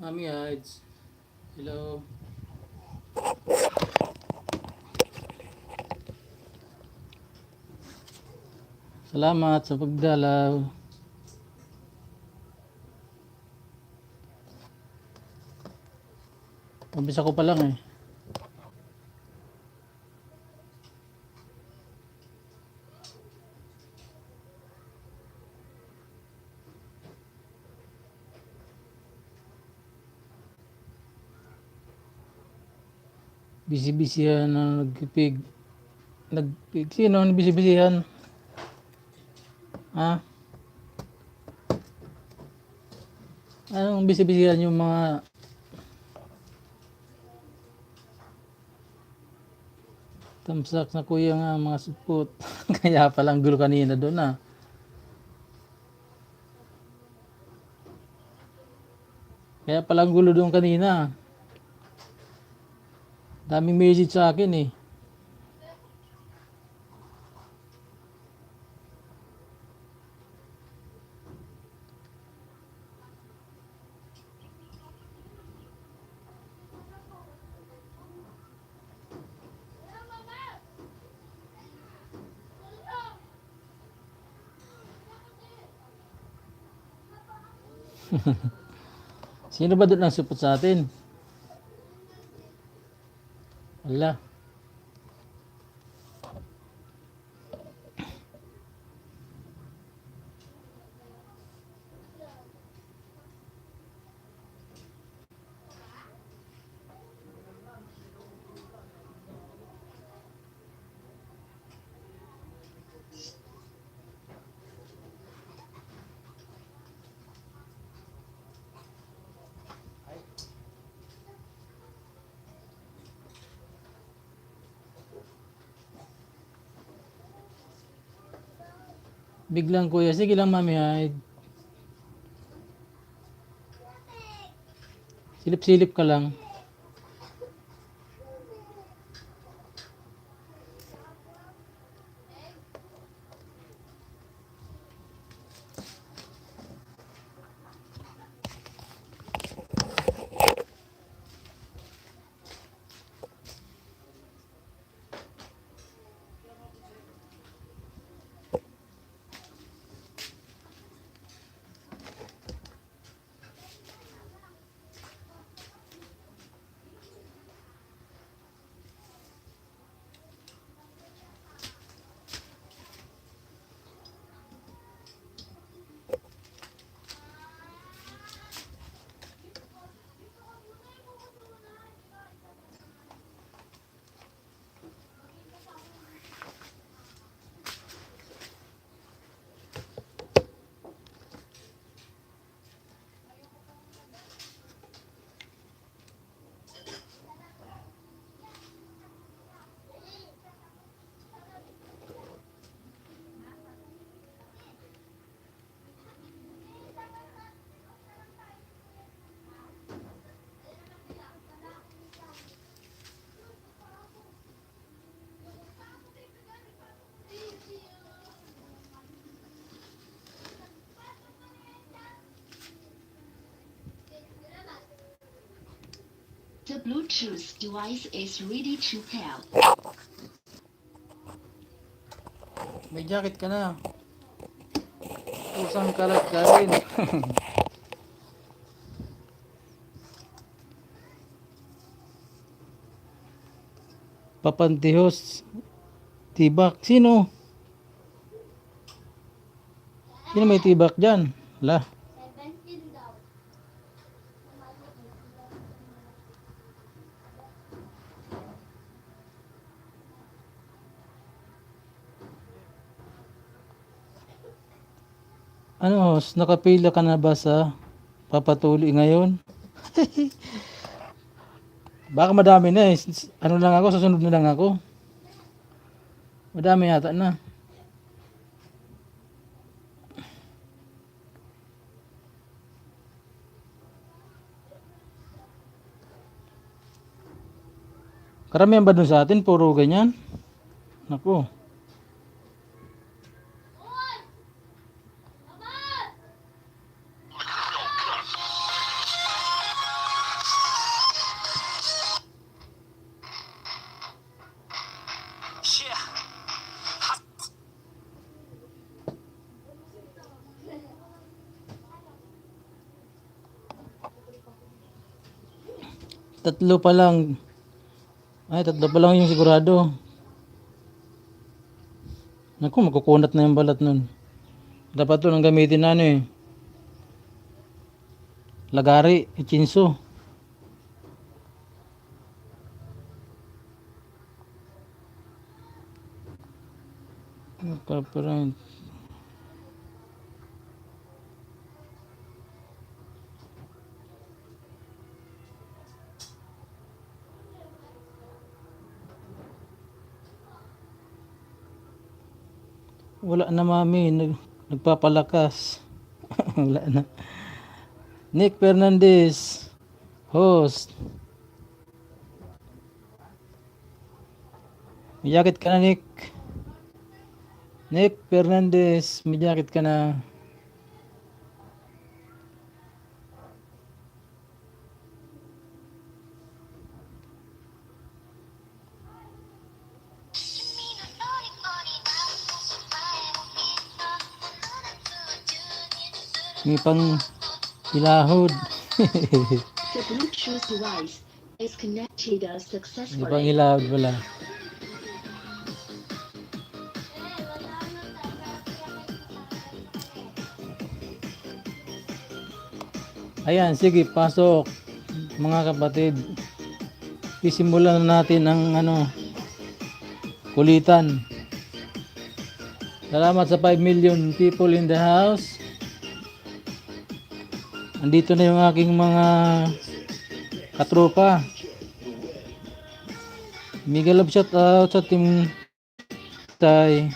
Mami Hides. Hello. Salamat sa pagdalaw. Umpisa ko pa lang eh. Busy-busyhan na nagpig. Sino ang busy-busyhan? Ha? Anong busy-busyhan yung mga tamsak na kuya nga mga supot. Kaya palang gulo kanina doon ah. Kaya palang gulo doon kanina. Daming message sa akin eh. Sino ba doon ang supot sa atin? Wala. Biglang kuya, sige lang mami Hide. Silip-silip ka lang. The Bluetooth device is ready to pair. May jacket ka na. Pusang kalat ka rin. Papantihos. Tibak. Sino? Sino may tibak dyan? Lah. Ano, nakapila ka na ba sa papatuloy ngayon? Baka madami na eh. Ano lang ako, susunod na lang ako. Madami yata na. Karamihan ba dun sa atin? Puro ganyan? Naku. Tatlo pa lang. Ay, tatlo pa lang yung sigurado. Naku, magkukunat na yung balat nun. Dapat to nang gamitin na ano eh. Lagari, ichinso. Parang wala na mami, nagpapalakas. Wala na. Nick Fernandez, host. May jacket ka na, Nick. Nick Fernandez, may jacket ka na. May pang ilahod. The Bluetooth device is connected May pang successfully. ilahod wala. Ayan, sige, pasok. Mga kapatid, isimulan na natin ang kulitan. Salamat sa 5 million people in the house. Andito na yung aking mga katropa. Mega love shout out sa team Tay.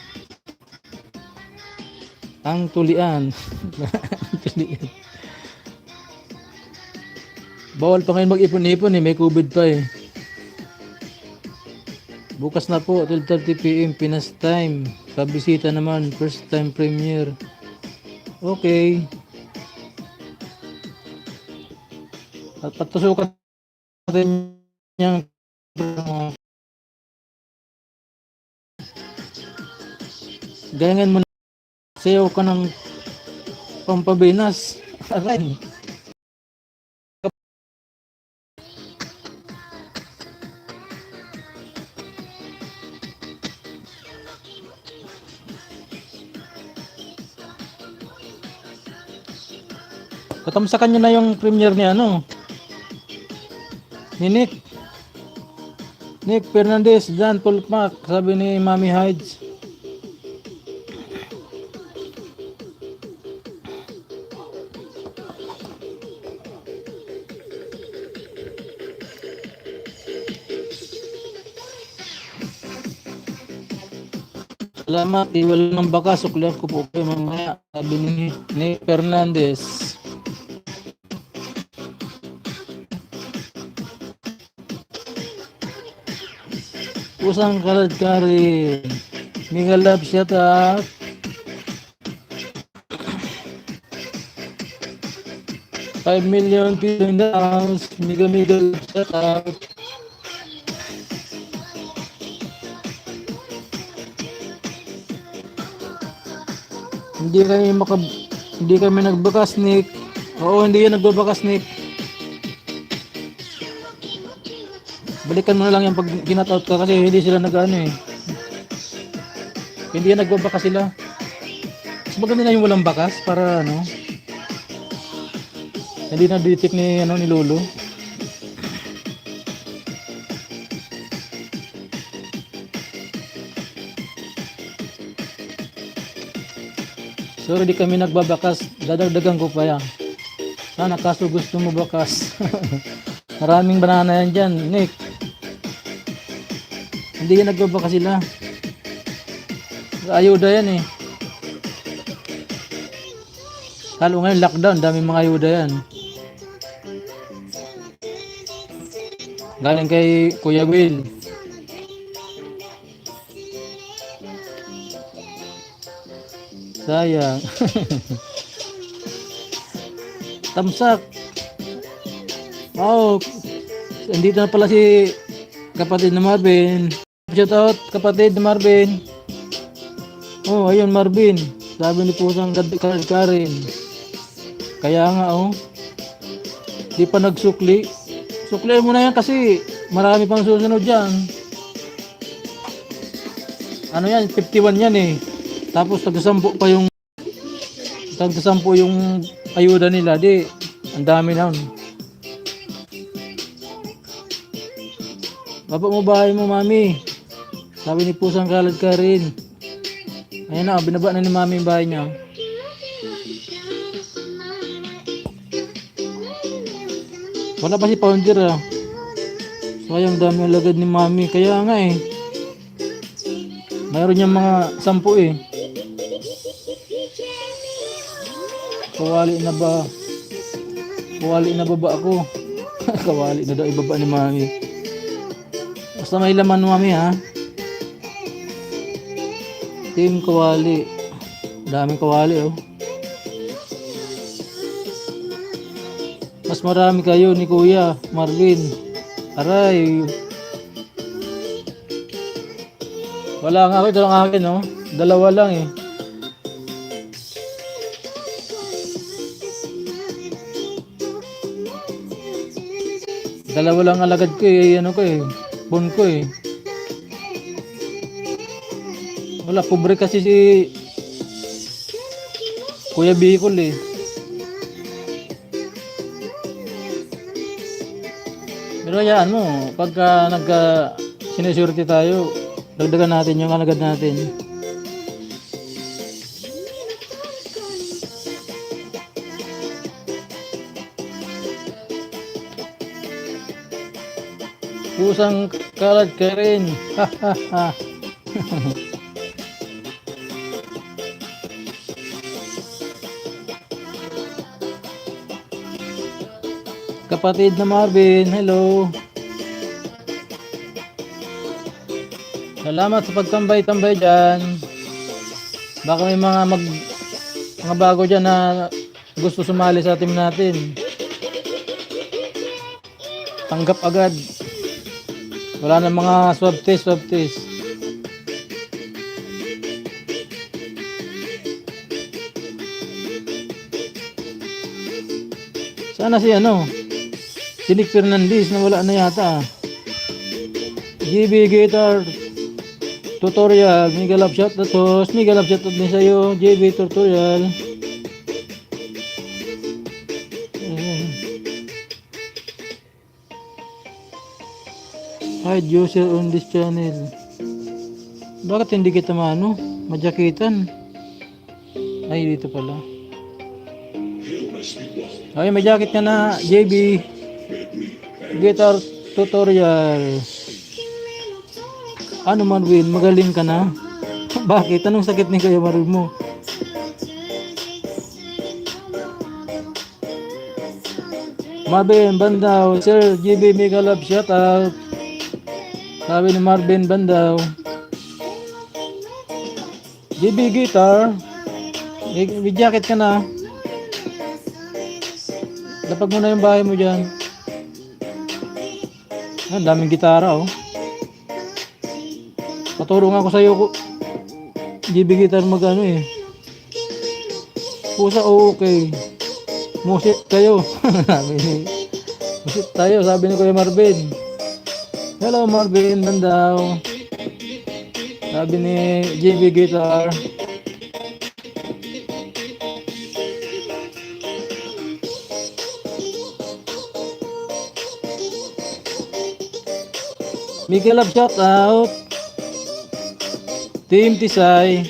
Ang tulian. Tulian. Bawal pa ngayon mag-ipon-ipon eh, may COVID pa eh. Bukas na po, 12:30 PM Pinas time. Kabisita naman, first time premiere. Okay. At patusukan natin yung gayangan mo na sayaw ka ng pampabinas. Aray. Katamsakan nyo na yung premiere ni ni Nick Fernandez, John Paul Mac, sabi ni Mami Hides. Salamat, iwala ng baka, suklihan ko po kayo mamaya, sabi ni Nick Fernandez. Pusang kalad ka rin. Mega love shout out. $5 million people in the house. Mega love shout out. Hindi kami nagbakas, Nick. Oo, hindi yan nagbabakas, Nick. Balikan mo na lang yung pag ginat-out ka kasi hindi sila hindi yan nagbabakas sila. Mas maganda na yung walang bakas para hindi na detect ni Lolo. Sorry, di kami nagbabakas. Dadagdagan ko pa yan. Sana kaso gusto mo bakas. Maraming banana yan dyan, Nick. Hindi yan nagbabakas sila. Ayuda yan eh. Lalo ngayon lockdown, daming mga ayuda yan. Galing kay Kuya Will. Sayang. Tamsak. Oh, andito na pala si kapatid na Marvin. Shout out kapatid na Marvin. Oh, ayun Marvin. Sabi ni Pusang Karin. Kaya nga di pa nagsukli. Suklihan mo na yan kasi marami pang susunod yan. Ano yan, 51 yan eh. Tapos tagsampu pa yung ayuda nila. Di, ang dami na. Baba mo bahay mo, mami. Sabi ni Pusang Kalad ka rin. Ayan na, binaba na ni mami yung bahay niya. Wala pa si Pounder ah. Sayang dami ang lagad ni mami. Kaya nga eh. Mayroon niyang mga 10 eh. Kawali na ba? Kawali na baba ako. Kawali na daw ibaba ni mami. Basta may laman mami ha. Team kawali. Daming kawali oh. Mas marami kayo ni Kuya Marvin. Aray. Wala nga ako, ito lang akin no. Dalawa lang eh. Dalawa lang alagad ko eh, ano ko eh. Bon ko eh. Wala, pobre kasi si Kuya Bicol eh. Pero hayaan mo, pagka sinesurety tayo, dagdagan natin yung alagad natin. Pusang Kalad ka rin. Kapatid na Marvin, hello. Salamat sa pagtambay-tambay dyan. Baka may mga bago dyan na gusto sumali sa team natin. Tanggap agad. Wala na mga swab test. Sana si si Nick Fernandez na wala na yata. GB Guitar Tutorial, mega love shot na to. Mega love shot din sa'yo, GB Tutorial. Hide user on this channel. Bakit hindi kita madyakitan? Ay, dito pala. Ay, may jacket ka na, JB. Guitar Tutorial. Ano Marvin, magaling ka na? Bakit? Anong sakit ni Kuya Marvin mo? Marvin Bandaw, Sir GB Mega Love shout out. Sabi ni Marvin Bandaw. GB Guitar, may jacket ka na. Lapag mo na yung bahay mo dyan. Ang daming gitara oh. Paturo nga ako sa'yo GB Guitar magano eh. Pusa okay. Musit kayo. Musit tayo sabi ni Kuya Marvin. Hello Marvin Bandaw. Sabi ni GB Guitar. Miguel Love shout out. Team Tisay.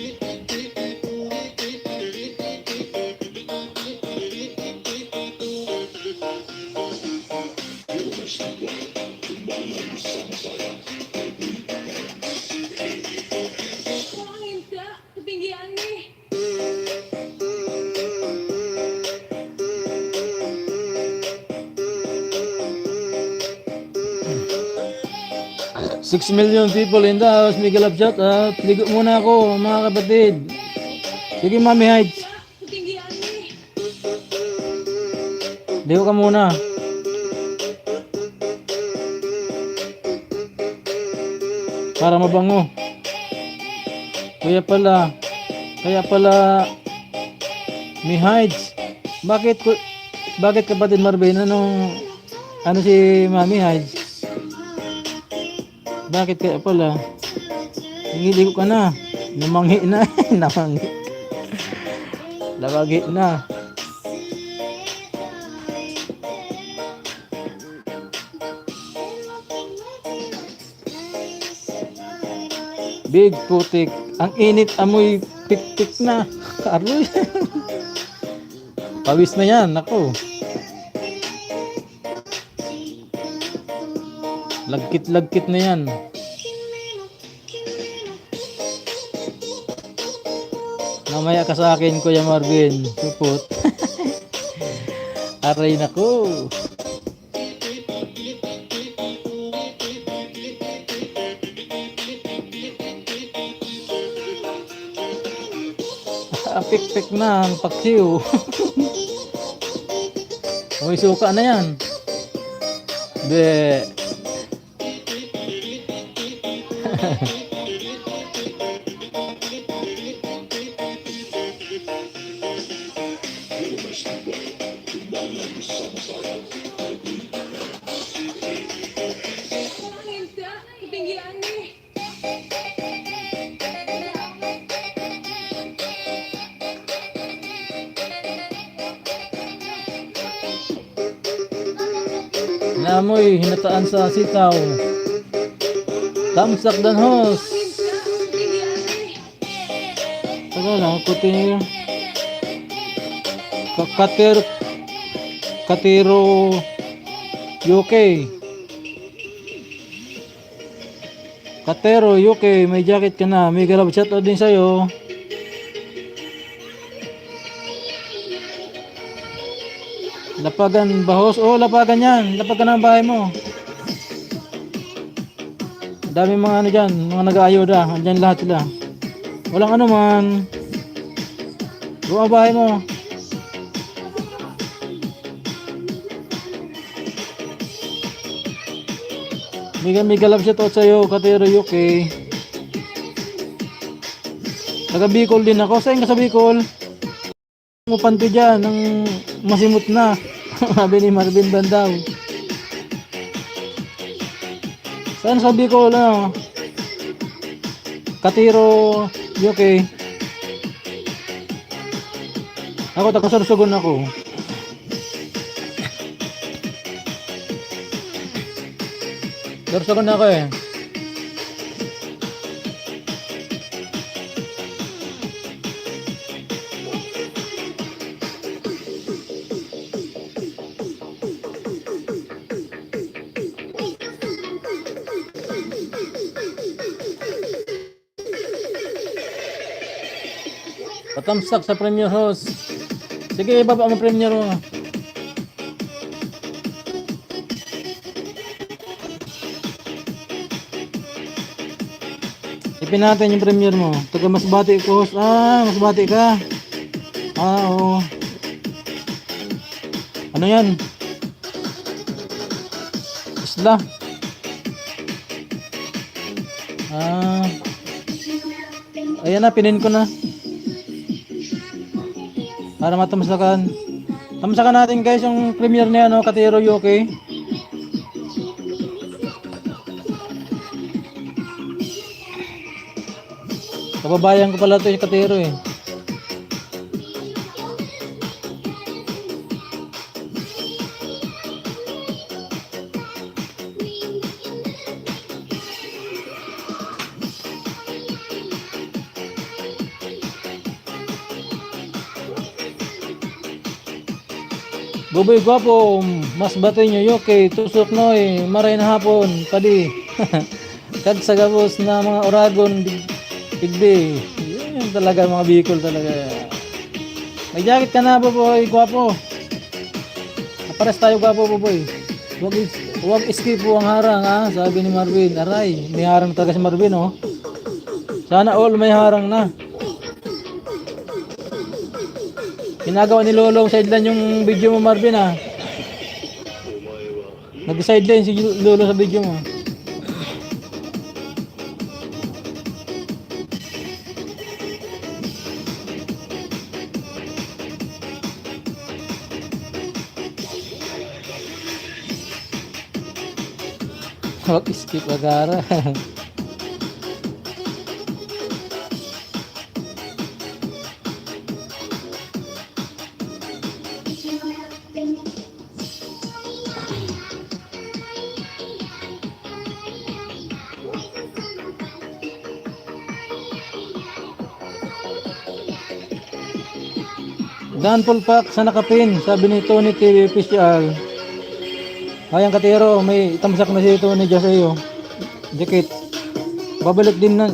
Kuangin ka, ketinggian nih. Six million people in the house. Miguel Love shout out. Ligo muna ako mga kapatid. Sige Mami Heights. Ketinggian nih. Ligo ka muna. Para mabango. Kaya pala Mi Heights. Bakit kapatid Marvin? Ano si Mami Haj? Bakit kaya pala? Ligo ka na. Namanghi na. Namanghi. Lamagi na. Big putik. Ang init amoy tik-tik na. Aroy. Pawis na yan. Ako. Lagkit-lagkit na yan. Mamaya ka sa akin, Kuya Marvin. Supot. Aray nako. Pik-pik na ang paksiw. May suka na yan. Be. Pangin ka, ketinggian nih. Namoy, hinataan sa sitaw. Tamsak dan hos. Pangin ka, ketinggian nih. Tagal lang, continue. Katero UK. Katero UK, may jacket ka na. May galab chat din sa'yo. Lapagan bahos. Oh, lapagan yan. Lapagan ang bahay mo. Dami mga ano dyan. Mga nag-aayuda. Andyan lahat sila. Walang ano man. Buong ang bahay mo. May galab siya to sa'yo. Katero UK. Taga Bicol din ako. Saan ka sa Bicol? Upanti dyan ng masimot na. Sabi ni Marvin Bandaw. Saan sa Bicol ano? Katiro UK. Ako taga-Sorsogon ako. Sorsogon ako eh. Patamsak sa Premier Host. Sige, ibaba mo Premier mo. Ipin natin yung Premier mo. Taga Masbate ko host. Ah, Masbate ka. Ah, oo. Ano yan? Isla. Ah. Ayan na, pinin ko na. Para matamsakan. Tamsakan natin guys yung premiere niya no, Katero UK. Kababayan ko pala to yung Katero eh. Buboy gwapo, mas batay nyo yoke, tusok noy, maray na hapon, padi. Kag sa gabos na mga Oragon, Igbe. Yun talaga mga Bicol talaga. May jacket ka na buboy, gwapo. Pares tayo gwapo buboy. Huwag escape po ang harang ha, sabi ni Marvin. Aray, may harang talaga si Marvin oh. Sana all may harang na. Ginagawa ni Lolo sideline yung video mo Marvin ah. Nag-sideline si Lolo sa video mo. Wag skip agara. Dan full pack sa nakapin, sabi ni Tony TV Official. Ayang katero, may tamsak na si Tony dyan sa iyo. Dikit. Babalik din na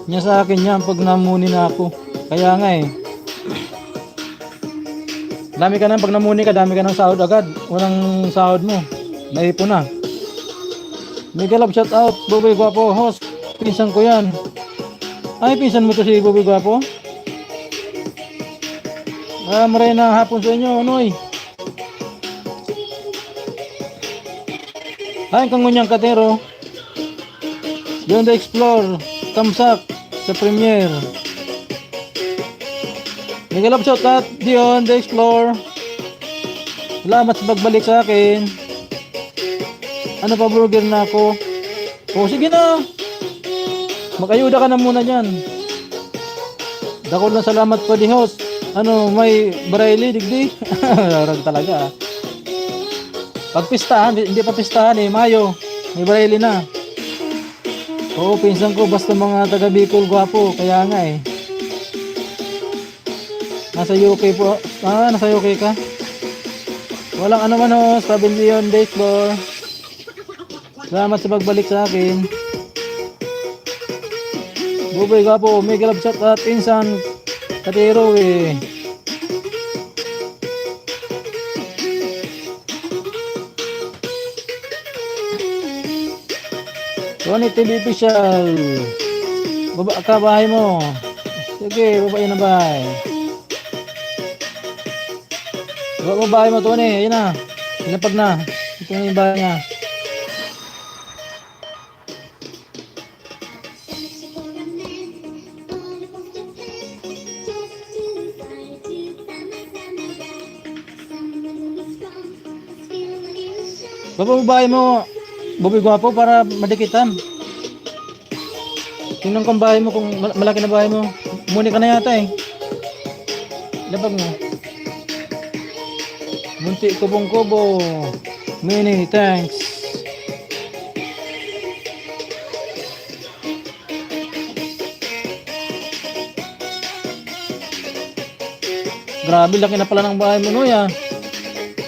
niya sa akin yan pag namuni na ako. Kaya nga eh. Dami ka na, pag namuni ka, dami ka ng sahod agad. Walang sahod mo. Naipon na. Mega love shout out, Buboy Guapo, host. Pinsan ko yan. Ay, pinsan mo to si Buboy Guapo? Maray na hapon sa inyo, Noy. Ay, kang ngunyang katero. Beyond the Explore, tamsak sa premiere. Mega love shout out, Beyond the Explore. Salamat sa pagbalik sa akin. Ano pa, burger na ako? O, sige na. Mag-ayuda ka na muna dyan. Dako lang salamat pa di host. Ano, may Braille, digdi? Larag talaga. Pag pistahan, hindi pa pistahan eh, Mayo. May Braille na. Oo, pinsan ko, basta mga taga Bicol Guapo. Kaya nga eh. Nasa UK po. Ah, nasa UK ka? Walang ano man ho, sabi Beyond the Explore. Salamat sa pagbalik sa akin. Buboy Guapo, mega love shot at pinsan katero eh. Tony TV Official. Baba ka bahay mo. Sige, baba yun na bahay. Baba bahay mo, Tony. Ayun na. Pinapag na. Ito na yung bahay niya. Bababae mo, Buboy Guapo, para madikitan. Tingnan kung bahay mo, kung malaki na bahay mo. Muni ka na yata eh. Labag mo. Munti kubong-kubo. Mini, thanks. Grabe, laki na pala ng bahay mo, Noy ah.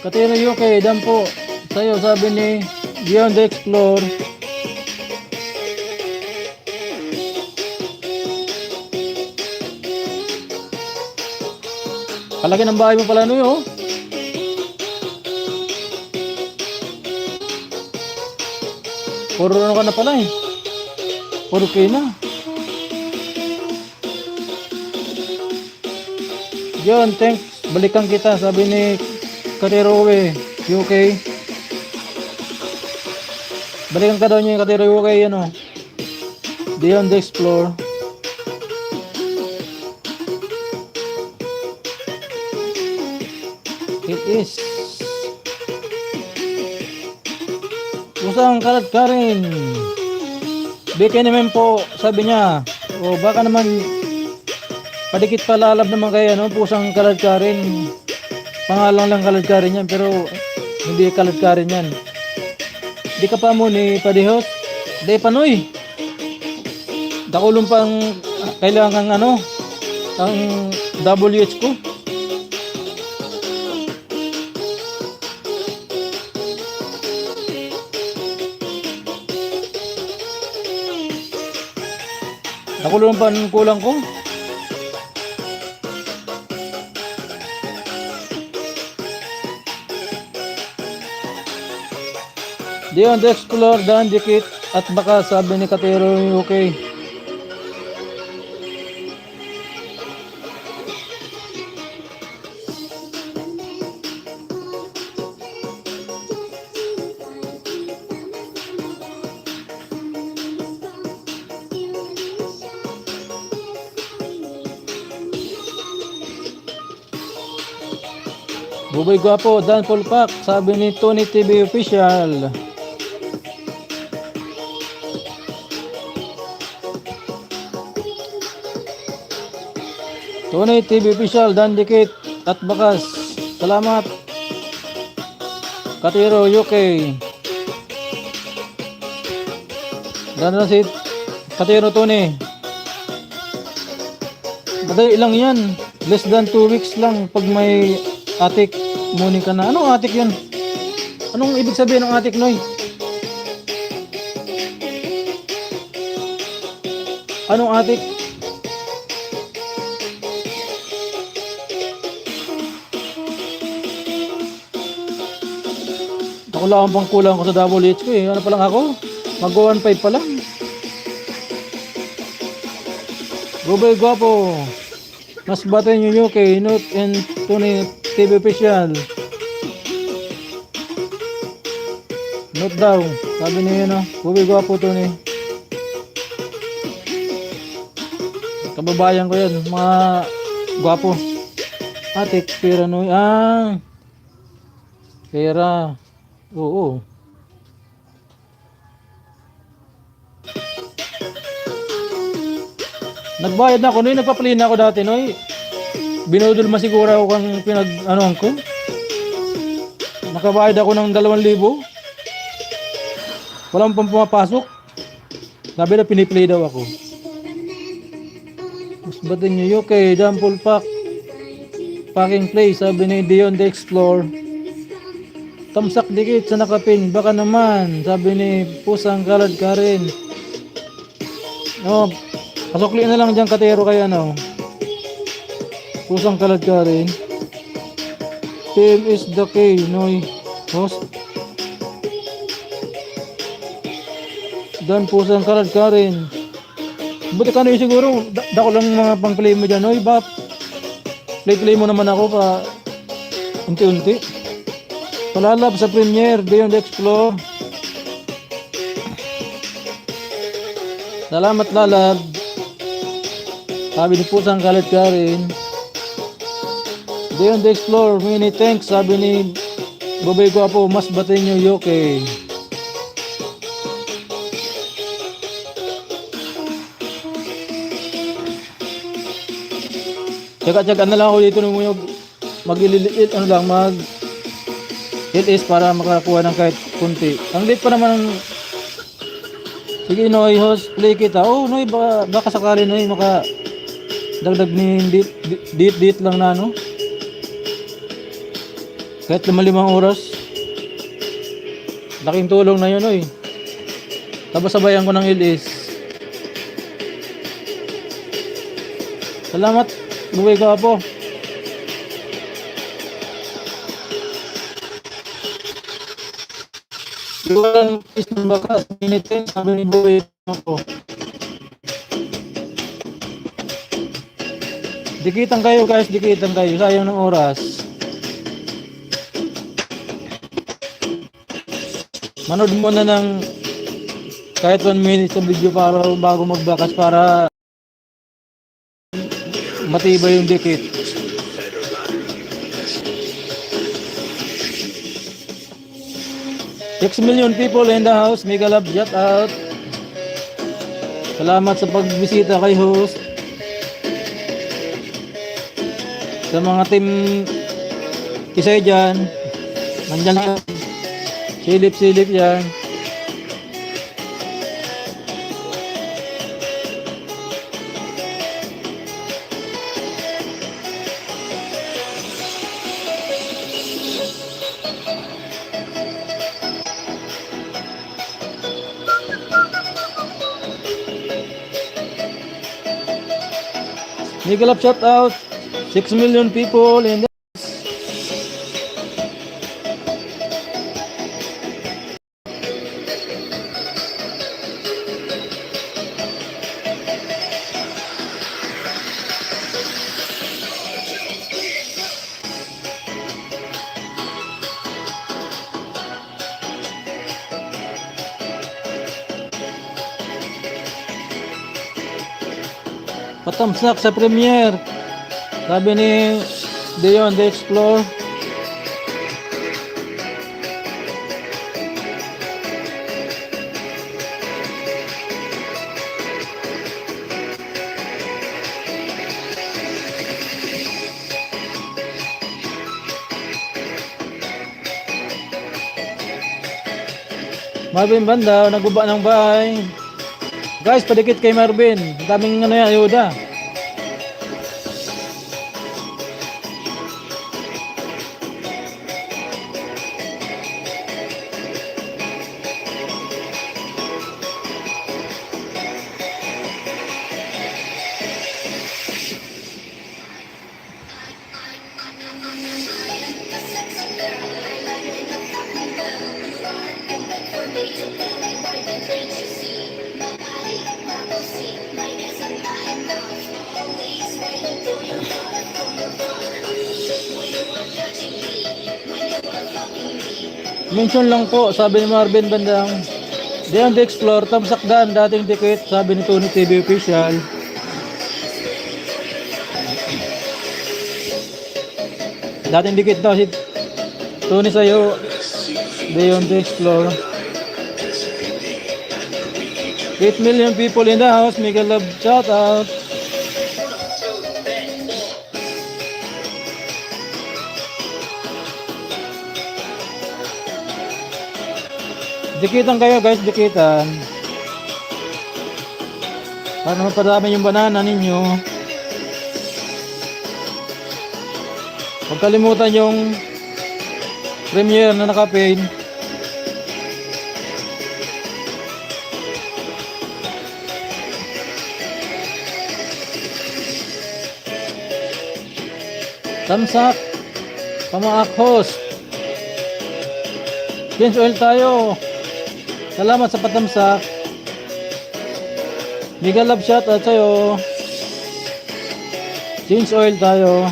Katero UK, dampo. Sa'yo, sabi ni Beyond the Explore. Palagi ng bahay mo pala, Noy, oh. Puro ano ka na pala eh. Puro K na. Yun, thanks. Balikan kita, sabi ni Katerowe, UK. Balikan ka daw niya yung Katero UK, ano. Beyond the Explore. It is. Usang kalat ka rin. Bigay naman po, sabi niya. O baka naman padikit palalab naman kayo, no? Pusang kalat ka rin. Pangalang lang kalat ka rin yan, pero hindi kalat ka rin yan. Di ka pa mo ni Padihos. Di panoy. Dakulong pang kailangan ano, ang WH ko. Dakulong pang kulang ko. Diyon, the Explorer, daan dikit at baka sabi ni Katero okay. Buboy Guapo, Dan full pack, sabi ni Tony TV Official. Tony TV official, Dandikit at Bakas. Salamat. Katiro UK. Dan si Katiro Tony. Madali lang yan. Less than 2 weeks lang pag may atik. Muni ka na. Anong atik yun? Anong ibig sabihin ng atik, Noy? Anong atik? Ako lang ang pangkulang ko sa WH ko eh. Ano pa lang ako? Mag-1.5 pa lang. Gobay Guapo. Mas batay nyo UK. Note and Tony TV official. Note daw. Sabi niya yun, Gobay Guapo Tony. Kababayan ko yan. Mga guwapo. Atik. Pera Noy. Pera. Oo. Nagbayad na ako, Noy. Nagpapalin na ako dati, Noy. Binudol masigura ako kung pinag-anoan ko. Nakabayad ako ng 2,000. Walang pang pumapasok. Sabi na piniplay daw ako. Mas batin nyo UK, Dampol Pack. Packing Place, sabi ni Dion the Explore. Tamsak dikit sa nakapin, baka naman, sabi ni Pusang Kalad ka rin. Pasukli na lang dyan Katero kaya Pusang Kalad ka rin. Team is the K, Noy. Host. Dan Pusang Kalad ka rin. Buti ka Noy siguro, dako lang mga pang-play mo dyan, Noy. Play mo naman ako pa unti-unti. Palalab sa Premiere, Beyond the Explore. Salamat Lalab. Sabi ni Pusang Kalit ka rin. Beyond the Explore, many thanks. Sabi ni Gobay Guapo, mas batay nyo UK. Tsaga-tsaga na lang ako dito ng mag-ililit, LS para makakuha ng kahit kunti. Ang late pa naman. Sige Noy, host, play kita. Noy, baka sakali Noy, maka dagdag ni dit lang na kahit 5 oras. Laking tulong na yun Noy. Tapos sabayan ko ng LS. Salamat, buhay ka po. Iwanan is ng Bakas, minute, sabi ni Boy ako. Dikitan kayo guys, dikitan kayo, sayang ng oras. Manood muna ng kahit 1 minute sa video para bago magbakas para matibay yung dikit. 6 million people in the house. Mega love, shout out. Salamat sa pagbisita kay host. Sa mga team Kisay dyan. Nandyan lang. Silip-silip yan. Mega love, shout out. 6 million people in the patamsak sa Premiere. Sabi ni Dion the Explore. Marvin Banda, nagbaba ng bahay. Guys, padikit kay Marvin. Ang daming ano yan, ayuda. Mention lang po, sabi ni Marvin Bandang. Beyond the Explore, tamsakdan, dating ticket, sabi ni Tony TV Official. Dating ticket daw si Tony sa'yo, Beyond the Explore. 8 million people in the house, mega love, shout out. Dikitan kayo guys, dikitan. Para mapadami yung banana ninyo. Huwag kalimutan yung premiere na naka-paid. Tamsak, pamaak host. Change oil tayo. Salamat sa patamsak. Mega love shot at sa'yo. Change oil tayo.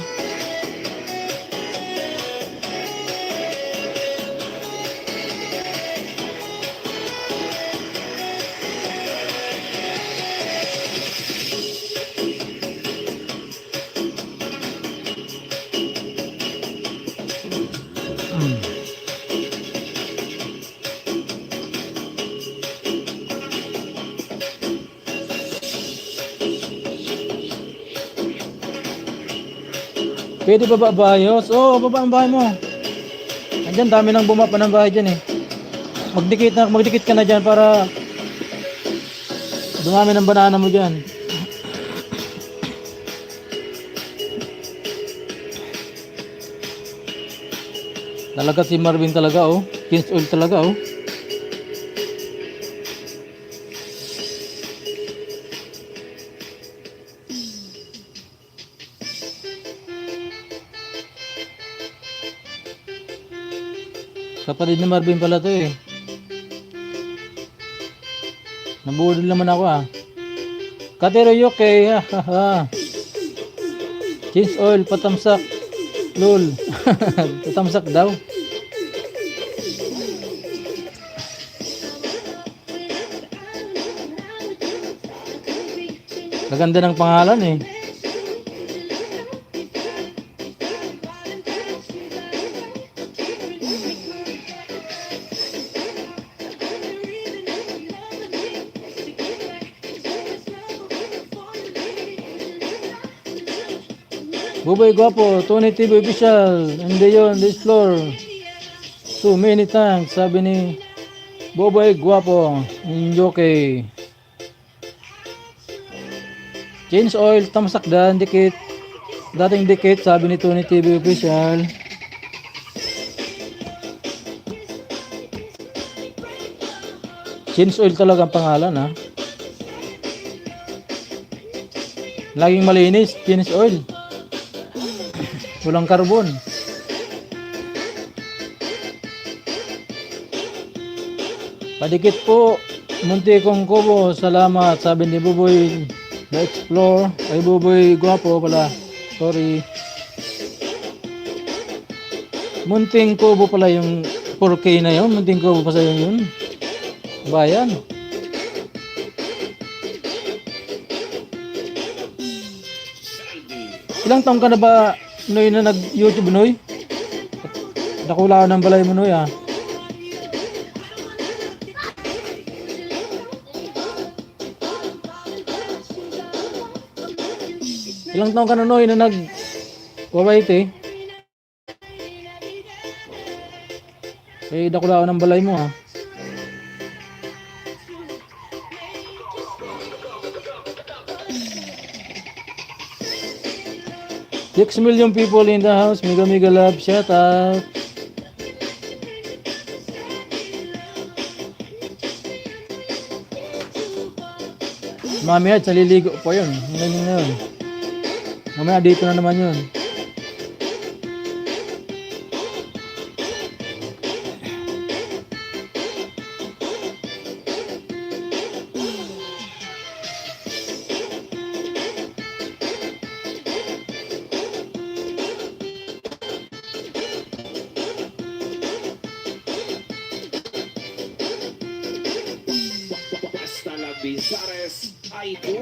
Pwede ba bayos? Oo, baba ang bahay mo. Andyan, dami nang bumapa ng bahay dyan eh. Magdikit ka na dyan para dumami ng banana mo dyan. Talaga si Marvin talaga oh. Change oil talaga oh. Kapatid ni Marvin pala to eh. Nabudol naman ako ah. Katero yoke ha ha ha. Change oil patamsak. Lol. Patamsak daw. Maganda ng pangalan eh. Buboy Guapo, Tony TV Official, and beyond this floor. Too many thanks, sabi ni Buboy Guapo, Injoke. Change oil, tamsakdan, dikit. Dating dikit, sabi ni Tony TV Official. Change oil talaga ang pangalan ha. Laging malinis, change oil. Walang karbon. Padikit po, Muntikong Kubo, salamat, sabi ni Buboy The Explore, ay Buboy Guapo pala, sorry. Munting Kubo pala yung 4K na yun, Munting Kubo pa sa'yo yun. Bayan. Ilang taong ka na ba, Noy, na nag-YouTube, Noy? Nakula ng balay mo, Noy, ah. Ilang taong ka na, Noy, na nag-wawait, eh? Dakulaan ng balay mo, ah. 6 million people in the house. Mega mega love. Shout out. Mami at naliligo pa yun. Ngayon na yun. Mamaya dito na naman yun. Hasta la Bizares Idol.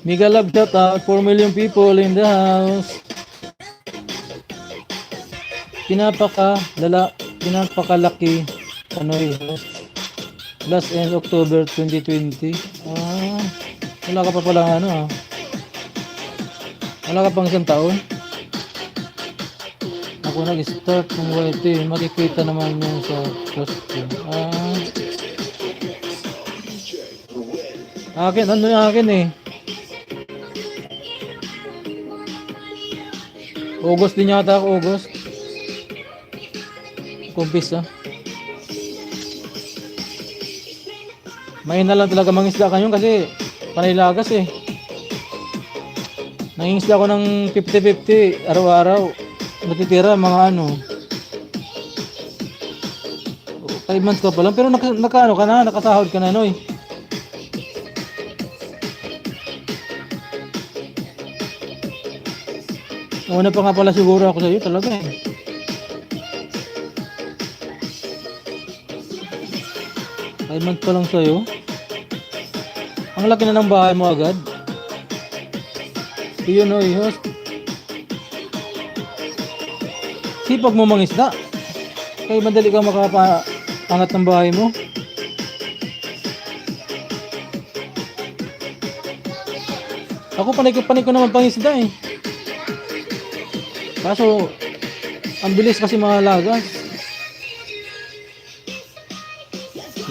Mega love shout out. 4 million people in the house. Pinapakalaki Panoy last end October 2020. Wala ka pa pala ano wala ka pang isang taon. Ako nag-start ng YT, makikita naman yun sa post ko. Akin, ano yung akin eh. August din yata ako, August. Kumpis May na lang talaga mangisda kanyon kasi panaylagas eh. Nangingisda ako ng 50-50 araw-araw. Natitira mga 5 months ka pa lang pero nakasahod ka na Noy. Una pa nga pala siguro ako sa iyo talaga eh. Ay months pa lang sa iyo. Ang laki na ng bahay mo agad. Iyon Noy, host. Sipag mo mangisda. Kaya madali ka makapaangat ng bahay mo. Ako panay ko naman pangisda eh. Kaso ang bilis kasi mga lagas.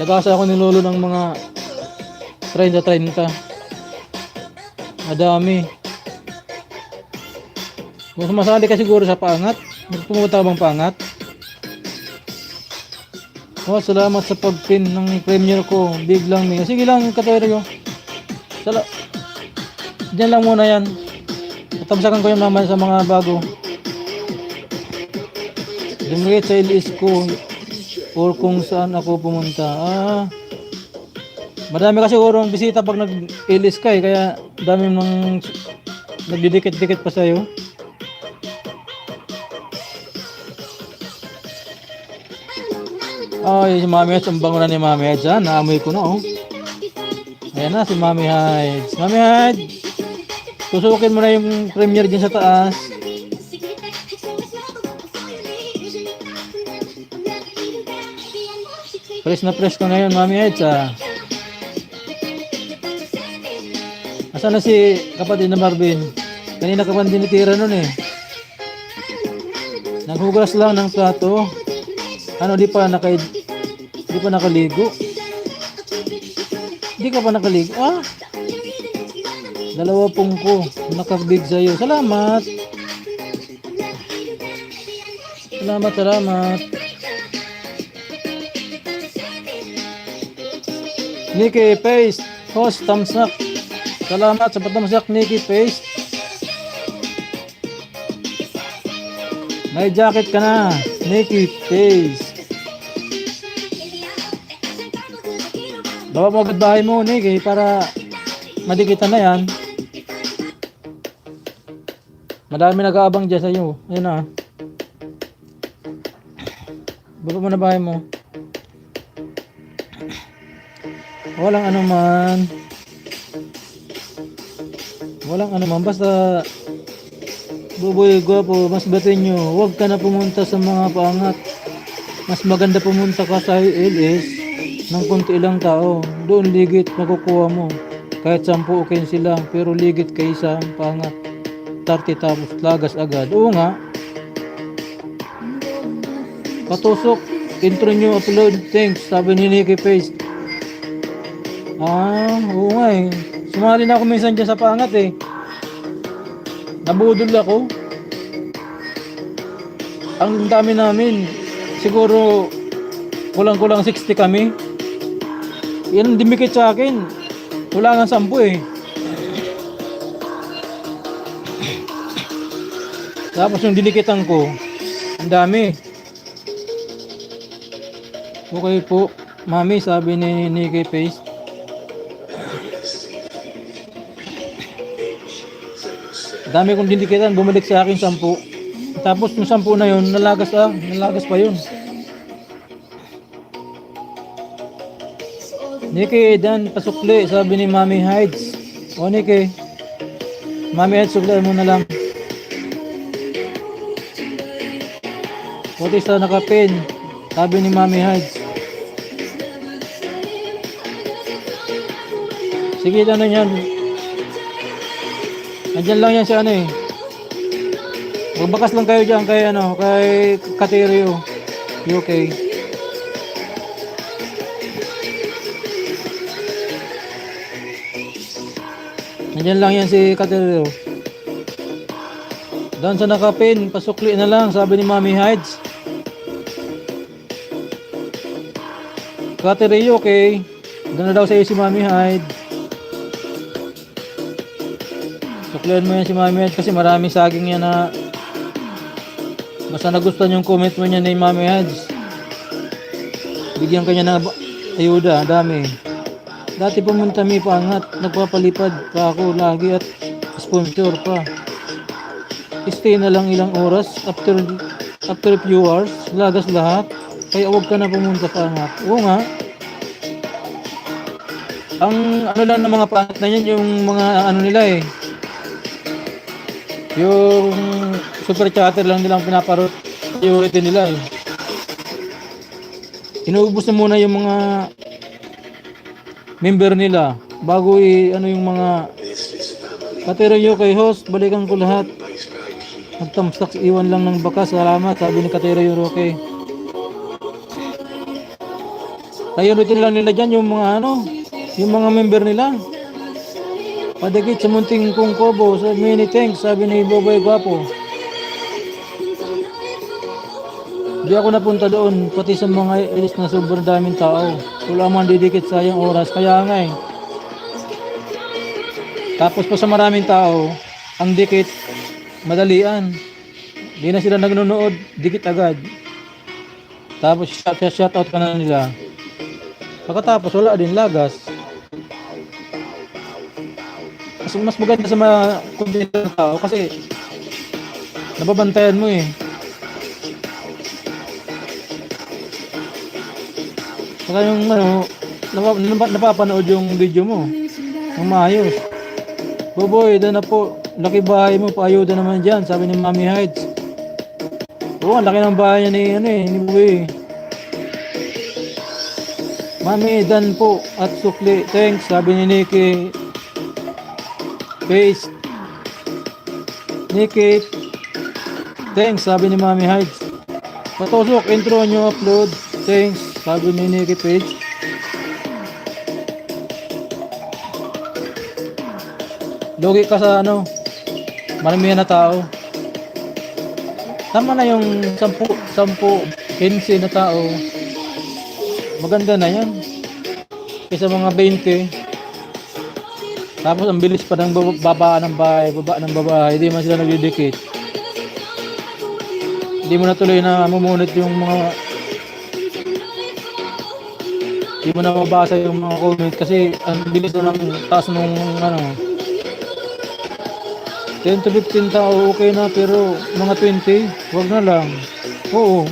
Lagasa ako ni lolo ng mga 30-30. Madami. Kung sumasali ka siguro sa paangat, pumunta ka bang paangat? Salamat sa pag-pin ng premiere ko. Big lang Ming. Sige lang, Katorio. Diyan lang muna yan. Tatamsakan ko yung naman sa mga bago. Dumikit sa ilis ko or kung saan ako pumunta. Marami kasi siguro bisita pag nag-ilis ka eh. Kaya dami nang nagdidikit-dikit pa sa'yo. Ay, si Mami Heads, ang bango na ni Mami Heads ha. Naamoy ko na oh. Ayan na si Mami Heads. Mami Heads, tusukin mo na yung premiere dyan sa taas. Press na press ko ngayon Mami Heads ha. Asan na si kapatid na Marvin? Kanina ka pa dinitira nun eh. Naghugas lang ng plato. Di pa nakaligo? Di ka pa nakaligo? Dalawa pong ko nakabig sa'yo. Salamat. Nikki Paste host thumbs up. Salamat sa patamsak Nikki Paste. May jacket ka na Nikki Paste. Bawa mo agad bahay mo, Nick, para madikitan na yan. Madami nag-aabang dyan sa'yo. Ayun na. Baba mo na bahay mo. Walang anuman. Basta Buboy Gwapo, mas batin nyo. Huwag ka na pumunta sa mga paangat. Mas maganda pumunta ka sa LS ng kunti ilang tao. Doon ligit makukuha mo. Kahit 10 okay sila, pero ligit kay isang pangat 30 tapos lagas agad. Oo nga. Patusok. Intro nyo upload. Thanks. Sabi ni Nikki Paste. Oo nga eh. Sumali na ako minsan dyan sa pangat eh. Nabudol ako. Ang dami namin. Siguro kulang-kulang 60 kami. Yan ang dimikit sa akin. Wala nga 10 eh. Tapos yung dinikitan ko, ang dami. Okay po, mami, sabi ni Nikki Pace. Dami kong dinikitan, bumalik sa akin 10. Tapos yung 10 na yun, nalagas pa yun. Nikki, dan pasukli, sabi ni Mami Hides. O Nikki, Mami Hides, suklian mo na lang. Puti sa nakapin, sabi ni Mami Hides. Sige, ano yan. Andyan lang yan sa ano eh. Magbakas lang kayo dyan kay ano, kay Katerio, UK. Andyan lang yan si Katerio. Doon sa nakapin, pasukli na lang, sabi ni Mami Hides. Katerio, okay. Doon na daw sa iyo si Mami Hides. Suklihan mo yan si Mami Hides kasi maraming saging yan na basta nagustuhan yung comment mo niya ni Mami Hides. Bigyan kanya ng ayuda, dami. Dati pumunta mi pangat, nagpapalipad pa ako lagi at sponsor pa. Stay na lang ilang oras after a few hours, lagas lahat. Kaya huwag ka na pumunta pangat. Oo nga. Ang ano lang ng mga pangat na yan, yung mga ano nila eh. Yung super chatter lang nilang pinaparot priority nila eh. Inuubos na muna yung mga member nila bago ano yung mga Katerio kay host, balikan ko lahat. Nagtamstaks, iwan lang ng bakas. Salamat, sabi ni Katerio Roque. Priority lang nila dyan yung mga ano, yung mga member nila. Padagit sa munting kong kobo, so many thanks, sabi ni Boboy Guapo. Di ako napunta doon, pati sa mga ilis na sobrang daming tao. Wala man didikit sayang oras, kaya nga eh. Tapos pa sa maraming tao, ang dikit, madalian. Di na sila nagnunood, dikit agad. Tapos shout out ka na nila. Pagkatapos wala din, lagas. Mas maganda sa mga content ng tao kasi nababantayan mo eh. Saka yung ano, napapanood yung video mo ng maayos. Boboy, doon na po, laki bahay mo, paayuda naman dyan, sabi ni Mami Hides. Oo, ang laki ng bahay niya ni, ano eh, ni Boboy. Mami, dan po at sukli, thanks, sabi ni Nikki. Face. Nikki, thanks, sabi ni Mami Hides. Patusok, intro nyo upload, thanks, sabi ni Nikki Page. Logi ka sa ano, maramihan na tao. Tama na yung 10, 15 na tao. Maganda na yan. Kaysa mga 20. Tapos ang bilis pa ng baba ng babae. Hindi man sila nagdidikit. Hindi mo na tuloy na mamunit yung mga, hindi mo na mabasa yung mga comment kasi ang bilis na ng taas nung ano, 10 to 15 tao okay na, pero mga 20 wag na lang. Oo,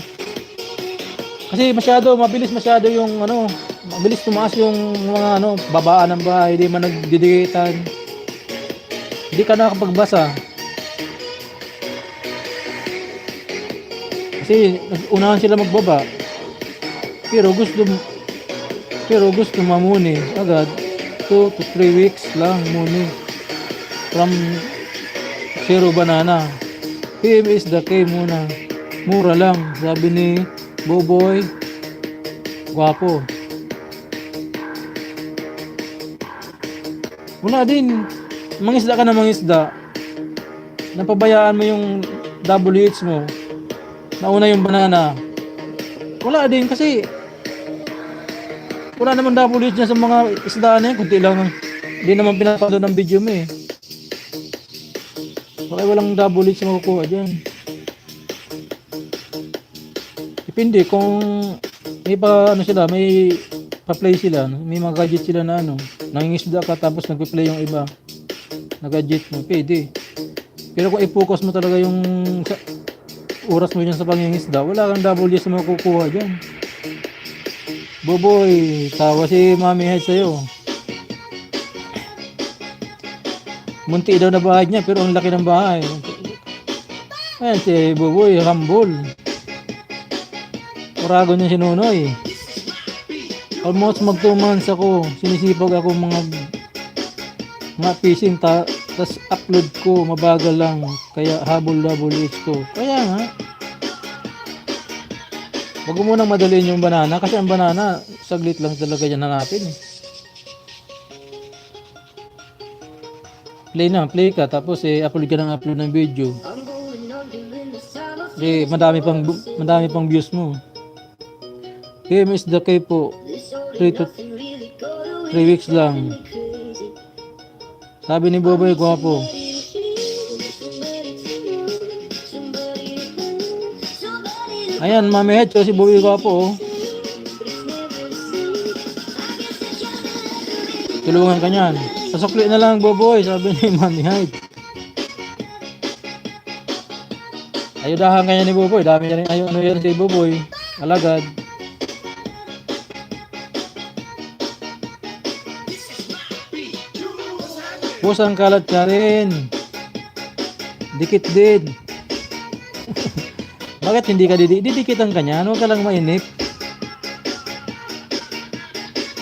kasi mabilis masyado yung ano, mabilis tumaas yung mga ano, babaan ng bahay, hindi man nagdidikitan, hindi ka nakapagbasa kasi unahan sila magbaba, pero gusto mamuni agad. 2 to 3 weeks lang muni from zero banana. PM is the K muna, mura lang, sabi ni Boboy Guapo. Wala din. Mangisda ka na mangisda. Napabayaan mo yung WH mo. Nauna yung banana. Wala din kasi wala naman WH niya sa mga isdaan na yan. Kunti lang. Hindi naman pinapalo ng video mo eh. Baka walang WH na makukuha dyan. Depende kung may pa ano sila, may pa-play sila, no? May mga gadget sila na ano, nangingisda ka tapos nagpe-play yung iba na gadget mo, pwede. Pero kung i-focus mo talaga yung oras mo dyan sa pangingisda, wala kang WH na makukuha dyan. Boboy, tawa si Mami Head sa'yo. Munti daw na bahay niya pero ang laki ng bahay. Ayan si Boboy, humble. Oragon niya si Nonoy. Almost mag 2 months ako. Sinisipag ako mga fishing tas upload ko mabagal lang. Kaya habol WH ko. Kaya nga. Wag mo munang madaliin yung banana kasi ang banana saglit lang talaga yan hanapin. Play ka tapos upload ka ng video. Madami pang views mo. Game is the key po. 3 to 3 weeks lang. Sabi ni Boboy, gwapo. Ayan, Mami Head, si Boboy gwapo. Oh. Tulungan ka niyan. Pasukli na lang, Boboy, sabi ni Mami Head. Ayudahan kanya ni Boboy. Dami na rin ano yan si Boboy. Alagad. Pusang kalat ka rin. Dikit din. Bakit hindi ka didikitan ka niyan? Huwag ka lang mainip.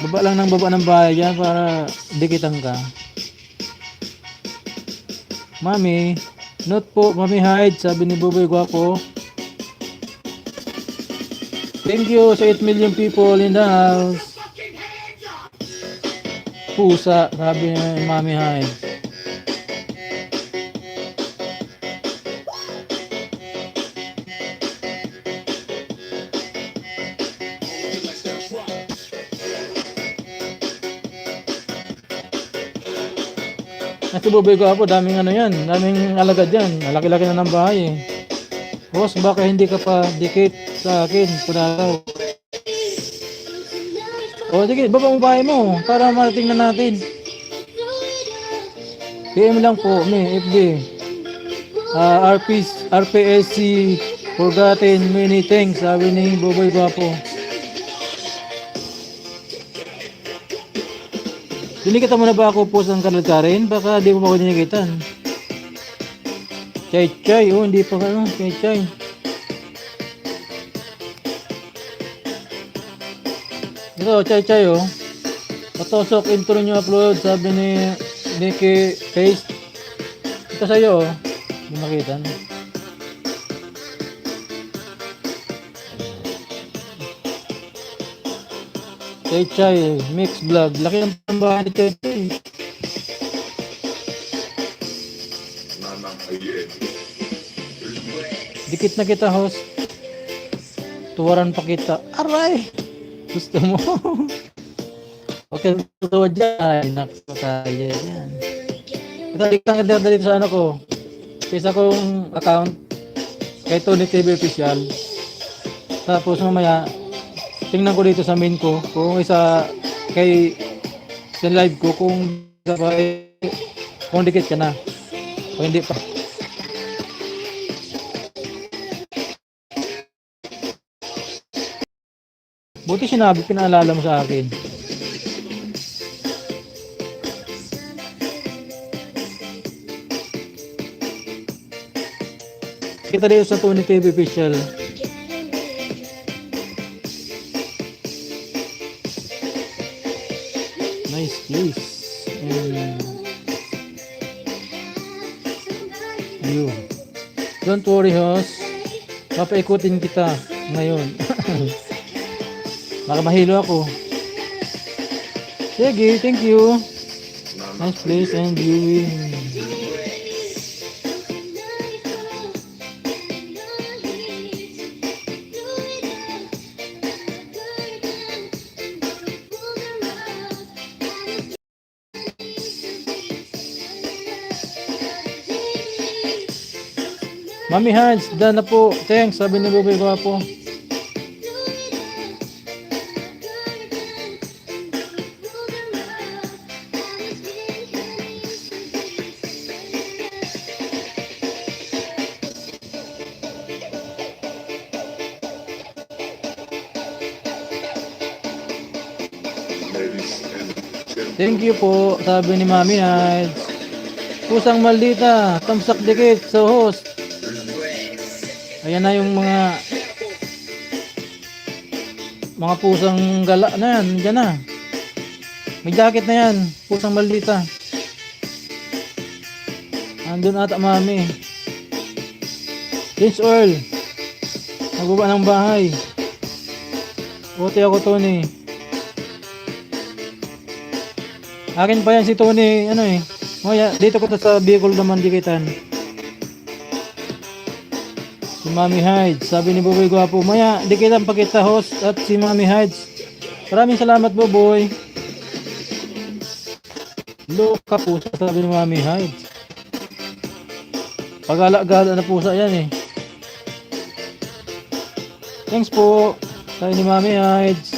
Baba lang ng baba ng bahay yan para dikitan ka. Mami, not po, Mami Hyde, sabi ni Boboy gwapo. Thank you sa 8 million people in the house. Pusa, sabi ni Mami Hyde. At si Boboy gwapo, daming ano yan, daming alagad yan. Malaki-laki na ng bahay eh. Boss, baka hindi ka pa dikit sa akin, punaraw. O sige, baba mo bahay mo para matingnan natin. PM lang po, may FB. RPSC, forgotten many things, sabi ni Boboy gwapo. Dinikita mo na ba ako post ng kanal ka rin? Baka di mo ba ako dinikitan. Chay, oh hindi pa ano, chay. Ito, chay, oh. Patosok, intro nyo upload, sabi ni Nicky Face. Ito sa'yo, oh. Hindi makita, no? Chay, mix vlog. Laki ng tambahan ni Chay. Dikit na kita, host. Tuwaran pa kita. Aray! Gusto mo? Okay, tuwa dyan. Nakso tayo dyan. Dali lang dito sa ano ko. Isa kong account. Kay Tony TV Official. Tapos mamaya, tingnan ko dito sa main ko. Kung isa kay sa live ko. Kung dikit ka na. Kung hindi pa. Buti sinabi, pinaalala mo sa akin. Kita dito sa Tony TV Official. Nice place. You. Don't worry, host. Papaikutin kita ngayon. Baka mahilo ako. Sige, thank you. Nice place and viewing. Mami Hans, done na po. Thanks, sabi ni Buboy Gwapo. Thank you po, sabi ni Mami Hans. Pusang maldita, tamsak dikit sa host. Ayan na yung mga pusang gala na yan, dyan na. May jacket na yan, pusang maldita. Andun ata Mami. Prince Earl, nagbaba ng bahay. Ote ako Tony. Akin pa yan si Tony, ano eh. Maya, dito ko to sa Bicol naman dikitan. Si Mami Hides, sabi ni Buboy Gwapo, maya, dikitan pa kita host at si Mami Hides. Maraming salamat Buboy. Loka pusa, sabi ni Mami Hides. Pag-ala-gala na pusa yan eh. Thanks po, sabi ni Mami Hides.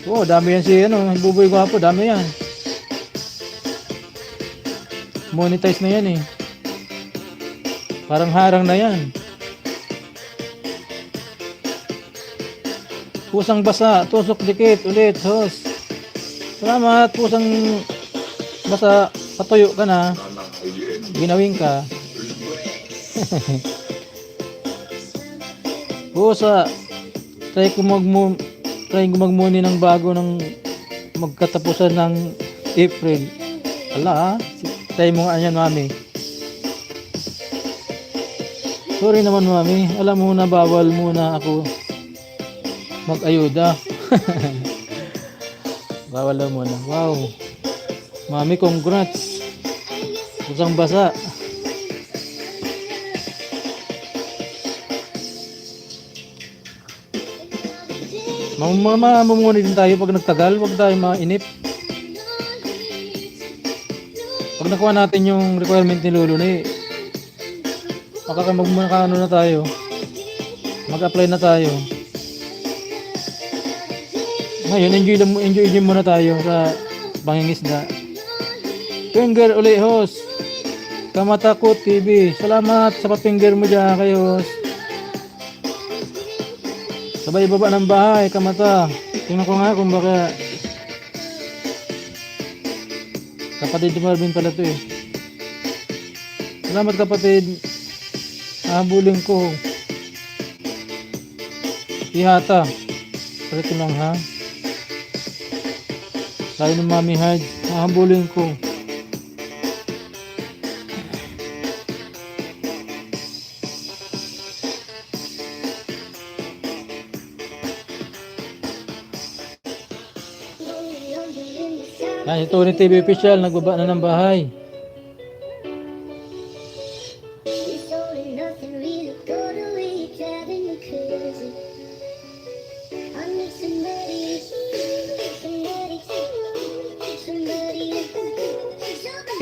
Oh, dami yan si Buboy Gwapo, dami yan. Monetize na yan eh. Parang harang na yan. Pusang basa, tusok dikit ulit, host. Salamat, pusang basa, patuyo ka na. Ginawin ka. Pusa, try ko magmuni ng bago ng magkatapusan ng April. Ala, try mo nga yan, Mami. Sorry naman, Mami. Alam mo na, bawal muna ako mag-ayuda. Bawal na muna. Wow. Mami, congrats. Pusang basa. Mamumuni din tayo pag nagtagal. Huwag tayo mainip. Pag nakuha natin yung requirement ni Lolo ni magkano na tayo. Mag-apply na tayo. Ngayon, enjoy muna tayo sa pangingisda. Finger uli, host. Kamatakot TV. Salamat sa pa-finger mo dyan kay host. Sabay baba ng bahay, kamata. Tingnan ko nga kung baka kapatid ni Marvin pala to eh. Salamat kapatid. Habulin ko. Ihata. Parito lang ha. Tayo ng Mami Hide. Habulin ko. Yan, ito ni TV Official, nagbaba na ng bahay.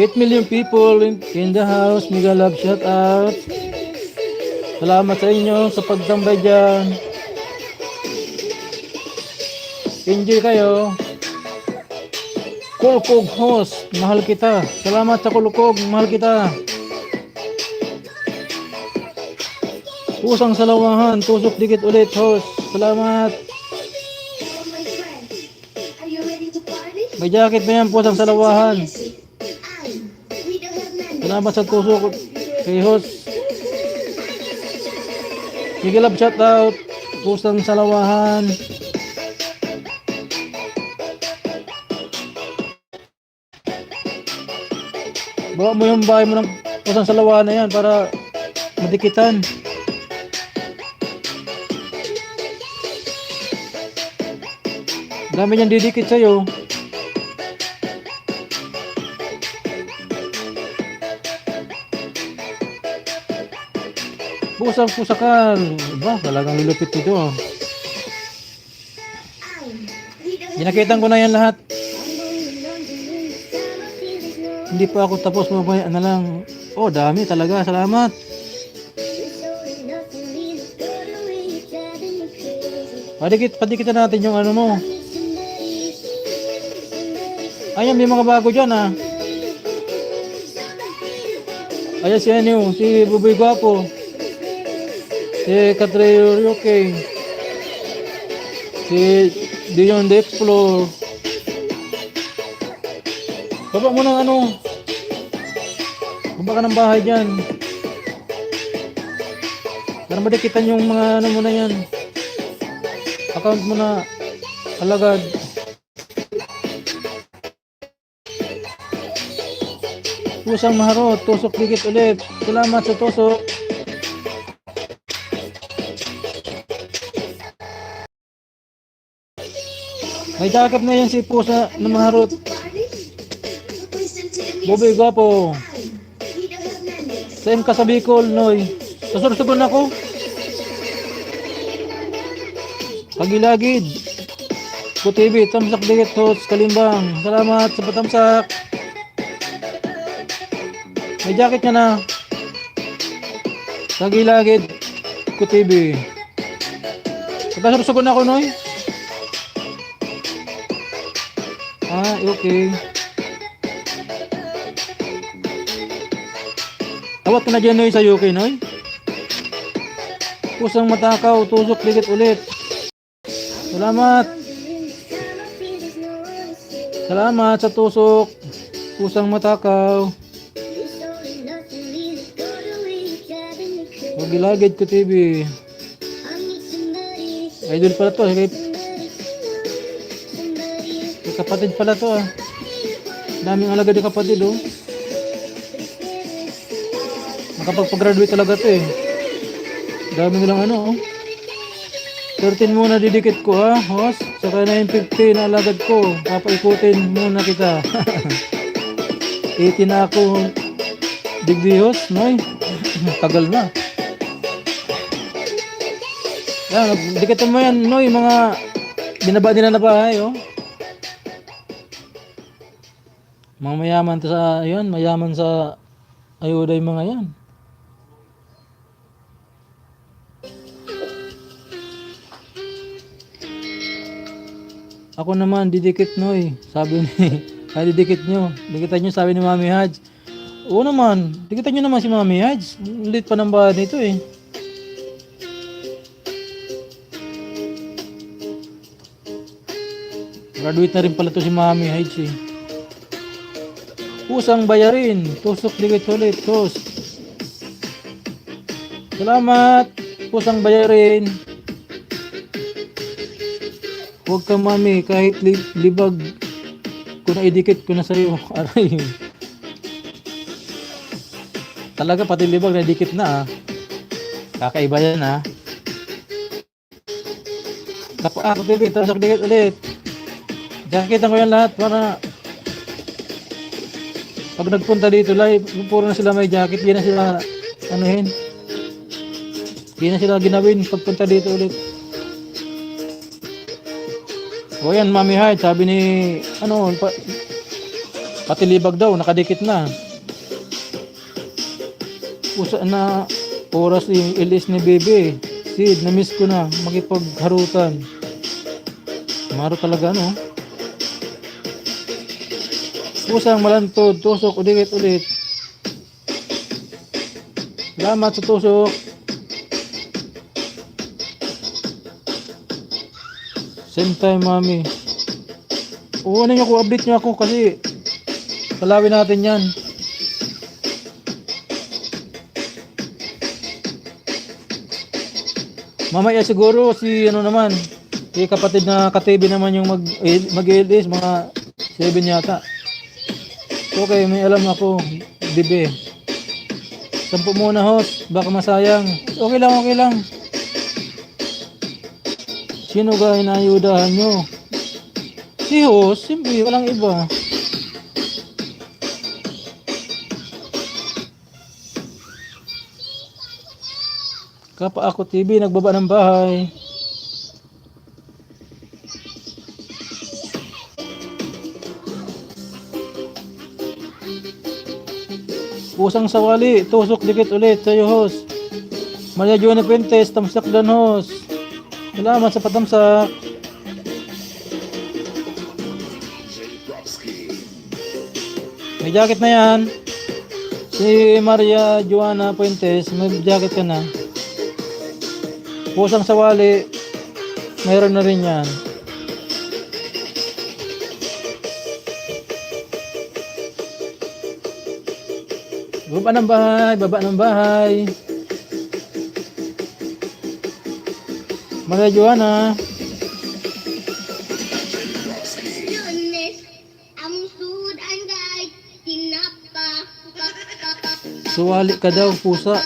Eight million people in the house. Mega love shout out. Salamat sa inyo sa pagtambay dyan. Enjoy kayo. Kulkog host, mahal kita. Salamat sa Kulkog, mahal kita. Pusang salawahan, tusok dikit ulit host. Salamat. May jacket na yan, pusang salawahan. Salamat sa tusok kay host. Miguel Love shout out. Pusang salawahan. Bawa mo yung bahay mo ng pusang salawahan na yan para madikitan. Dami niyang didikit sa'yo. Pusang pusakal. Ba, talagang lulupit ito. Ginakitan ko na yan lahat. Hindi pa ako tapos, mamaya na lang. Oh, dami talaga. Salamat. Padikit natin yung ano mo. Ayan, may mga bago dyan ah. Ayan si ano, si Buboy Guapo. Si Catrero Yoke. Si Dion the Explorer. Baba mo ng ano. Baba ka ng bahay dyan. Para madikitan yung mga ano mo na yan. Account mo na alagad. Pusang maharot, tusok dikit ulit. Salamat sa tusok. May jakap na yan si Pusa na maharot. Buboy Guapo. Same ka sa Bicol, Noy. Susursugon ako. Pagilagid. Kutibi, tamsak dikit host, Kalimbang. Salamat sa patamsak. May jacket ka na. Pagilagid. Kutibi. Pagkasursugon ako, Noy. Ah, okay. Tawat ka na dyan, Noy, sa UK, Noy. Pusang matakaw, tusok dikit ulit. Salamat. Salamat sa tusok. Pusang matakaw. Pagilagid ko TV. Idol pala to. Kay kapatid pala to ah. Daming alagad yung kapatid oh. Nakapagpag-graduate talaga to eh. Dami nilang ano oh. 13 muna didikit ko ha, host. Saka 950 na alagad ko. Papaikutin muna kita. 80 na ako. Digdi host, Noy. Tagal na. Yan, dikitin mo yan, Noy. Mga binaba nila na bahay, oh. Mga mayaman sa, yun, mayaman sa ayuda yung mga yan. Ako naman, didikit, Noy. Sabi ni, ay didikit nyo. Dikitan nyo, sabi ni Mami Haj. Oo naman, dikitan nyo naman si Mami Haj. Ulit pa ng bahay nito eh. Graduate na rin pala to si Mami Haj eh. Pusang bayarin. Tusok dikit ulit. Tos. Salamat. Pusang bayarin. Huwag ka mami, kahit libag ko na idikit ko na sa'yo. Aray. Talaga pati libag na idikit na ah. Kakaiba yan ah. Ako TV, tusok dikit ulit. Jaketan ko yan lahat para pag nagpunta dito live, puro na sila may jacket. Di na sila anuhin. Di na sila ginawin pagpunta dito ulit. O yan, Mami Hyde, sabi ni, ano, pati libag daw, nakadikit na. Usa na, oras yung ilis ni Bebe. Sid, na-miss ko na, makipagharutan. Maro talaga, no? Pusang malantod, tusok, udikit ulit. Salamat sa tusok. Same time, Mami. Oo, ano nyo ko, update nyo ako kasi palawin natin yan. Mamaya siguro si ano naman, si kapatid na ka-TV naman yung mag-LS, mga 7 yata. Okay, may alam ako, Bibe. 10 muna host, baka masayang. Okay lang, okay lang. Sino ba inayudahan nyo? Si host, simple, walang iba. Kapa Ako TV, nagbaba ng bahay. Pusang Sawali, tusok dikit ulit sa'yo, host. Maria Joana Fuentes, tamsak dan, host. Salamat sa patamsak. May jacket na yan. Si Maria Joana Fuentes, may jacket ka na. Pusang Sawali, mayroon na rin yan. Baba ng bahay, baba ng bahay. Maria Joana. Lunes, ang sudan guys, tinapa. Suwali ka daw, pusa.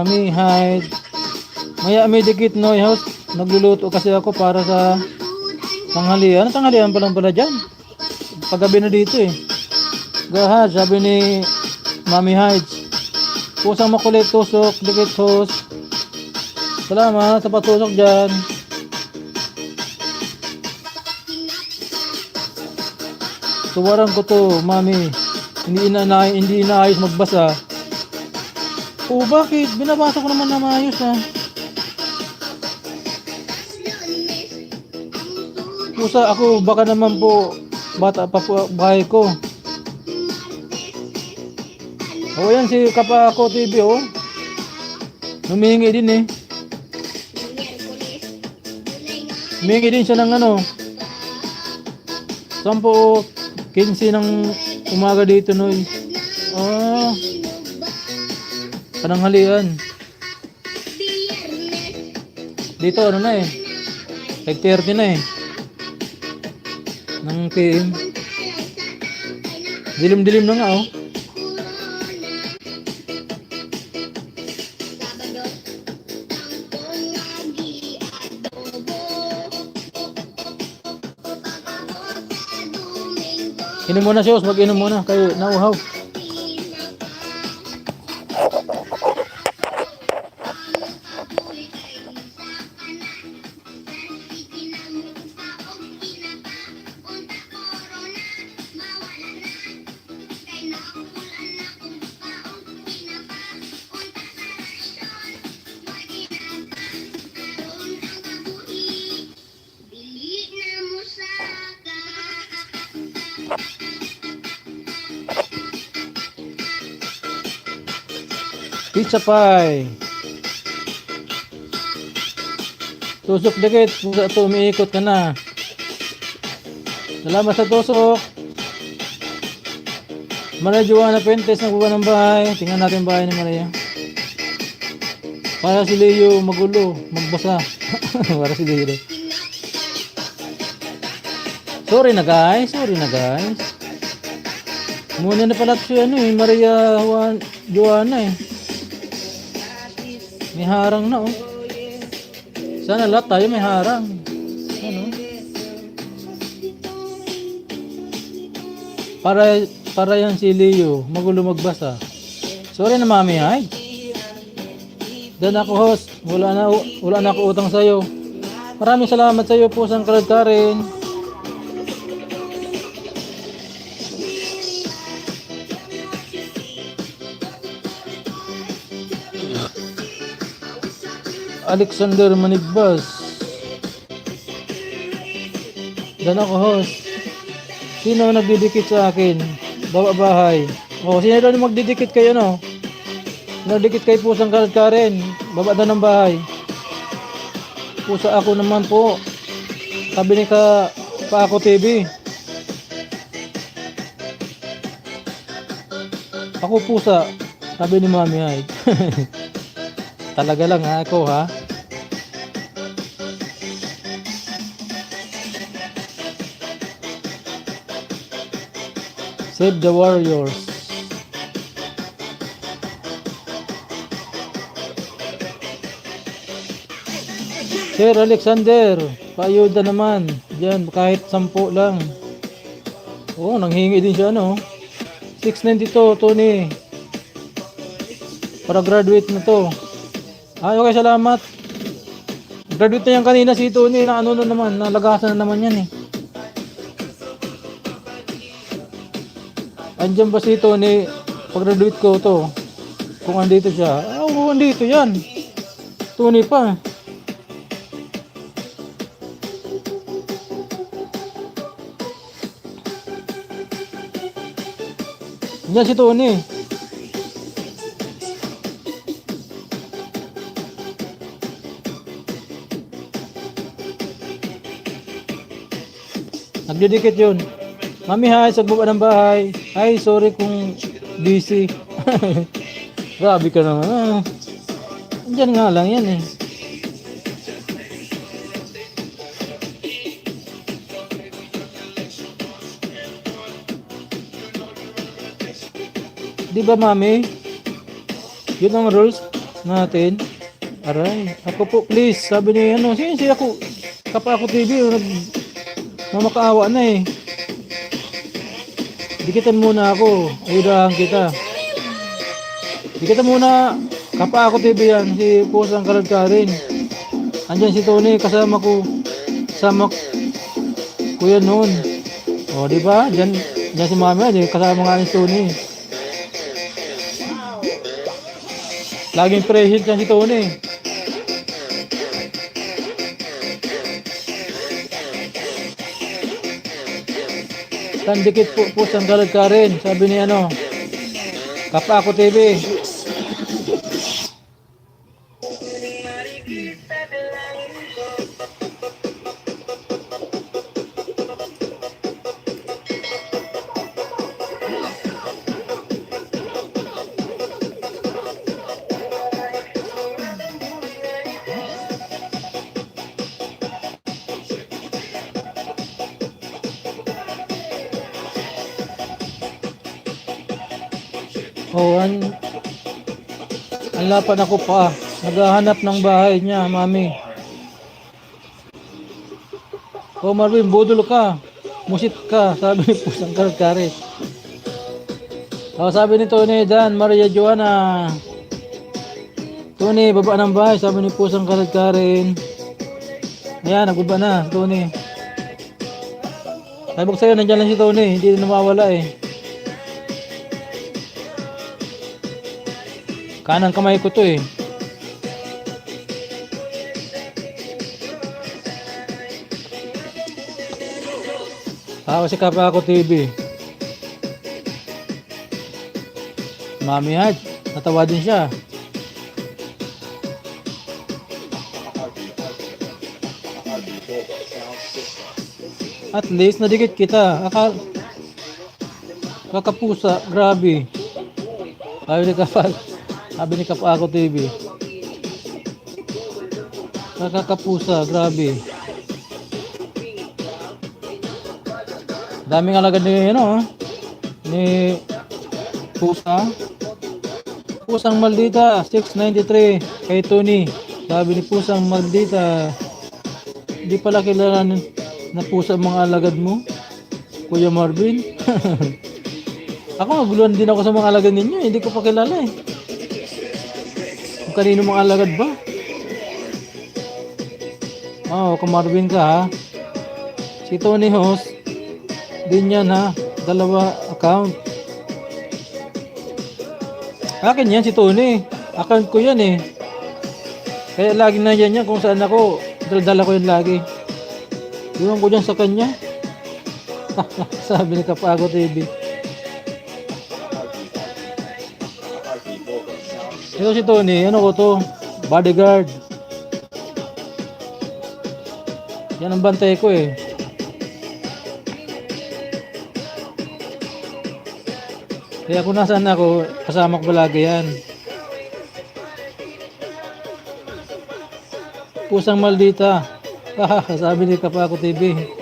May hide. Maya may dikit noy house. Nagluluto kasi ako para sa tanghalian. Ano tanghalian pa lang pala dyan? Paggabi na dito eh. Gahad, sabi ni Mami Hides. Pusang makulit, tusok, dikit host. Salamat sa patusok dyan. Tuwaran ko to, Mami. Hindi inaayos magbasa. Oh, bakit? Binabasa ko naman na maayos ha. Pusa, ako baka naman po bata pa po bahay ko. Oh, yan si Kapa Ako TV, oh. Humihingi din eh. Humihingi din siya ng ano. 10-15 ng umaga dito, noy. Oh. Pananghalian. Dito ano na eh. 5:30 na eh. Ng PM. Dilim-dilim na nga, oh. Inom muna siya, mag-inom muna kayo, nauhaw. Pizza pie. Tusok dikit. Pusa ito, umiikot ka na. Salamat sa tusok. Maria Joana Fuentes, nagbaba ng bahay. Tingnan natin bahay ni Maria. Para si Leo magulo, magbasa. Para si Leo. Sorry na guys. Muna na pala si Maria Joana eh. May harang na oh. Sana lahat tayo may harang. Ano? Para yan si Leo, magulo magbasa. Sorry na Mami, ay. Dan ako host, wala na ako utang sa iyo. Maraming salamat sa iyo po sang Karen. Alexander Manigbas. Dan ako host. Sino nagdidikit sa akin? Baba bahay. Oh, sino daw magdidikit kayo no? Nagdikit kay pusang Karen. Baba daw ng bahay. Pusa ako naman po. Sabi ni Pa Ako TV. Ako pusa. Sabi ni Mami ay. Talaga lang ha, ako ha. Save the warriors. Sir Alexander, paayuda naman. Diyan, kahit 10 lang. Oh, nanghingi din siya, no? 692, Tony. Para graduate na to. Okay, salamat. Graduate na yan kanina si Tony. Na ano na naman, nalagasan na naman yan eh. Andiyan ba si Tony? Pag-graduate ko to. Kung andito siya. Oo, andito yan. Tony pa. Yan si Tony. Nagdidikit yun. Mami, hi, sa baba ng bahay. Ay, sorry kung busy. Grabe ka naman. Diyan nga lang yan eh. Di ba, mami? Yun ang rules natin. Aray, ako po please. Sabi niya, ano, siya ako. Kapa ako TV, mamakaawa na eh. Dikitan muna ako. Ayudahan kita. Dikitan muna. Kapa ako TV yan. Si Pusang Kaladkarin. Andyan si Tony. Kasama ko. Kasama ko yan noon. O, di ba? Diyan si mami. Kasama nga ni Tony. Laging present yan si Tony. Tandikit po Pusang Kaladkarin. Sabi ni ano, Kapa ako TV. Oh, ang lapan ako pa. Naghahanap ng bahay niya, mami. Oh, Marvin, budol ka. Musit ka, sabi ni Pusang Kaladkarin. Oh, sabi ni Tony, Dan, Maria Joana. Tony, baba ng bahay, sabi ni Pusang Kaladkarin. Ayan, nagbaba na, Tony. Sabi ko sa'yo, nandiyan lang si Tony, hindi na nawawala eh. Kanang kamay ko to eh. Tawa si Kapa ako TV. Mami Haj, natawa din siya. At least nadikit kita. Kakapusa, grabe. Sabi ni Kapa ako TV. Nakakapusa, grabe. Daming alagad ni ano, ni Pusa. Pusang Maldita 693 kay Tony. Sabi ni Pusang Maldita, hindi pala kilala na pusa mga alagad mo, Kuya Marvin. Ako naguluhan din ako sa mga alagad ninyo, hindi ko pa kilala eh. Kung kanino mga alagad ba? Oh, kung Marvin ka ha. Si Tony Host din yan ha. 2 account. Akin yan si Tony. Account ko yan eh. Kaya lagi na yan kung saan ako. Dala ko yan lagi. Iwan ko dyan sa kanya. Sabi ni Kapago TV. Ito si Tony, ano ko to? Bodyguard. Yan ang bantay ko eh. Kaya kung nasaan ako, kasama ko palagi yan. Pusang Maldita. Sabi ni Kapago TV.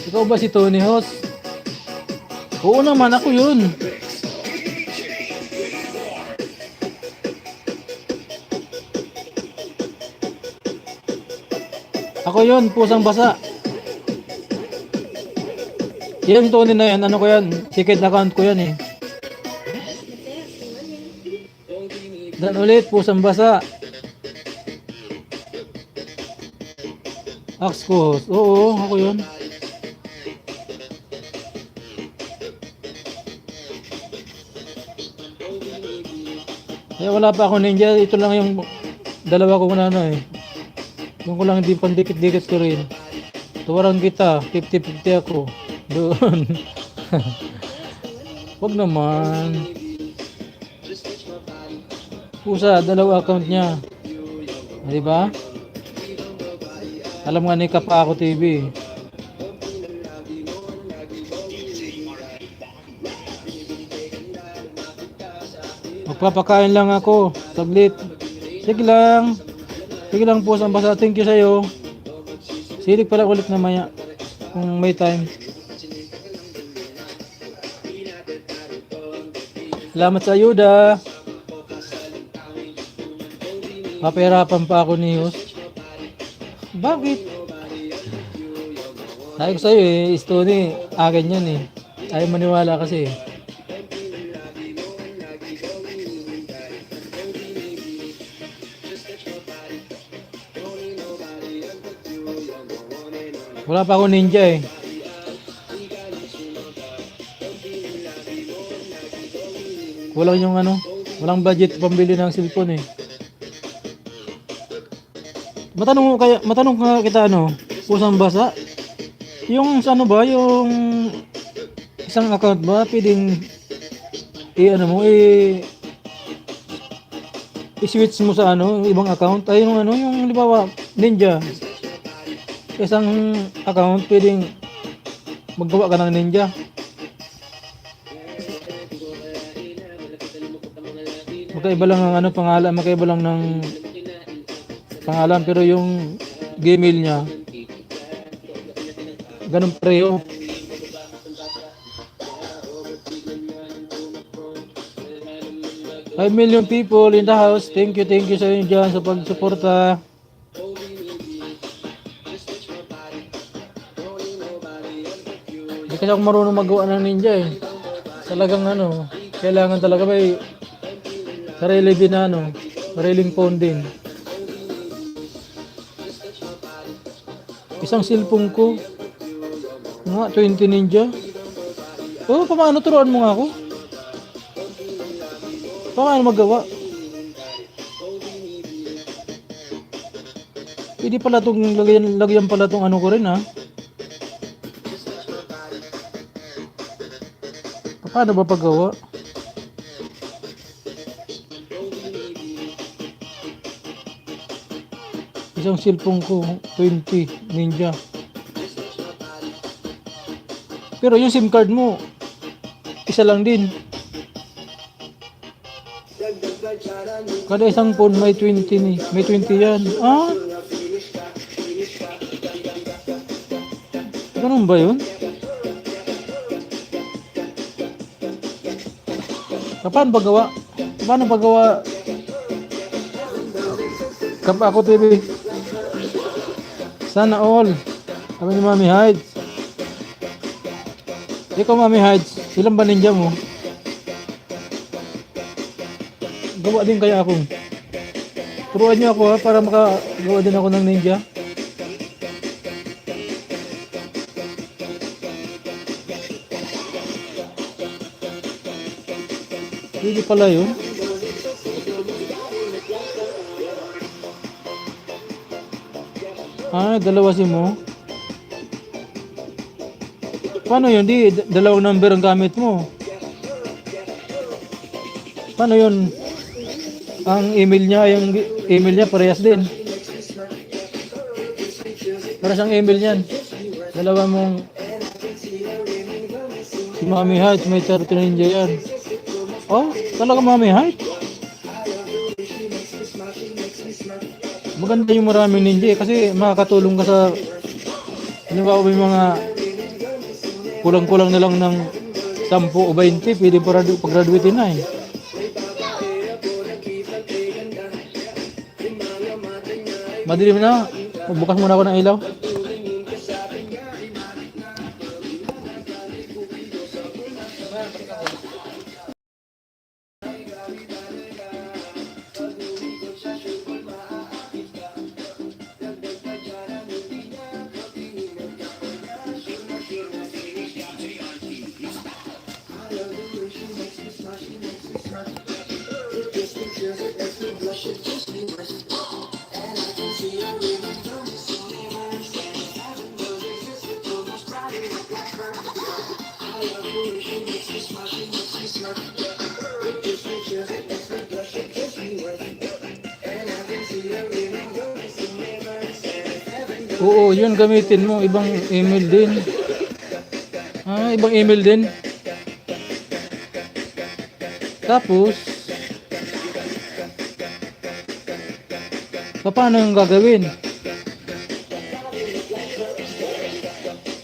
Ikaw ba si Tony Host? Oo naman, ako yun. Ako yun, pusang basa. Yung Tony na yan, ano ko yan, secret account ko yan eh. Dan ulit, pusang basa. Axcos, oo, ako yun. Kaya wala pa ako ninja, ito lang yung dalawa ko na ano eh. Yung ko lang hindi pandikit-dikit ko rin. Tuwaran kita, 50-50 ako. Doon. Wag naman. Pusa, dalawa account niya. Di ba? Alam nga ni Kapa ako TV. Magpapakain lang ako. Saglit. Sige lang. Sige lang po, basa. Thank you sa'yo. Silik pala ulit na maya. Kung may time. Salamat sa ayuda. Papahirapan pa ako ni host. Bakit? Sabi ko sa'yo eh, Stony, akin yan eh. Ayaw maniwala kasi. Wala pa ako ninja eh. Walang yung ano, walang budget pambili ng cellphone eh. Matanong ka kita ano, pusang basa. Yung ano ba, yung isang account ba pwedeng i-switch mo sa ano, ibang account ay yung ano, yung halimbawa Ninja. Isang account pwedeng maggawa ka ng Ninja. Magkaiba lang ng ano pangalan, magkaiba lang ng pangalan pero yung Gmail niya ganun pareho. 5 million people in the house. Thank you sa inyo dyan sa pagsuporta. Hindi kasi ako marunong magawa ng ninja eh. Talagang ano, kailangan talaga may sarili din na ano, sariling phone din. Isang cellphone ko nga 20 ninja. Oh, paano turuan mo nga ako? Paano magawa? Hindi pala itong lagyan pala itong ano ko rin ha. Paano ba paggawa? Isang cellphone ko 20 ninja. Pero yung SIM card mo isa lang din. Kada isang phone may 20 ni, may 20 yan. Ah? Ganun ba yun? Paano paggawa? Paano paggawa? Kapa ako TV. Sana all. Sabi ni Mami Hides. Ikaw Mami Hides, ilan ba ninja mo? Gawa din kaya ako. Turuan niyo ako ha, para makagawa din ako ng ninja. Hindi pala yun. Ah, dalawa SIM mo. Paano yun? Di, dalawang number ang gamit mo. Paano yun? Ang email niya parehas din. Parehas ang email niyan. Dalawa mong si Mami Heights, may 30 ninja yan. Oh, talaga Mami Heights? Maganda yung maraming ninja kasi makakatulong ka sa halimbawa may mga kulang-kulang na lang ng 10 o 20, pwede pag-graduate na eh. Madilim na. Bukas muna ako ng ilaw. Oo, yun gamitin mo. Ibang email din. Ah, ibang email din. Tapos, paano yung gagawin?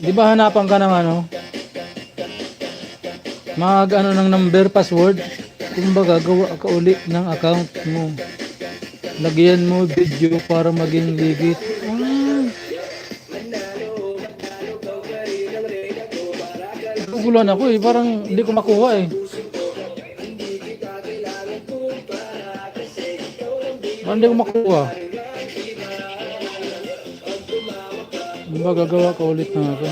Di ba hanapan ka ng ano? Mag ano ng number, password. Kumbaga, gawa ka uli ng account mo. Lagyan mo video para maging legit. Guluhan ako eh, parang hindi ko makuha eh. Parang hindi ko makuha. Gagawa ka ulit ng ako.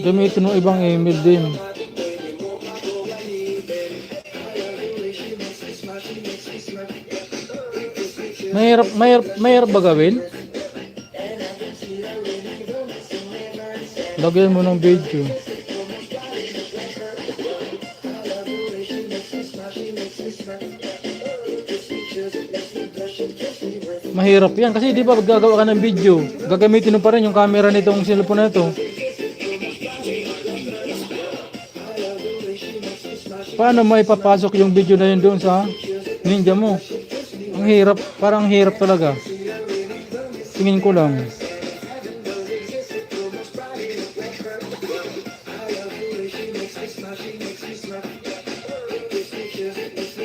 Gamitin mo ibang email din. Mahirap ba gawin? Lagyan mo ng video. Mahirap yan kasi di ba gagawa ka ng video, gagamitin mo pa rin yung camera nitong cellphone na ito. Paano may papasok yung video na yun doon sa Ninja mo? Ang hirap, parang hirap talaga. Tingin ko lang.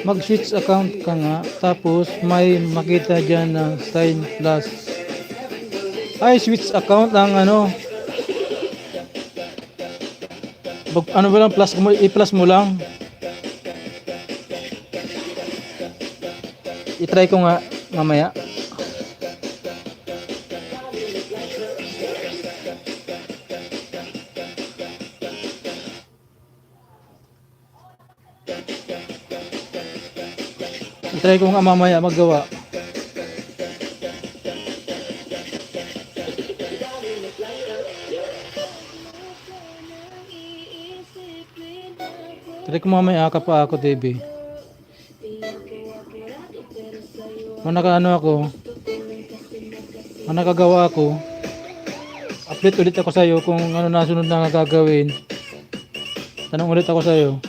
Mag-switch account ka nga, tapos may makita dyan ng sign plus. Ay, switch account ang ano. Ano ba lang, plus mo, i-plus mo lang. I-try ko nga mamaya. I-try ko nga mamaya maggawa. Try ko mamaya pa ako, TV. Manakaano ako. Manakagawa ako. Update ulit ako sa iyo kung ano nasunod na gagawin. Tanong ulit ako sa iyo.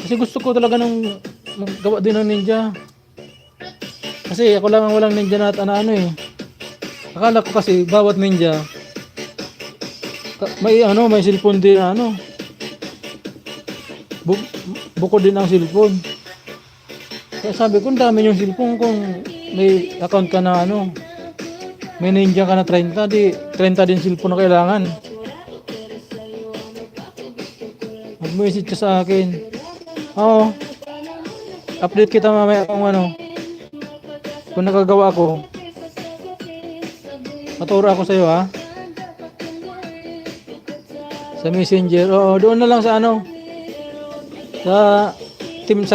Kasi gusto ko talaga ng gawa din ng ninja. Kasi ako lang ang walang ninja na ano eh. Akala ko kasi bawat ninja may ano, may cellphone din ano. Bukod din ang cellphone. Kaya sabi ko, dami yung cellphone kung may account ka na ano. May ninja ka na 30, di 30 din cellphone na kailangan. Mag-message ka sa akin. Oo. Update kita mamaya kung ano. Kung nakagawa ako. Maturo ako sa iyo ha. Sa Messenger. Oo, doon na lang sa ano. Sa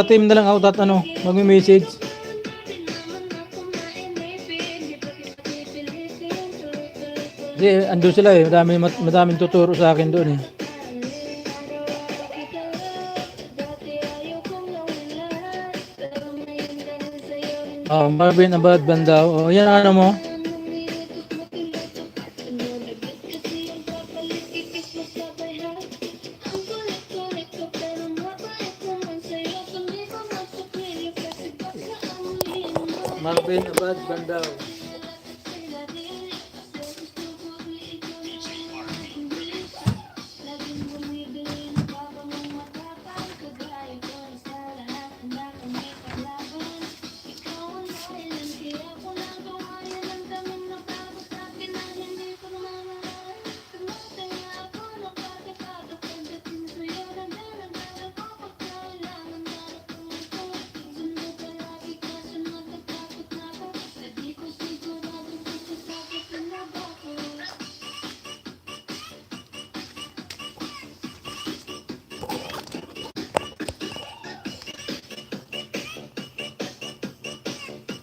team na lang ako ano, magme-message. Kasi andun sila eh. Madaming tuturo sa akin doon eh. Marvin Abad Bandao. Yan ano mo? Marvin Abad Bandao.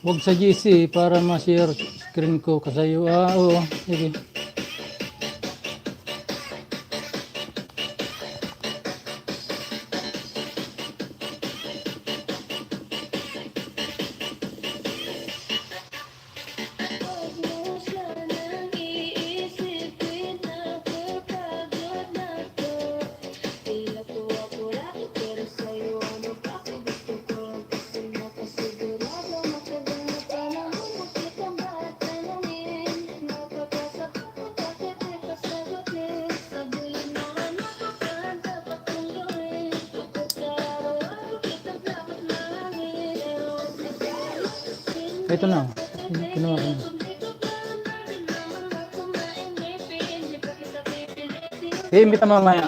Huwag sa GC para ma-share screen ko kasayo. Oo. Sige. Huwag mo sanang iisipin na kapagod na ko. Tila ko ako rato pero sa'yo ano pa ako gusto ko. Kasi makasigurado matagal na panahon makitang tatanungin. Napapasakot ko bakit di ka sagutin. Sabihin mo ano pa ba ang dapat kong gawin. Kapag sa araw-araw kitang dapat langit. Pero huwag na tayo Ito na. Kinuha ko na. Iimbita mamaya.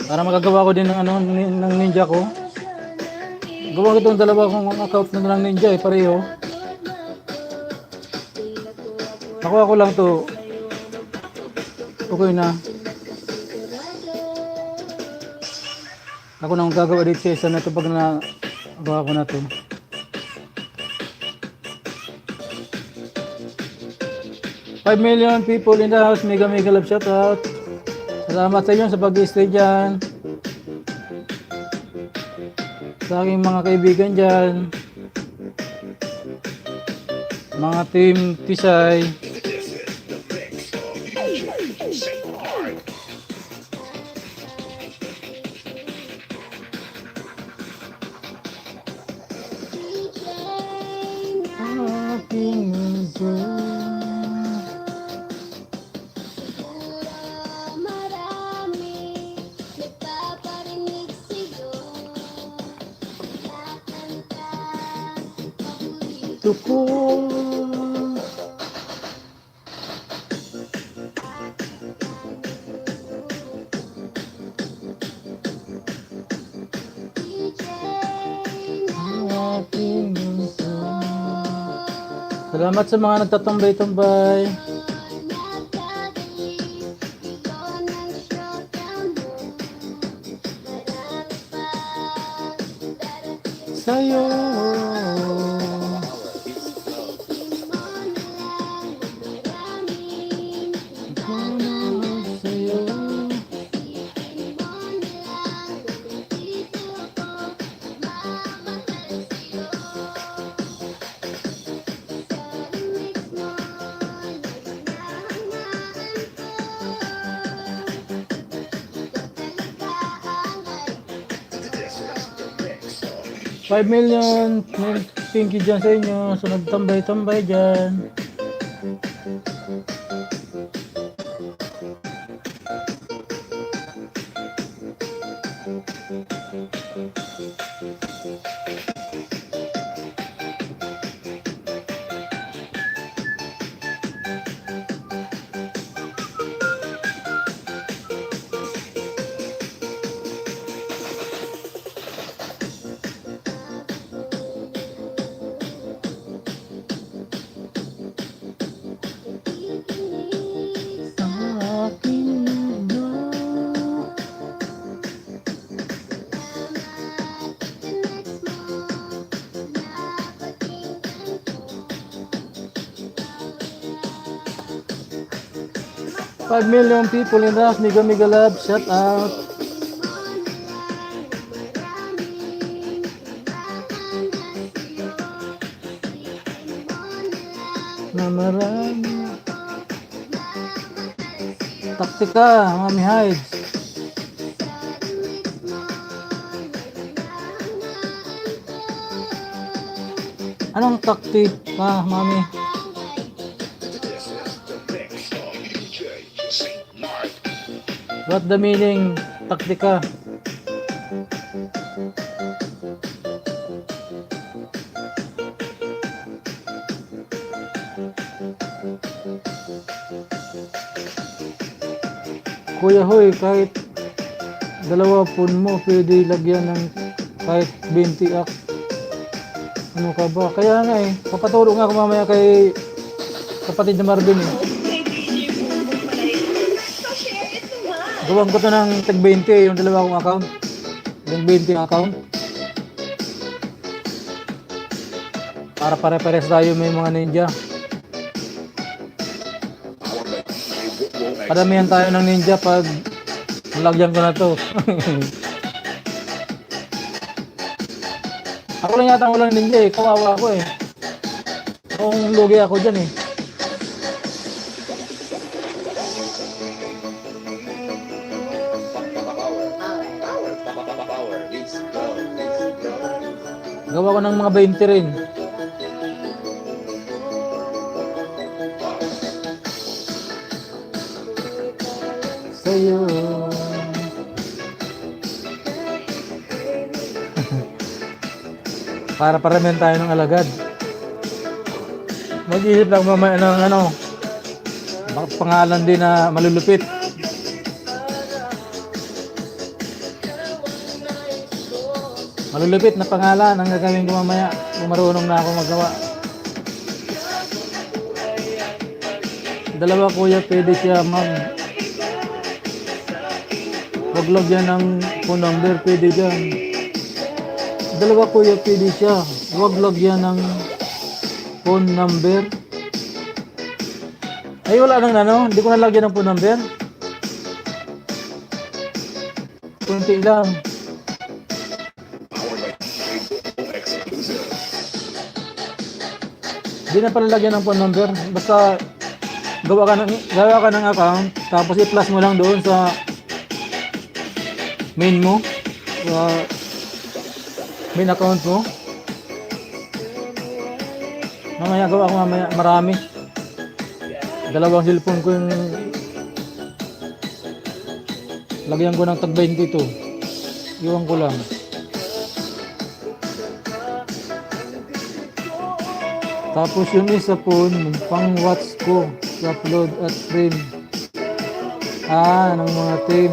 Para magagawa ko din ng ano ng ninja ko. Gawa ko itong dalawa kong account na lang ninja eh, pareho. Nakuha ko lang to. Okay na. Ako nang gagawa dito sa isa na ito pag nagawa ko na to. Five million people in the house. Mega love shout out. Salamat sa inyo sa pag-i-stay dyan. Sa aking mga kaibigan dyan. Mga team Tisay. Aking mundo. Marami nagpaparinig sa'yo. Kakanta, paborito Ito ko. DJ Aking mundo. Salamat sa mga nagtatambay-tambay. nagkadali. Ikaw ng showdown mo. Marami pa darating. Sa'yo. Isipin mo na lang maraming Ito na sa'yo. isipin mo na lang nandito ako mamahal sa'yo. Sa remix mo nagnahangaan ko. Ikaw talaga ang 5 million. Thank you dyan sa inyo. So nagtambay-tambay dyan. Aking mundo. Five million people in the house. Mega love. Shout out. Na marami. Taktika, Mami Hides. Anong taktik ka, Mami? What the meaning, taktika? Kuya Hoy, kahit dalawa phone mo, pwede lagyan ng kahit 20 ak. Ano ka ba? Kaya nga eh, papatulong nga ako mamaya kay kapatid na Marvin eh. Gawin ko to ng tag 20 yung dalawa kong account. Yung 20 account. Para pare-pares tayo may mga ninja. Padamihan tayo ng ninja pag nalagyan ko na to. Ako lang yata ang walang ninja eh. Kawawa ako eh. Kung lugi ako dyan eh. Gawa ko ng mga 20 rin. Sa'yo. Para paramihan tayo ng alagad. Mag-isip lang mamaya ng ano, pangalan din na malulupit. Malulupit na pangalan ang gagawin ko mamaya kung marunong na ako magawa. Dalawa kuya, pwede siya ma'am. Wag lagyan ng phone number, pwede dyan. Dalawa kuya, pwede siya. Wag lagyan ng phone number. Ay, wala nang ano, hindi ko nalagyan ng phone number. Kunti lang. Hindi na pala lagyan ng phone number. Basta gawa ka ng account, tapos i-plus mo lang doon sa main mo, sa main account mo. Mamaya gawa ko mamaya, marami. Dalawang cellphone ko yung lagyan ko ng tag 22. Iwan ko lang. Tapos yung isa po, pang watch ko, upload at stream. Ng mga team.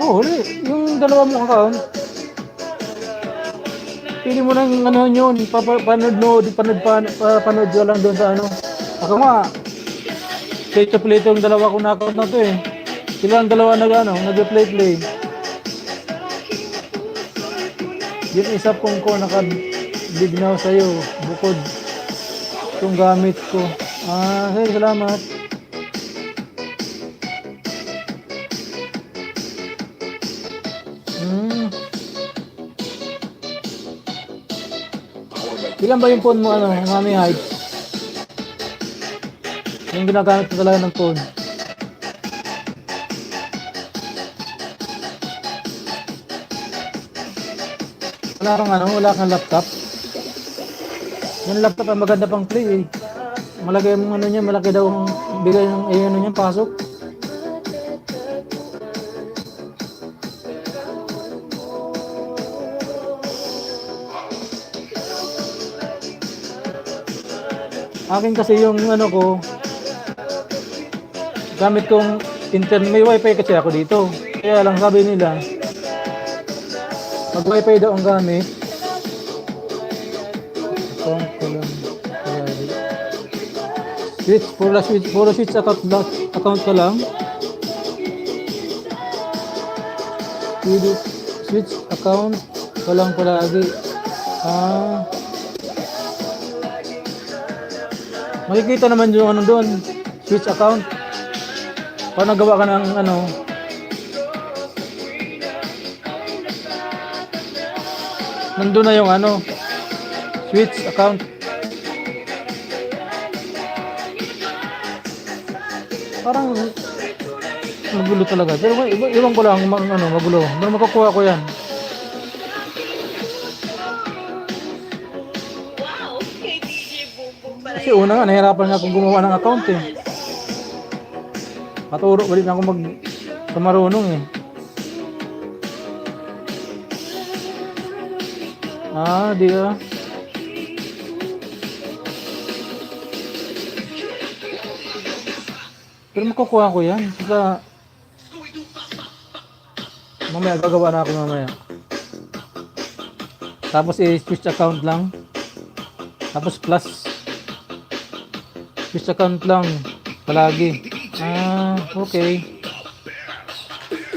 Oh, huli. Yung dalawa mong account, pili mo ng ano yun, panood ko lang doon sa ano. Ako nga, play to play yung dalawa kong na-account na to eh. Sila ang dalawa nag-play. Yung isa pong ko nakabignaw sa'yo, bukod itong gamit ko. Hey, salamat. Ilan ba yung phone mo, Mami Hyde? Yung ginagamit ko talaga ng phone. Wala kang laptop. Yung laptop ang maganda pang play eh. Malaki yung ano niya, malaki daw ang bigay ng ano niya, pasok. Akin kasi yung ano ko, gamit kong internet, may wifi kasi ako dito. Kaya lang sabi nila, mag wifi daw ang gamit. Account ko lang. Switch account ka lang. Switch account ka lang palagi. Makikita naman yung ano doon, switch account. Pag nagawa ka ng ano, nandun na yung ano, switch account. Parang magulo talaga. Pero iwan ko lang magulo. Pero makukuha ko yan. Kasi una nga, nahirapan nga akong gumawa ng account eh. Maturo ulit na ako marunong eh. Di ah. Pero makukuha ko yan. Kasi mamaya gagawa na ako mamaya. Tapos switch account lang. Tapos plus. Switch account lang palagi. Okay.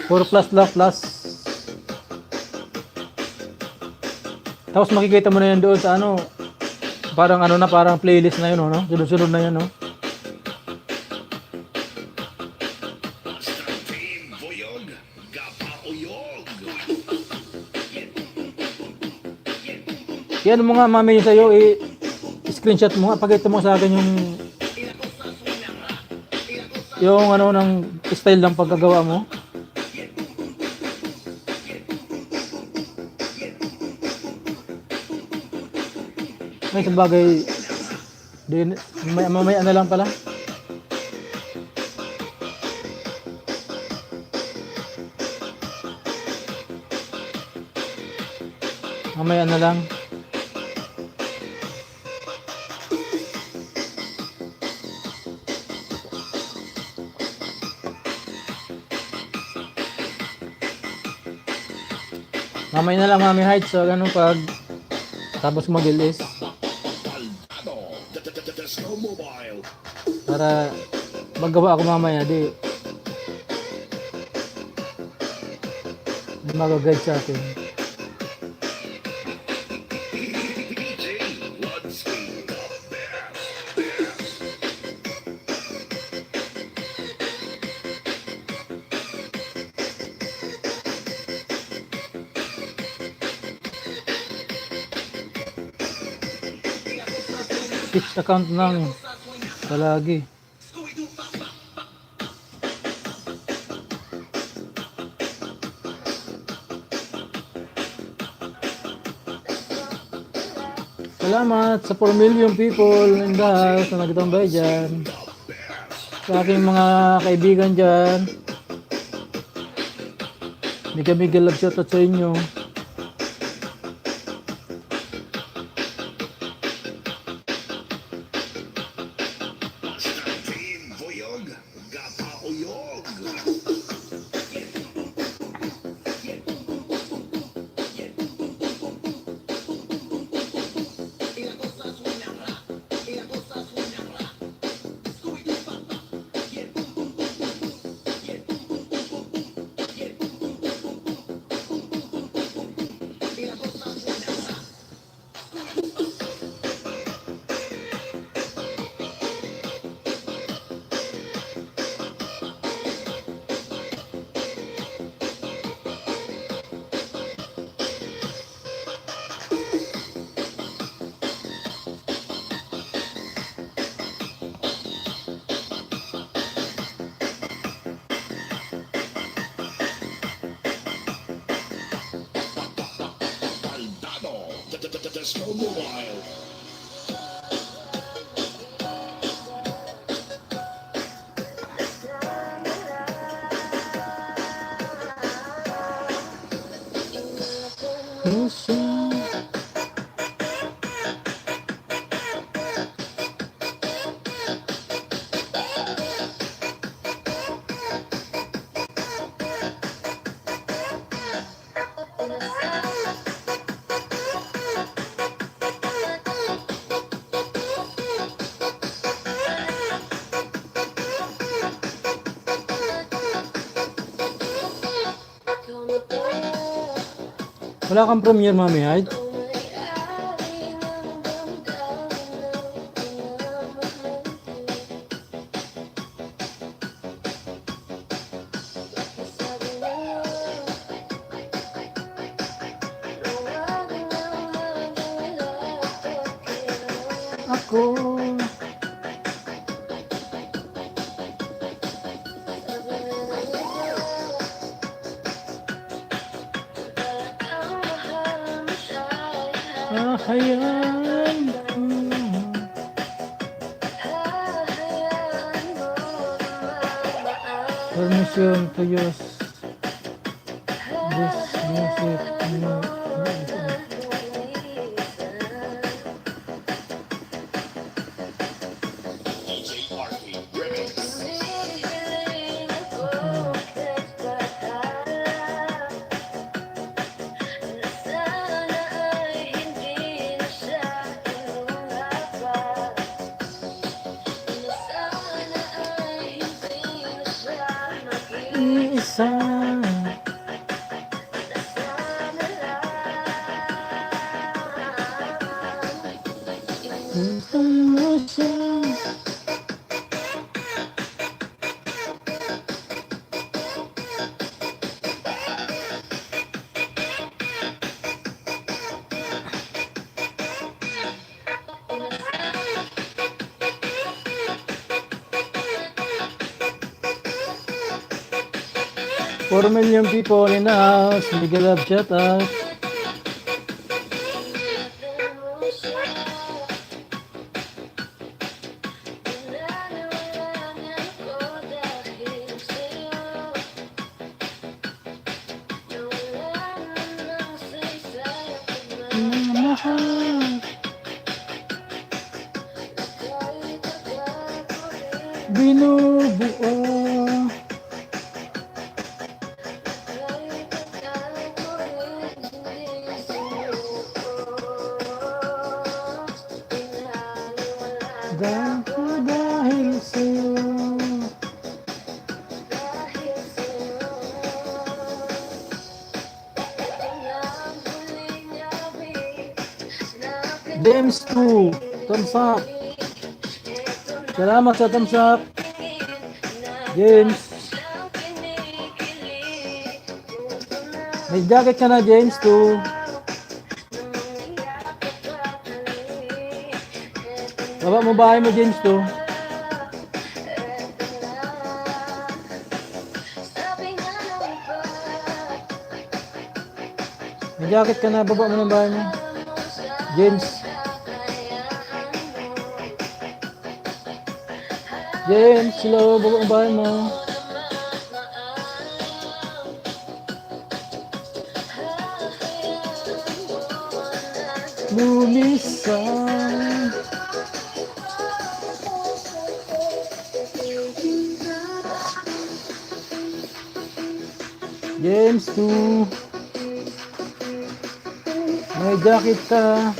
4 plus lang plus. Tapos makikita mo na yan doon sa ano, parang ano na, parang playlist na yun, no? Sunod-sunod na yan, no? Team Boyog, Gapauyog. Yan mo nga, mami, yung sa'yo, screenshot mo nga, pakita mo sa akin yung ano, ng style ng pagkagawa mo. May sabagay, din, mamaya na lang pala. Mamaya na lang. Mamaya na lang, Mami Heights. So, ganun pag tapos mag-release. Aldado, the Snowmobile. Para magawa ako mamaya, di mag-guide sa akin. PJ Ludsky, the best. Switch account lang palagi. Salamat sa 4 million people in the house na nagtambay dyan. Sa aking mga kaibigan dyan. Hindi kami galag shoutout sa inyo. Team Boyog, Gapauyog. Aldado, the Snowmobile. Wala kang premiere, Mami Heights. Ako. Ayan. Permission to use this music. DJ Army Remix. Isa. 4 million people in the house. Big love shout out. Mahal. Binubuo. Dahil sa'yo. James 2. Thumbs up. Salamat sa thumbs up. James. May jacket ka na, James 2. Baba mo bahay mo, James 2. May jacket ka na, baba mo ng bahay mo. James. James, hello, baba mo bahay mo. Lumisan. James 2. May jacket ka.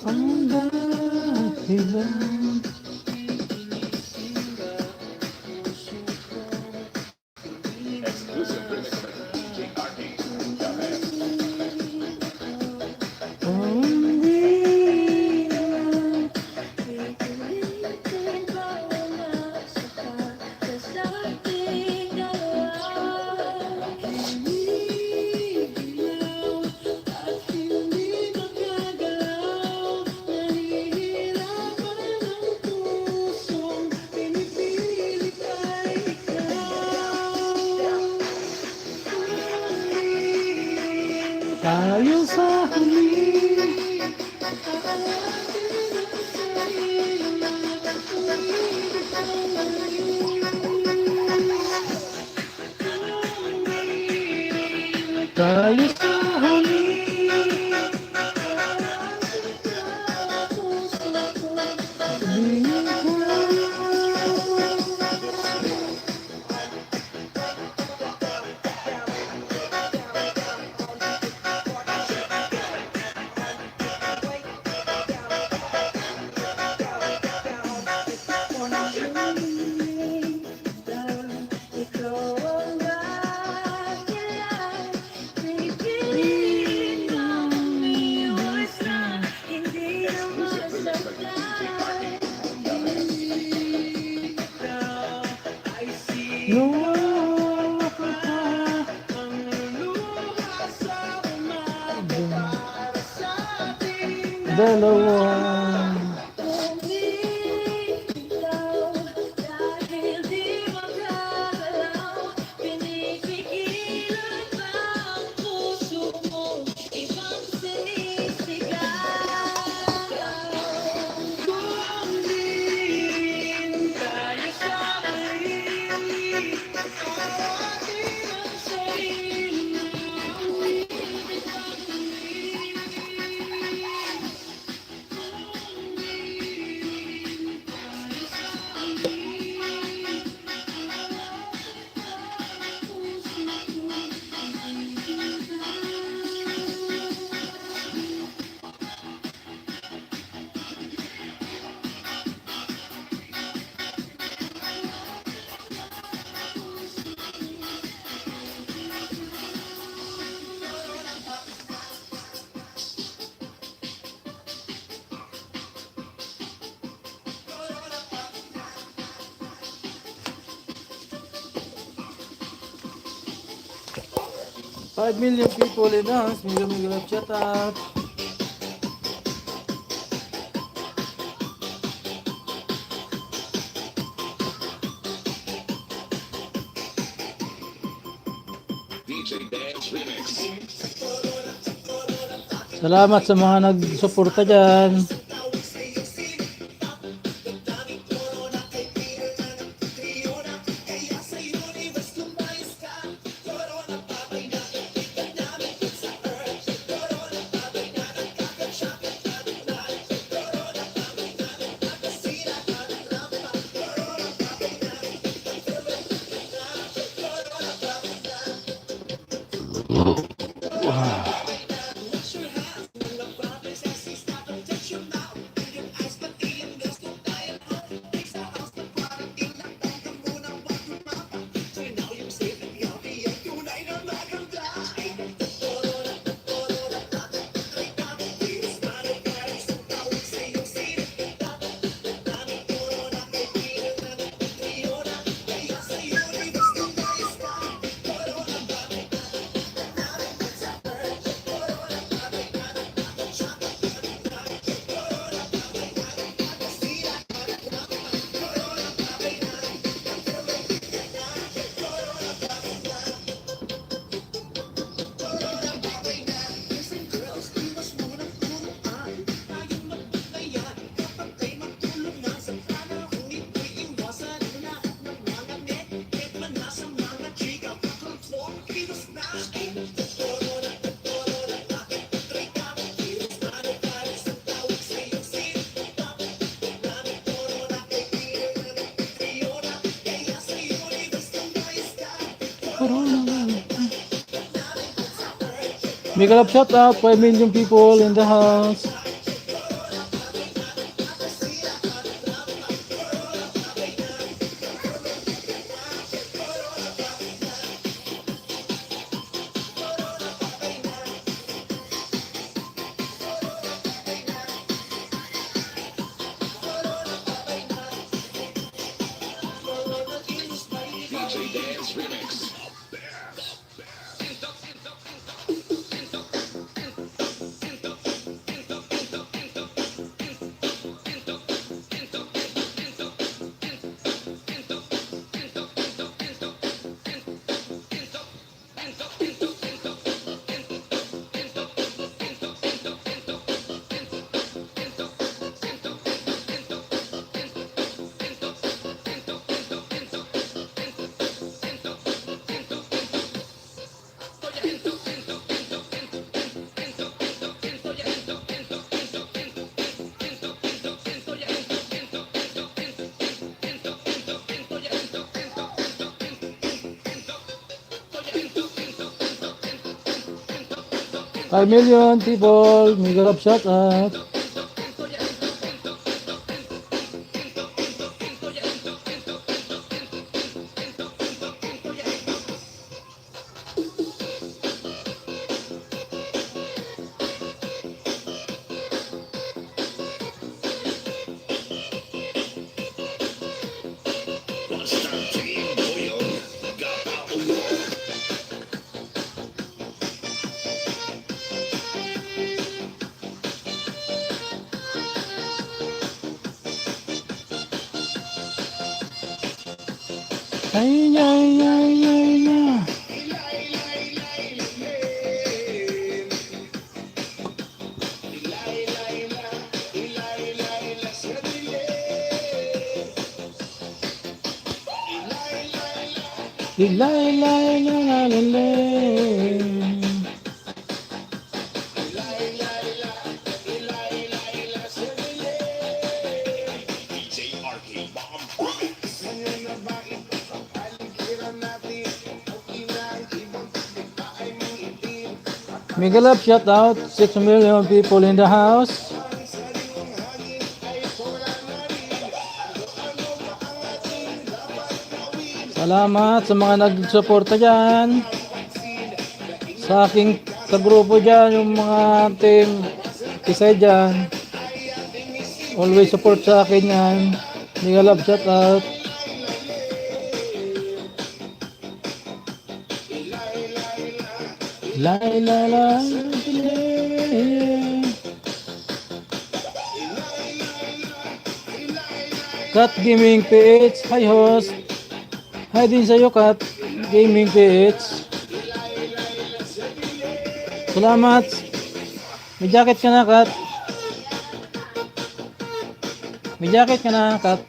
Ang dahilan. Exclusive remix by DJ Arcade. Tayo sa huli. Tayo sa huli. Dalawa. 5 million people in the house. Mega love shout out. DJ Dance Remix. Salamat sa mga nagsuporta dyan. Mega love shout out. 5 million people in the house. DJ Dance Remix. Five million people, mega love shout out. Constantine Boyon. Gapaulo. Ay, ay, ay, ay, ay. Ilay, ilay, ilay, ilay. DJ RK Bomb Remix. Mega love shout out. 6 million people in the house. Salamat sa mga nagsuporta dyan. Sa aking kagrupo dyan, yung mga team Kisay dyan. Always support sa akin yan. Mega love shout out. Lay la la Kat Gaming PH. Hi host. Hi din sa'yo Kat Gaming PH. Salamat. May jacket ka na Kat. May jacket ka na Kat.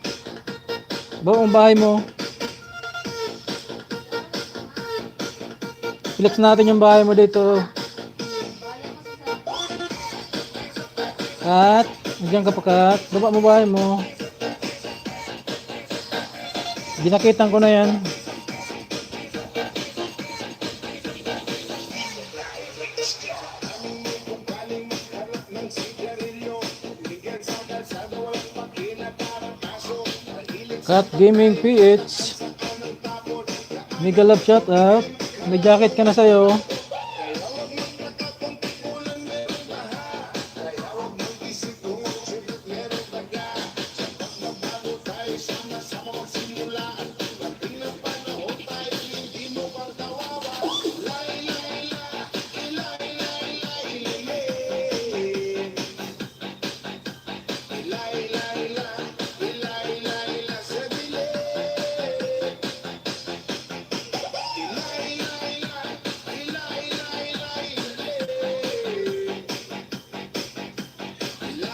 Buong bahay mo. Flex natin yung bahay mo dito. Kat, nandiyan ka pa Kat. Baba mo bahay mo. Ginakitan ko na yan. Kat Gaming PH. Mega love shout out. May jacket ka na sa'yo.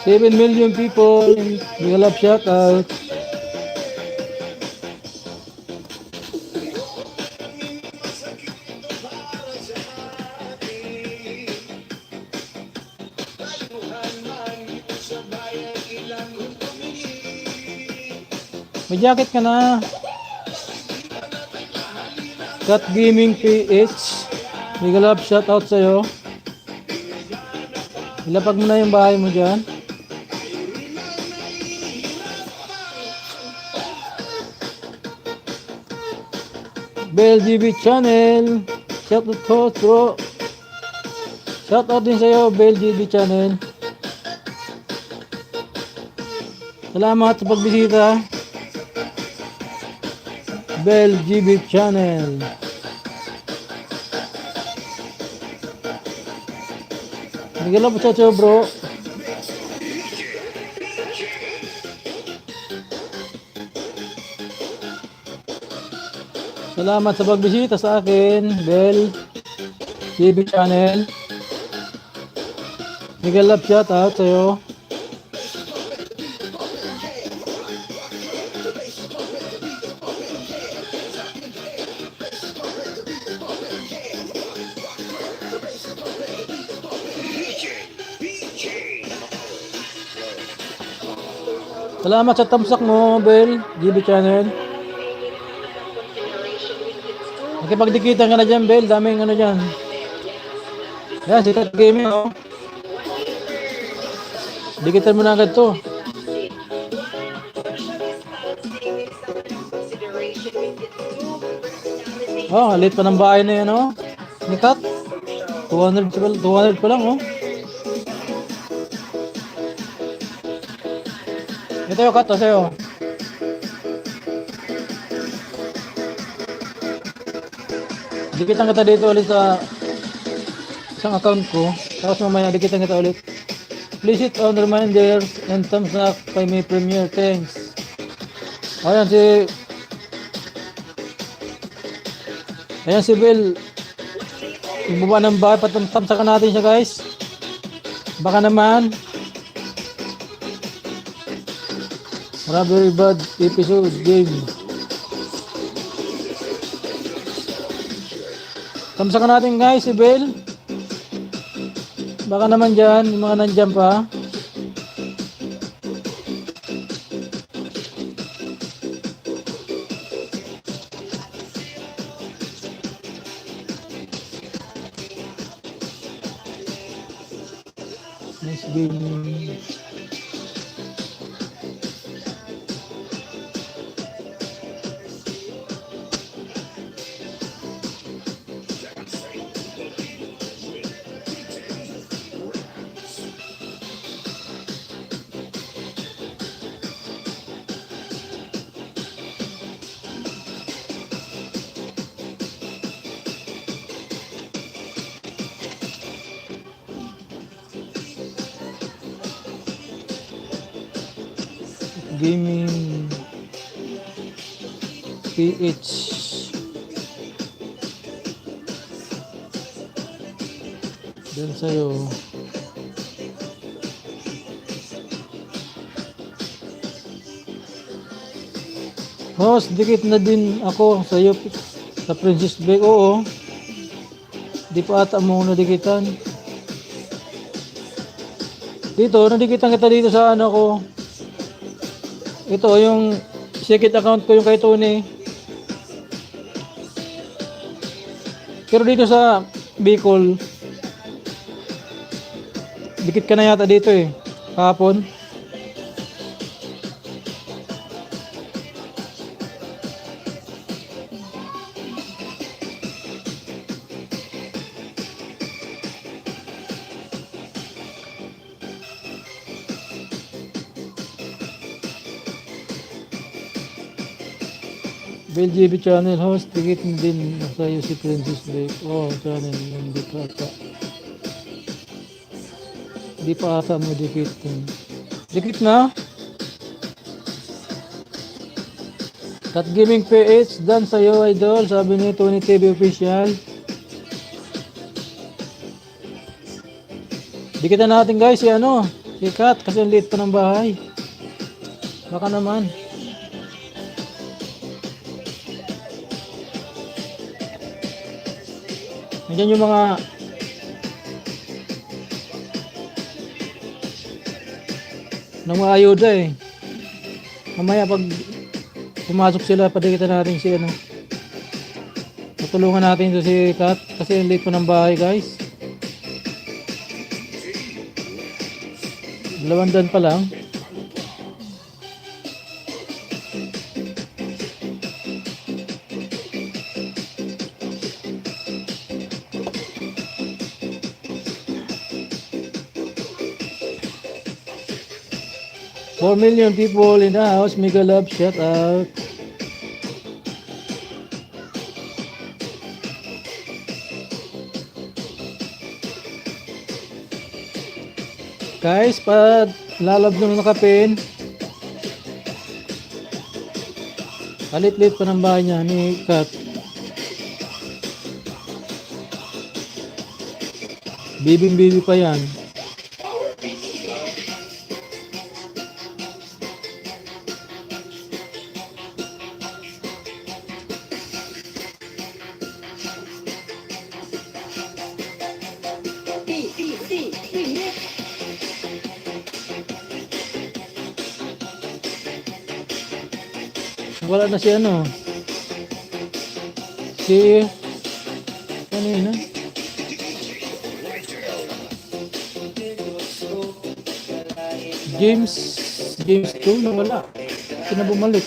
Seven million people. Mega love shout out. May jacket ka na. Kat Gaming PH. Mega love shout out sa'yo. Ilapag mo na yung bahay mo dyan. Bell GB channel. Shout out to bro. Shout out din sa'yo Bell GB channel. Salamat sa pagbisita. Bell GB channel. Nagala po sa bro. Salamat sa pagbisita sa akin, Bell TV channel. Miguel love shout out sa'yo. Salamat sa tamsak mo, Bell TV channel. Nakipagdikitan ka na dyan, Bell. Daming ano dyan. Yan, sikat gaming, oh. Dikitan mo na agad to. Oh, halit pa ng bahay na yan, oh. Nikat. 200 pa lang, oh. Ito yung cut, oh, sa'yo. Dikitan kita dito ulit sa isang account ko. Tapos mamaya dikitan kita ulit. Please hit on reminders and thumbs up kay may premiere. Thanks. Ayan si Bill. Ibaba ng bahay. Patamsakan natin siya guys. Baka naman very bad episode game. Tamsakan natin guys si Bell. Baka naman dyan, yung mga nandyan pa. Nice game. Gaming PH. Dan sa'yo. Host, dikit na din ako sa'yo sa Princess Bake. Oo. Di pa ata mo nadikitan. Dito, nadikitan kita dito sa ano ko. Ito, yung secret account ko yung kay Tony. Pero dito sa Bicol, dikit ka na yata dito eh. Kahapon. Bill GB channel host, dikit na din sa'yo si Princess Bake. Oh, channel, hindi pa ata. Hindi pa ata mo dikit. Dikit na? Cat Gaming PH, done sa'yo idol, sabi ni Tony TV Official. Dikitan natin guys si ano, si Cat, kasi ang liit pa ng bahay. Baka naman. Nandiyan yung mga nang mga ayuda eh. Mamaya pag pumasok sila, padikitan natin si ano. Tutulungan natin to si Kat kasi ang late pa ng bahay guys. 200 pa lang. Four million people in the house. Mega love, shout out. Guys, pag lalab nyo ng kapin, kalit-lit pa ng bahay niya ni Kat. Bibing-bibi pa yan. Wala na si ano. Si kanina. James 2 na wala. Pinabumalik.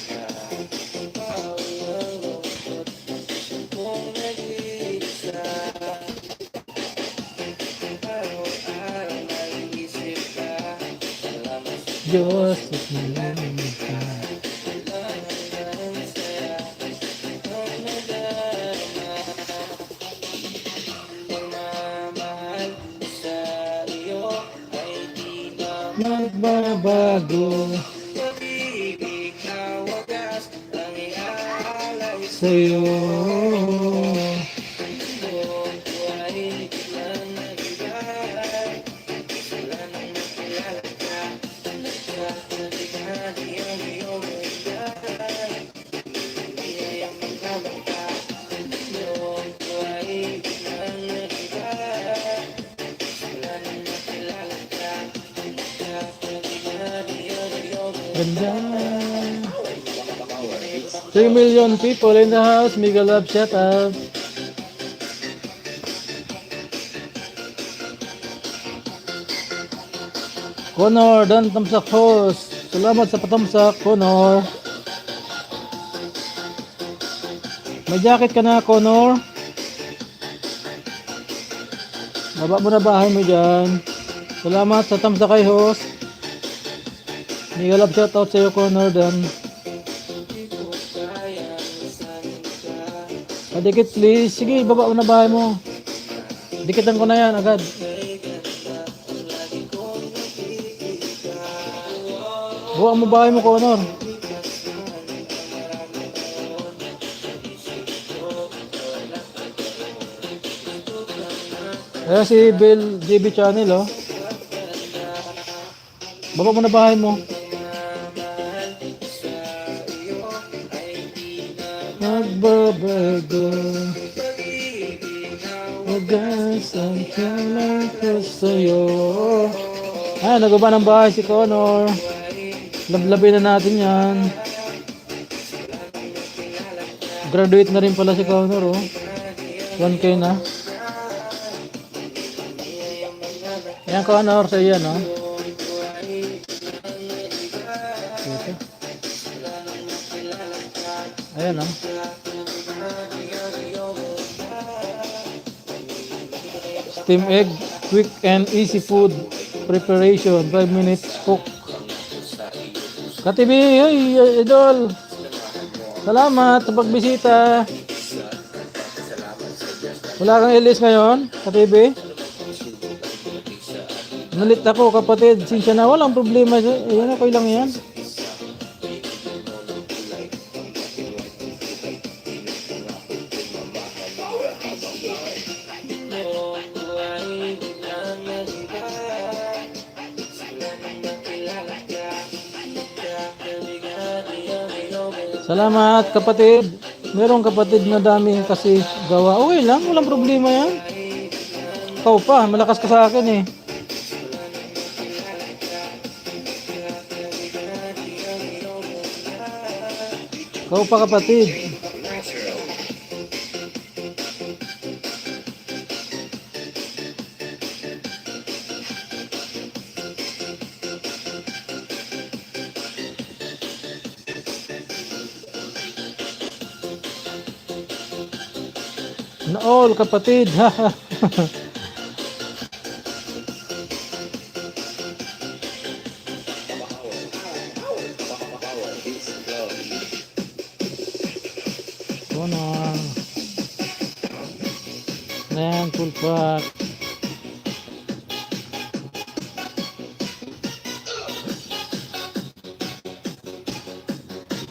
Diyos magbabago sa'yo. Ganda. 3 million people in the house. Mega love, shout out. Connor, dan tamsak host. Salamat sa patamsak, Connor. May jacket ka na, Connor. Baba mo na bahay mo dyan. Salamat sa tamsak kay host. Mega love, shout out sa iyo, Connor, dan. Dikit please. Sige, baba mo na bahay mo. Dikitan ko na yan agad. Huwag mo bahay mo, Connor. Ayan si Bill JB Channel, oh. Baba mo na bahay mo. Nagbabago Wagas ang kailan ko sa'yo. Ah, nagaba ng bahay si Connor. Lablabin na natin yan. Graduate na rin pala si Connor, oh. 1K na. Ayan, Connor, sa iyan, oh. Ito. Ayan, oh. Steam egg, quick and easy food preparation, 5 minutes cook. Katibi, hey, idol. Salamat sa pagbisita. Wala kang ilis ngayon, Katibi? Nalit ako, kapatid. Sinsya na, walang problema. Ayan, okay lang yan. Salamat, kapatid. Merong kapatid na dami kasi gawa. Okay lang, walang problema yan. Ikaw pa, malakas ka sa akin eh. Ikaw pa, kapatid. Na all, kapatid. Connor. Ayan, full pack.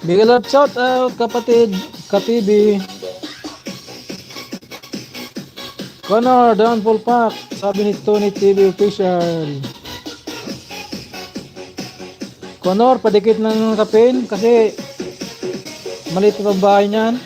Big love, shout out, kapatid. Katibi. Connor, down full pack. Sabi ni Tony TV official. Connor, padikit ng kapin kasi maliit pa bahay niyan.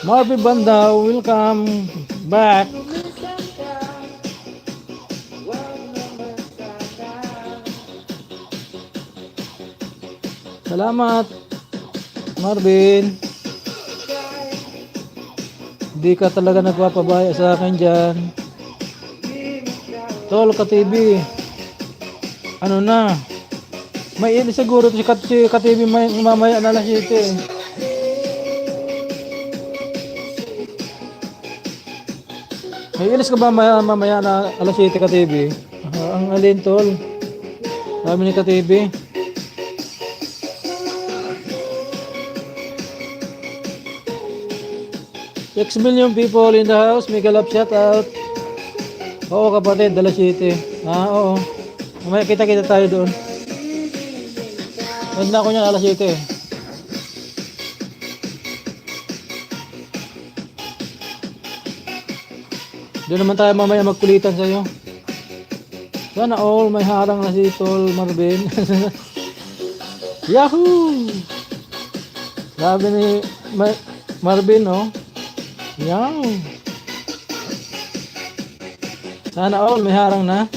Marvin Banda, welcome back. Salamat, Marvin. Hindi ka talaga nagpapabaya sa akin dyan. Tol, Katibi. Ano na? May ili siguro si Katibi may mamaya na alas 7. May ilis ka ba mamaya na alas 7, Katibi? Ang alin, tol? Sabi ni Katibi. Six million people in the house. Mega love shout out. Oo, kapatid, alas 7. Ah, oo. Mamaya kita-kita tayo doon. Huwag na ako niyan alas 7. Doon naman tayo mamaya magkulitan sa'yo. Sana all may harang na si Tol Marvin. Yahoo! Sabi ni Marvin, oh. Yaw! Sana all may harang na.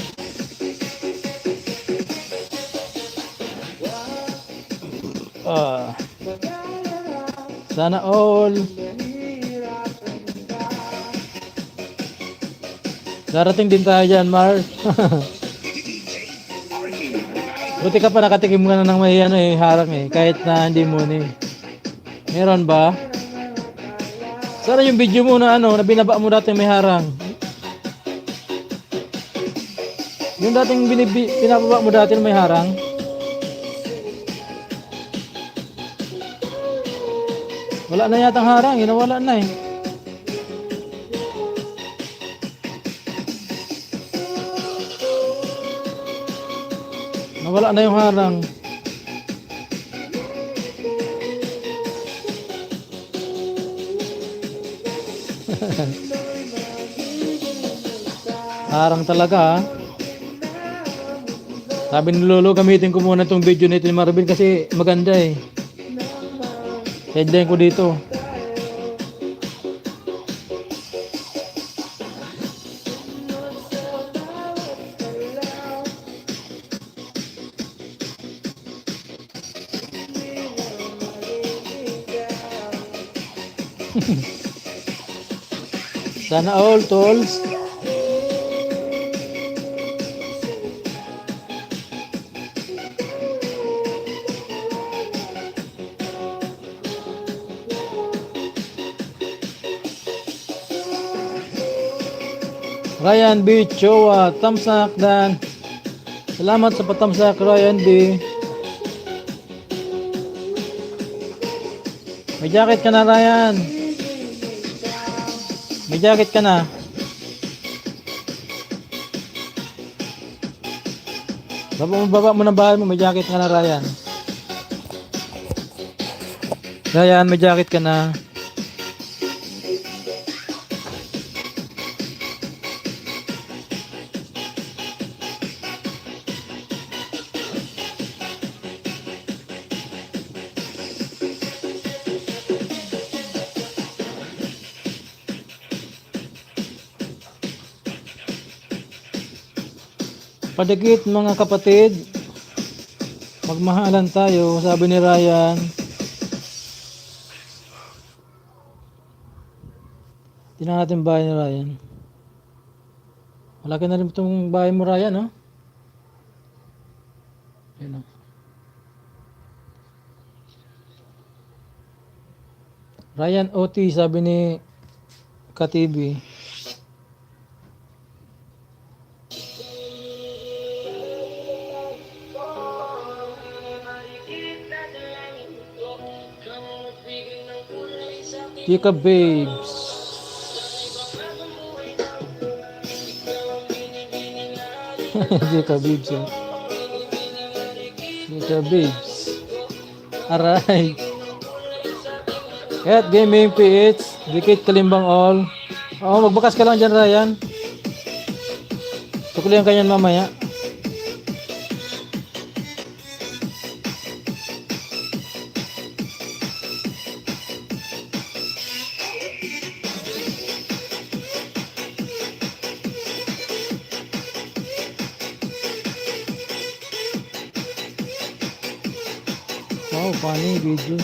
Sana all. Darating din tayo dyan, Mars. Buti ka pa nakatikim ka na ng may harang eh. Kahit na hindi mo ni. Meron ba? Sana yung video mo na ano, na binaba mo dati may harang. Yung dating binababa mo dati na may harang. Wala na yatang harang, nawala na eh. Nawala na yung harang. Harang talaga ah. Sabi ni Lolo, gamitin ko muna itong video nito ni Marvin kasi maganda eh. Headline ko dito. Sana all tolls. Ryan B. Chowa, tamsak dan. Salamat sa patamsak Ryan B. May jacket ka na Ryan. May jacket ka na. Baba mo ng bahay mo, may jacket ka na Ryan. Ryan, may jacket ka na. Padagit mga kapatid, magmahalan tayo, sabi ni Ryan. Tingnan natin bahay ni Ryan. Malaki na rin itong bahay mo Ryan, no? Ayan, no? Ryan OT, sabi ni Katibi. Chika Babes. Chika Babes. Chika Babes. Alright. At Gaming PH. Dikit Kalimbang All. Oo, magbakas ka lang dyan Ryan. Tukulihan ka yan mamaya. Wow, funny video.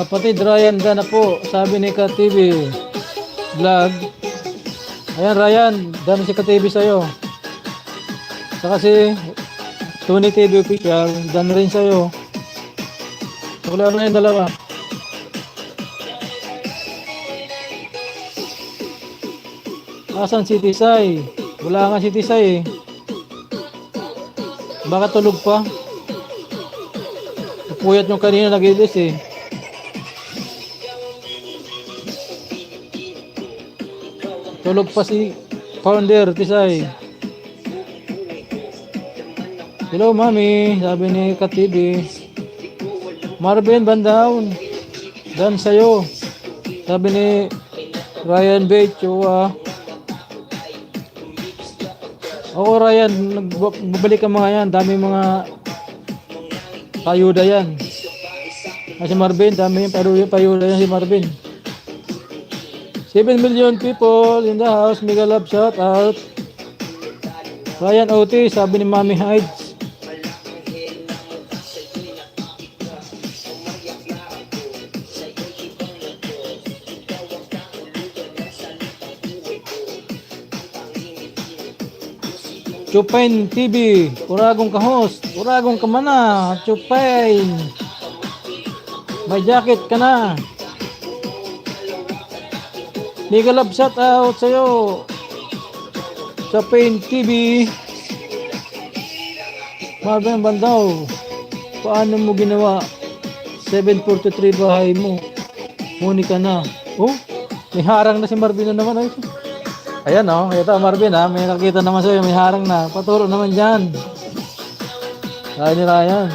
Kapatid Ryan Dana po, sabi ni Ka-TV Vlog. Ayan Ryan, dami si Ka-TV sa'yo. Saka si Tony TV Official, dami rin sa'yo. Tukulihan na yung dalawa. Asan si Tisay? Wala nga si Tisay eh. Baka tulog pa. Puyat yung kanina nag-ilis eh. Tulog pa si Founder Tisay. Hello mami, sabi ni Ka-TV. Marvin Bandown, dan sa'yo. Sabi ni Ryan Bechowa. Oo, Ryan, nagbabalik ang mga yan. Dami mga payuda yan. Si Marvin, dami yung payuda yan si Marvin. 7 million people in the house. Mega love shout out. Ryan OT, sabi ni Mami Hides. Chupain TV, Uragong kahos, Uragong ka mana, Chupain. May jacket ka na. Mega love shout out sa'yo. Chupain TV. Marvin Bandaw, paano mo ginawa? 743 bahay mo. Muni ka na. Oh, may harang na si Marvin na naman. Ay. Ayan oh, ito Marvin ha, may nakita naman sa'yo, may harang na. Paturo naman dyan. Kaya ni Ryan.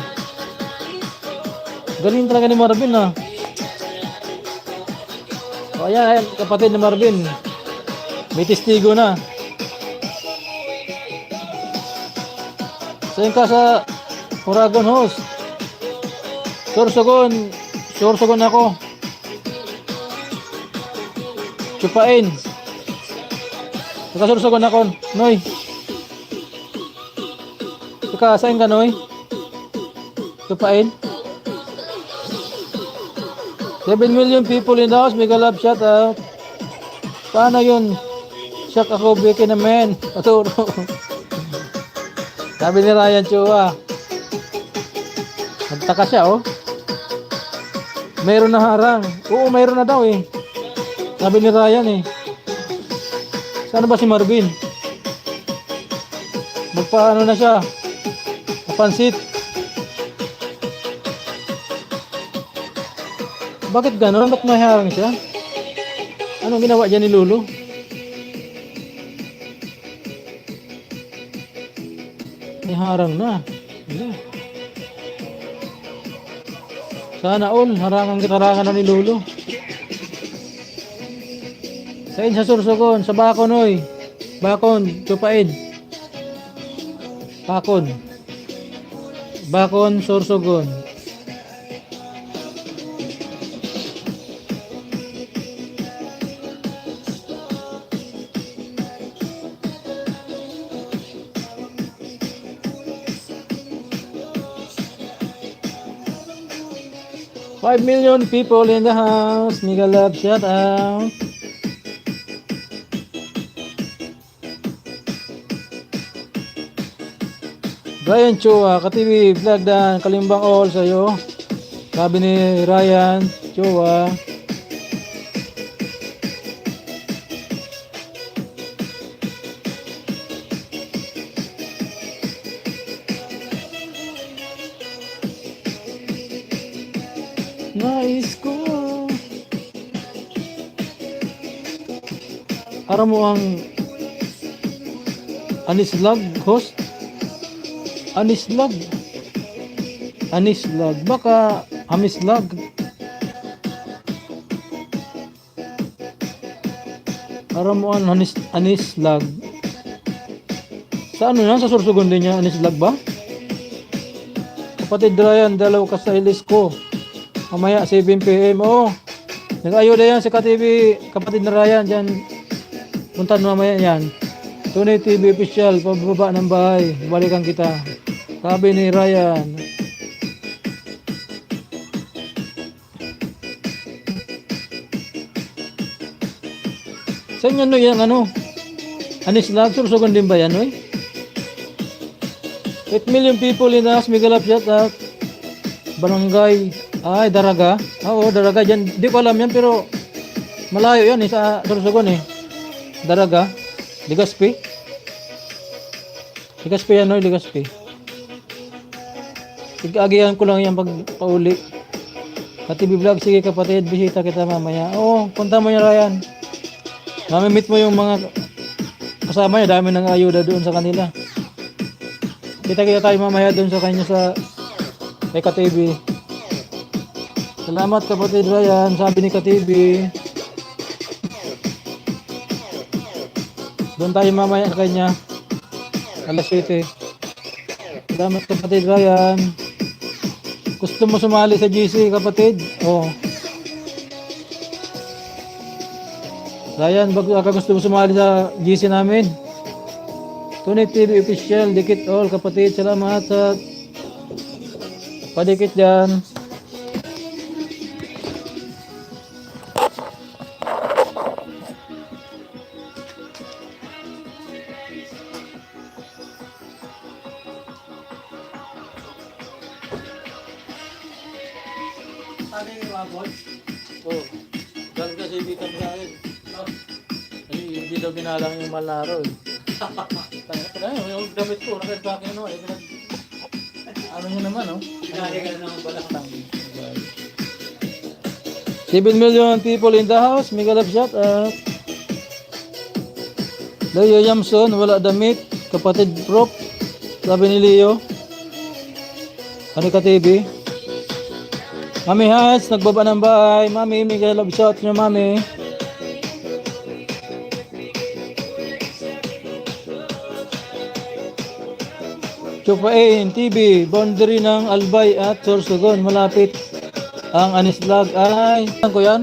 Galing talaga ni Marvin ha. O ayan, kapatid ni Marvin. May testigo na. Saan ka sa Uragon host? Sorsogon ako. Chupain. Nakasursogon ako, Noy. Ika, saan ka, Noy? Chupain. 7 million people in the house. Mega love shout out. Paano yun? Shock ako, Becky naman. Paturo. Sabi ni Ryan Chua. Nagtaka siya, oh. Mayroon na harang. Oo, mayroon na daw, eh. Sabi ni Ryan, eh. Saan ba si Marvin? Magpaano na siya? Mapansit. Bakit gano'n? Ba't may harang siya? Anong ginawa dyan ni Lulu? May harang na. Hindi. Sana all, harangan na ni Lulu. Sain sa Sursogon, sa Bakon, oy. Bakon, Chupain. Bakon, Sursogon. Five million people in the house. Mega love shout out. Ryan Chua, ka-TV vlog dan kalimbang all sa'yo. Sabi ni Ryan Chua. Nais ko. Aram mo ang Anislag host? Anislag. Baka Amislag. Aram mo ang Anislag. Sa ano yan? Sa Sursogon din niya Anislag ba? Kapatid Ryan, dalaw ka sa ilis ko. Mamaya 7 PM. Oh, nag-ayuda yan si ka-TV. Kapatid na Ryan dyan. Puntan mamaya yan. Tunay TV official, pababa ng bahay. Balikan kita. Sabi ni Ryan. Sa inyo no yan ano? Anislag, Sursogon din ba yan, no? 8 million people in us, mega love shout out. Barangay, ay Daraga. Oo, Daraga dyan. Di ko alam yan pero malayo yan eh, sa Sursogon eh. Daraga, Legazpi. Legazpi yan, no? Legazpi. Ig-agihan ko lang yan pag pauli. Ka-TV vlog, sige kapatid, bisita kita mamaya. Oo, punta mo yan Ryan. Mamimit mo yung mga kasama niya, dami ng ayuda doon sa kanila. Kita tayo mamaya doon sa kanya sa kay ka-TV. Salamat kapatid Ryan, sabi ni ka-TV. Doon tayo mamaya sa kanya. Alas 7. Salamat kapatid Ryan. Gusto mo sumali sa GC kapatid? Oh. Ryan, baka gusto mo sumali sa GC namin? Tunay TV official, dikit all kapatid. Salamat sa padikit dyan. Ano yung mga boy? Oo. Galing kasi ibitan sa akin. Kasi hindi daw binalang yung malaro eh. Yung damit ko, nakagpakin ano eh. Ano nyo naman oh. Pinali ka na naman balakang. 7 million people in the house. Mega love shot at Leo Yamson, wala damit. Kapatid Prop. Sabi ni Leo. Ano ka TV? Mami Hans, nagbaba ng bahay. Mami, mega love shot nyo mami. Chupain TV, boundary ng Albay at Sorsogon, malapit ang Anislag ay, saan ko yan?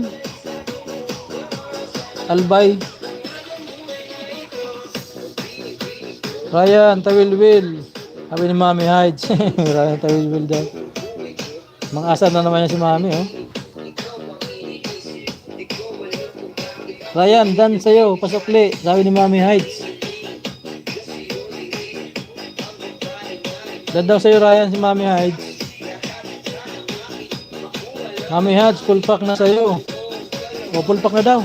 Albay. Ryan, Tawilwil. Sabi ni Mami Hides. Ryan, Tawilwil daw. Mga asa na naman yan si Mami, oh. Ryan, dan sa'yo, pasukli. Sabi ni Mami Hides. Dan daw sa'yo, Ryan, si Mami Hides. Mami Hides, full pack na sa'yo. O, full pack na daw.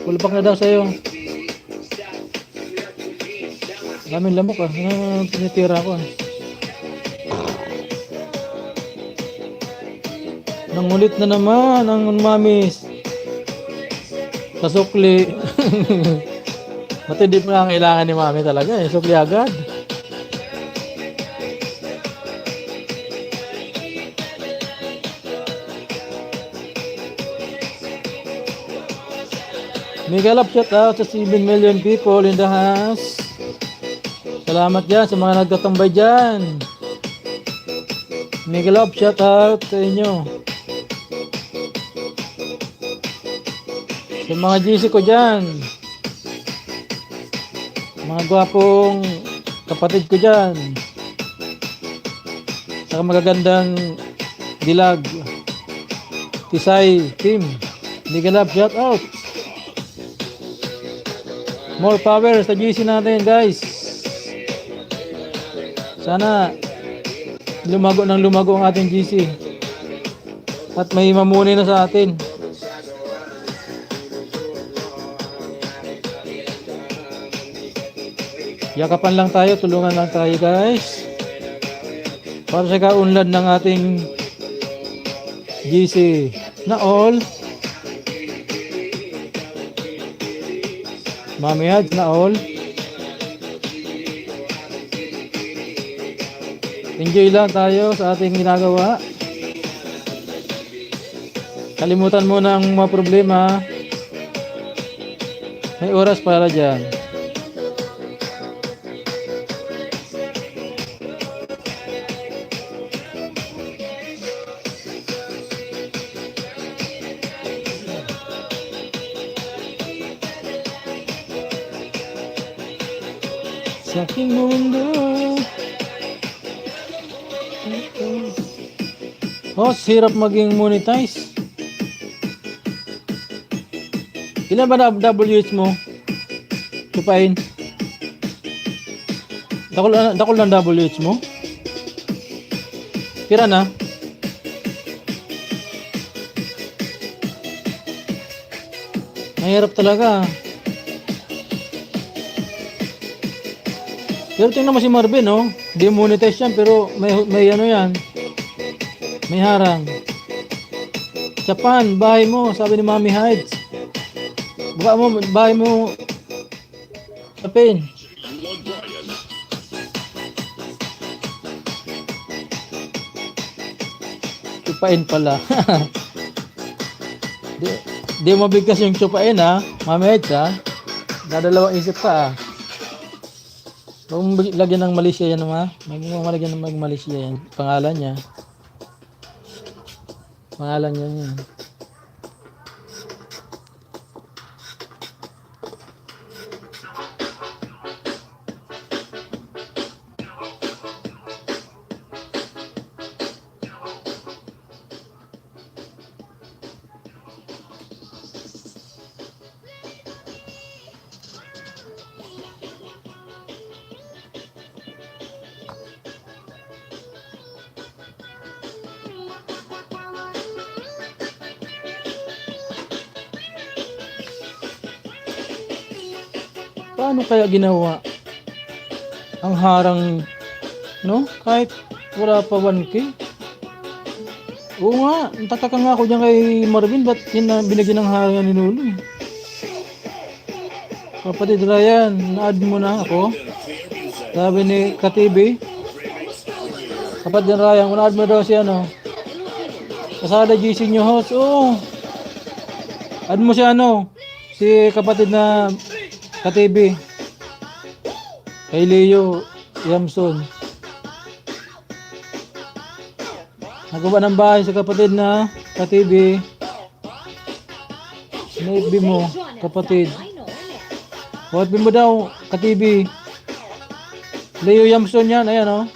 Full pack na daw sa'yo. Daming lamok ah. Ano tinitira ko ah. Nangulit na naman ang mamis. Sa sukli. Matindi pa ang kailangan ni mami talaga eh. Sukli agad. Mega love shout out sa 7 million people in the house. Salamat dyan sa mga nagtatambay dyan. Mega love shout out sa inyo. Sa mga GC ko dyan. Mga gwapong kapatid ko dyan. Sa magagandang dilag. Tisay team. Mega love shout out. More power sa GC natin guys. Sana lumago ng lumago ang ating GC. At may mamuni na sa atin. Yakapan lang tayo, tulungan lang tayo guys. Para sa kaunlad ng ating GC na all. Mami Hads na all. Enjoy lang tayo sa ating ginagawa. Kalimutan mo na ang mga problema. May oras para dyan. Sa aking mundo. Oh, hirap maging monetize. Ilan ba na WH mo? Tupain. Dakol ng WH mo? Pira na? Mahirap talaga. Pero tingnan mo si Marvin, no? Di monetize yan, pero may ano yan. May harang. Japan, bahay mo, sabi ni Mami Hides. Bahay mo, Japan. Chupain pala. di mo bigkas yung chupain, ha? Mami Hides, ha? Dadalawang isip ka, ha? Kung lagyan ng Malaysia yan ma. Malagyan ng Malaysia yan. Pangalan niya. Pangalan niya yan. Paano kaya ginawa ang harang, no? Kahit wala pa 1K. Oo nga, tataka nga ako dyan kay Marvin, ba't yun na binigyan ng harang ni Lolo eh. Kapatid Ryan, na-add mo na ako. Sabi ni Katibi, kapatid Ryan, na-add mo daw si ano. Kasada GC nyo host, oo. Add mo si ano, si kapatid na Katibi. Kay Leo Yamson. Nagawa ng bahay sa kapatid na Katibi. Na-FB mo, kapatid. FB mo daw, Katibi. Leo Yamson yan, ayan o.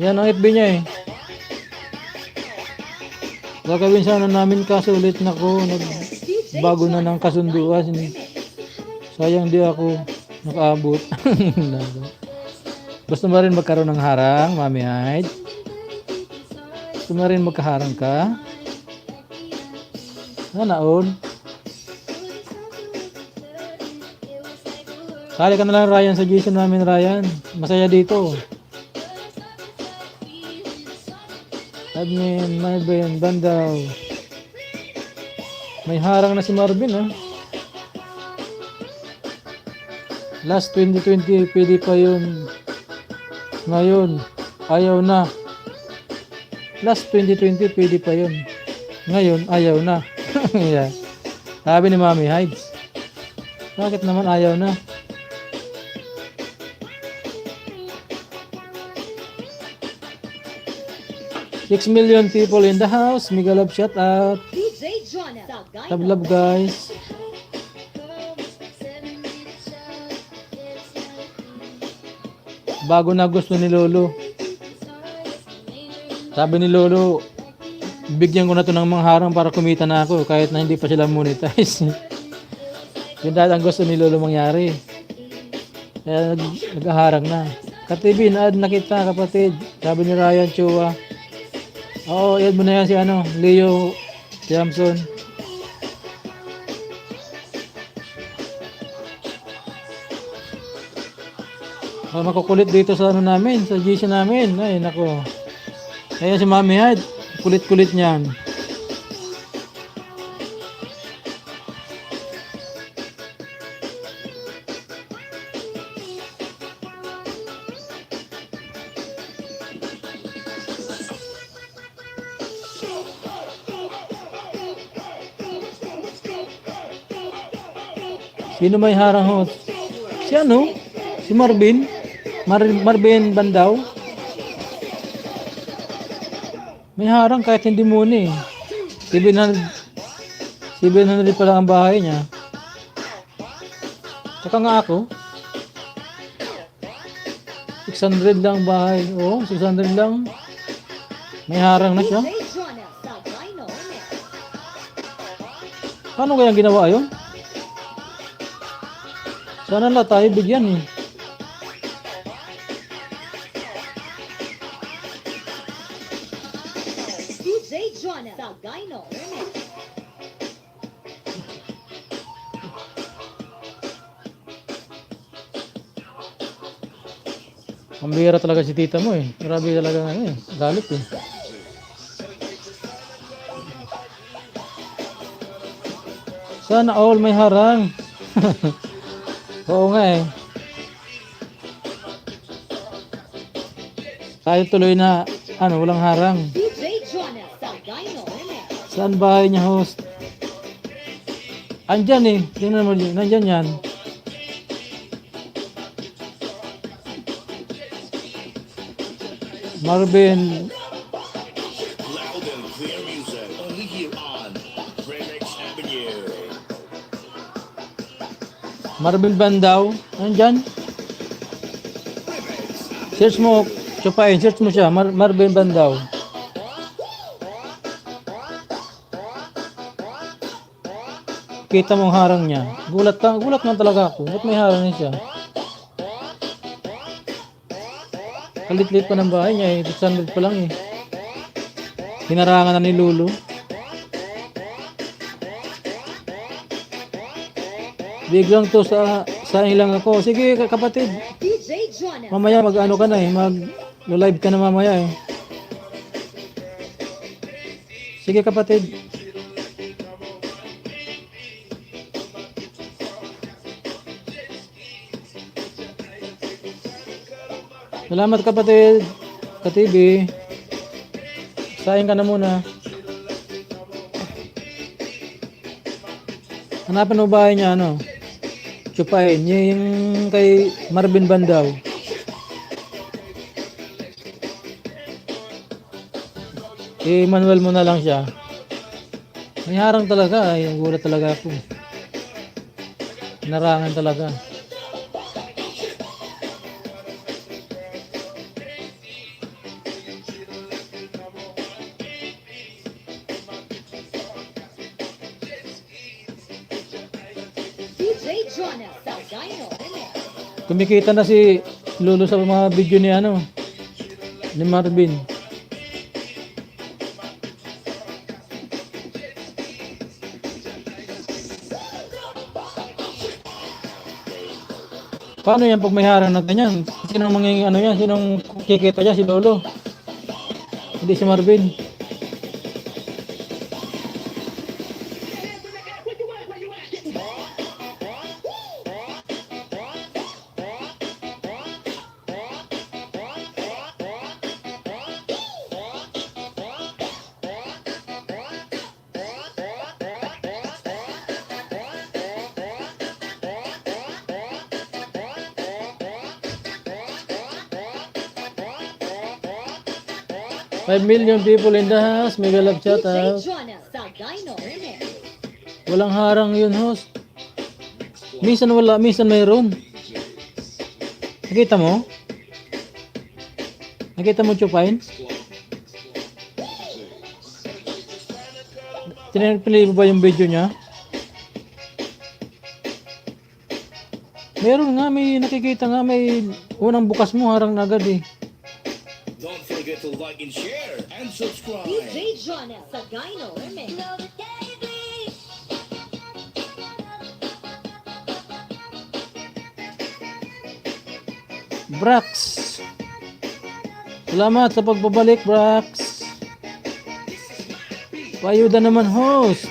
Yan ang FB niya eh. Gagawin sana namin kaso ulit na ko. Bago na ng kasunduan. Sayang di ako nakaabot. Gusto mo rin magkaroon ng harang, Mami Hyde? Gusto mo rin magkaharang ka? Sana all. Sali ka na lang Ryan sa Jason namin Ryan. Masaya dito. Admin, Marvin, Bandaw. May harang na si Marvin ha. Last 2020 pwede pa yun. Ngayon ayaw na. Last 2020 pwede pa yun. Ngayon ayaw na. Yeah. Sabi ni Mami Hyde. Bakit naman ayaw na? Six million people in the house. Mega love shout out. DJ Jonah, Love love guys. Bago na gusto ni Lolo. Sabi ni Lolo, bigyan ko na to ng mga harang para kumita na ako kahit na hindi pa sila monetize. Yun dahil ang gusto ni Lolo mangyari. Kaya nag-aharang na. Katibi, na-add na kita kapatid. Sabi ni Ryan Chua. Oo, i-add mo na yan si ano, Leo Jamson. Makukulit dito sa ano namin, sa GC namin. Ay, nako. Kaya si Mami Hyde, kulit-kulit niyan. Sino may harang host? Si ano? Si Marvin? Marvin Bandaw? May harang kahit hindi muna eh. 700 pa lang ang bahay niya. Tsaka nga ako. 600 lang bahay. Oo, 600 lang. May harang na siya. DJ Jonah, sa Dino Mix. Paano kaya ginawa yun? Sana lang tayo bigyan eh. DJ Jonah, sa Dino Mix. Pambira talaga si tita mo eh. Grabe talaga nga eh. Galit eh. Sana all may harang. Oo nga eh. Kahit tuloy na ano, walang harang. DJ Jonah, sa Dino Mix. Saan bahay niya host? Andyan eh. Tingnan mo, nandyan yan. Marvin, Loud and clear music only here on Remix Avenue. Marvin Bandaw. Andyan. Search mo, Chupain, search mo siya, Marvin Bandaw. Kita mo ang harang niya. Gulat nga talaga ako. Ba't may harang niya siya? Kalit-lit pa ng bahay niya eh. 600 pa lang eh. Hinarangan na ni Lulu. Biglang to sa ilang ako. Sige kapatid. DJ Jonas. Mamaya mag-ano ka na eh. Mag-live ka na mamaya eh. Sige kapatid. Salamat kapatid. Ka-TV. Sayang ka na muna. Hanapin mo bahay niya ano? Chupain. Yung kay Marvin Bandaw. Manuel mo na lang siya. May harang talaga. Ay, gulat talaga ako. Narangan talaga. DJ Jonas. Salgado. Kumikita na si Lulu sa mga video ni ano ni Marvin. Paano yan pag may harang na ganyan? Sinong manging ano yan? Sinong kikita niya? Si Lolo? Hindi si Marvin. Five million people in the house. Mega love shout out. DJ Jonas. Salgado. Walang harang yun, host. Minsan wala, minsan mayroon. Nakita mo? Nakita mo, Chupain? Tinipili mo ba yung video niya? Meron nga, may nakikita nga, may unang bukas mo, harang na agad eh. Don't forget to like and share and subscribe. DJ Jonas. Salgado. Brax. Salamat sa pagbabalik, Brax. Payuda naman, host.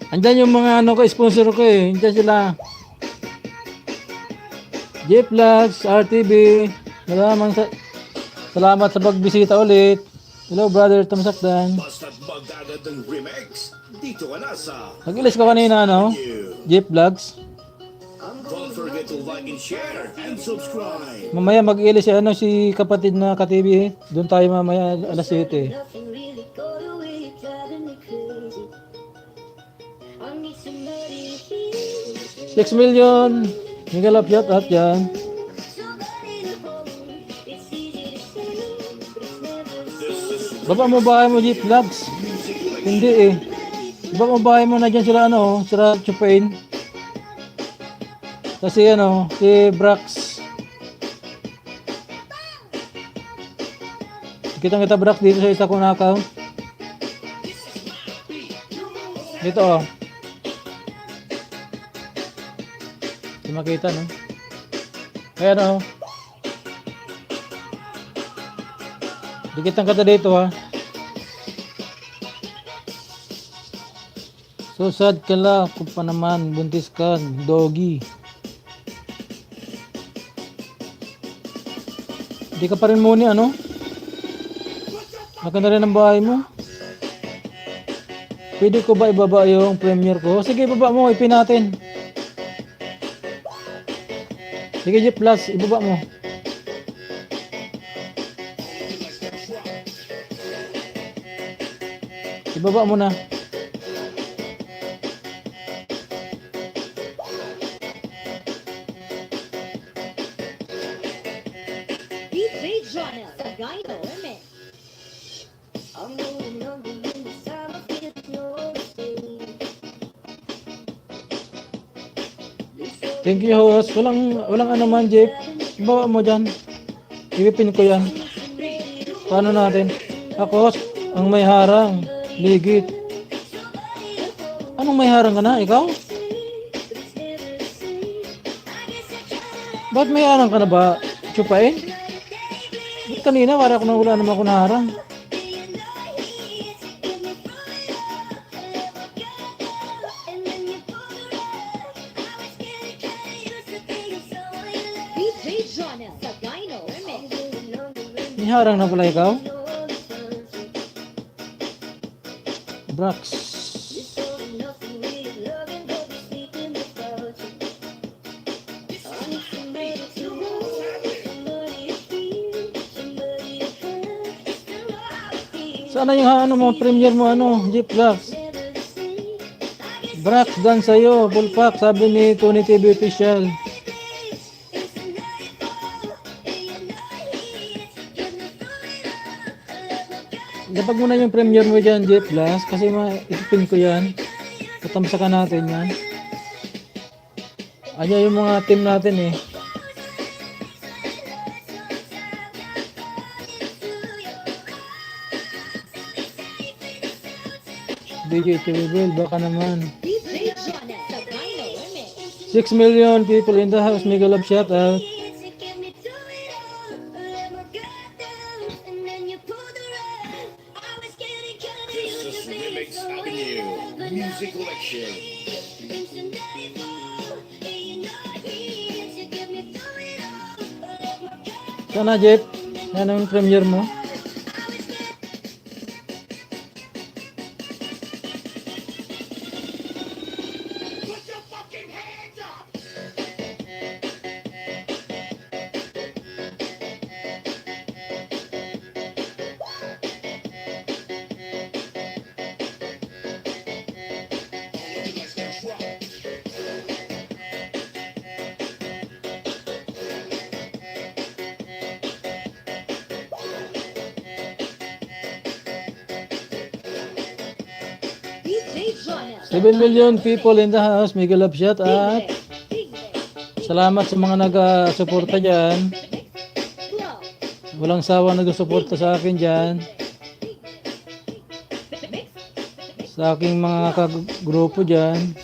Andyan yung mga ano ko, sponsor ko eh. Andyan sila. Jeep Vlogs, RTV. Salamat sa pagbisita ulit. Hello, brother Tom Sakdan. Basta't magdadadang remix, dito ka na sa Nag-ilis ka kanina, no? Jeep Vlogs. Don't forget to like and share and subscribe. Mamaya mag-ilis si ano si kapatid na ka-TV. Doon tayo mamaya alas 7. Nothing really go the way you're driving me crazy. I need somebody to hear. 6 million. Mega love shout out dyan. Somebody to hold me. It's easy to say, but it's never so. Baba mo bahay mo Jeep Vlogs. Hindi eh. Baba mo bahay mo na dyan sila ano, sila Chupain. Kasi ano, si Brax. Kita Brax dito sa isa kong account. Dito oh. Hindi makita no. Ayan oh. Dikitan kita dito ha. So sad ka la kung pa naman buntis ka, doggy. Hindi ka pa rin muni ano? Maganda rin ang bahay mo. Pwede ko ba ibaba yung premiere ko? Sige, ibaba mo, ipin natin. Sige, Jeep Plus, ibaba mo. Ibaba mo na. DJ Jonel Sagayno Remix. I'm moving on the windows, I'm a bit noticing. Thank you, host. Walang ano man, Jeep. Ibaba mo dyan. Ipipin ko yan. Paano natin? Ako, host, ang may harang. Ligit. Anong may harang ka na? Ikaw? Ba't may harang ka na ba? Chupain? Ba't kanina para ako na wala naman ako naharang? DJ Jonel Sagayno Remix. May harang na pala ikaw? Brax. Sana yung ano mo, premiere mo ano, Jeep Brax. Brax, done sa'yo, full pack, sabi ni Tony TV Official. Lapag mo na yung premiere mo dyan, Jeep Brax, kasi ma-ipin ko yan. Tatamsakan natin yan. Ayan yung mga team natin eh. DJ TV, baka naman. DJ Jonel Sagayno Remix. 6 million people in the house, mega love shout out. This is Remix Avenue Music Collection. Sana Jeep, yan ang premiere mo. DJ Jonel 7 million people in the house, mega love shout out. Salamat sa mga nag-suporta dyan. Walang sawa nag-suporta sa akin dyan. Sa aking mga kagrupo dyan.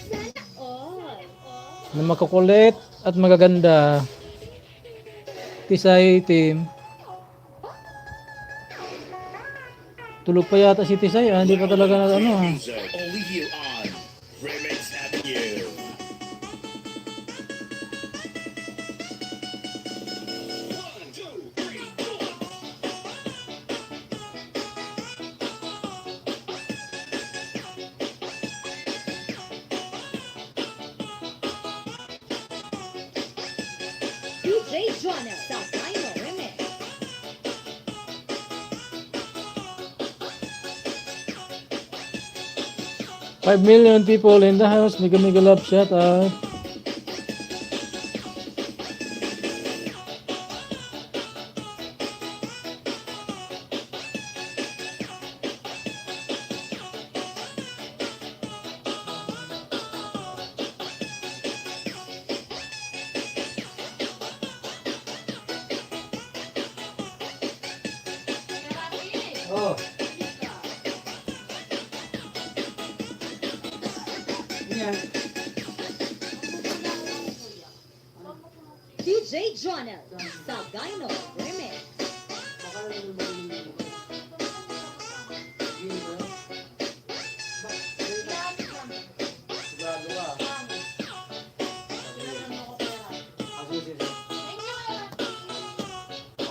Na makakulit at magaganda. Tisay team. Tulog pa yata si Tisay, hindi pa talaga na ano. Music only here on Remix Avenue. DJ Jonel Sagayno Remix. Five million people in the house, mega love shout out. Oh. DJ Jonel Sagayno Remix.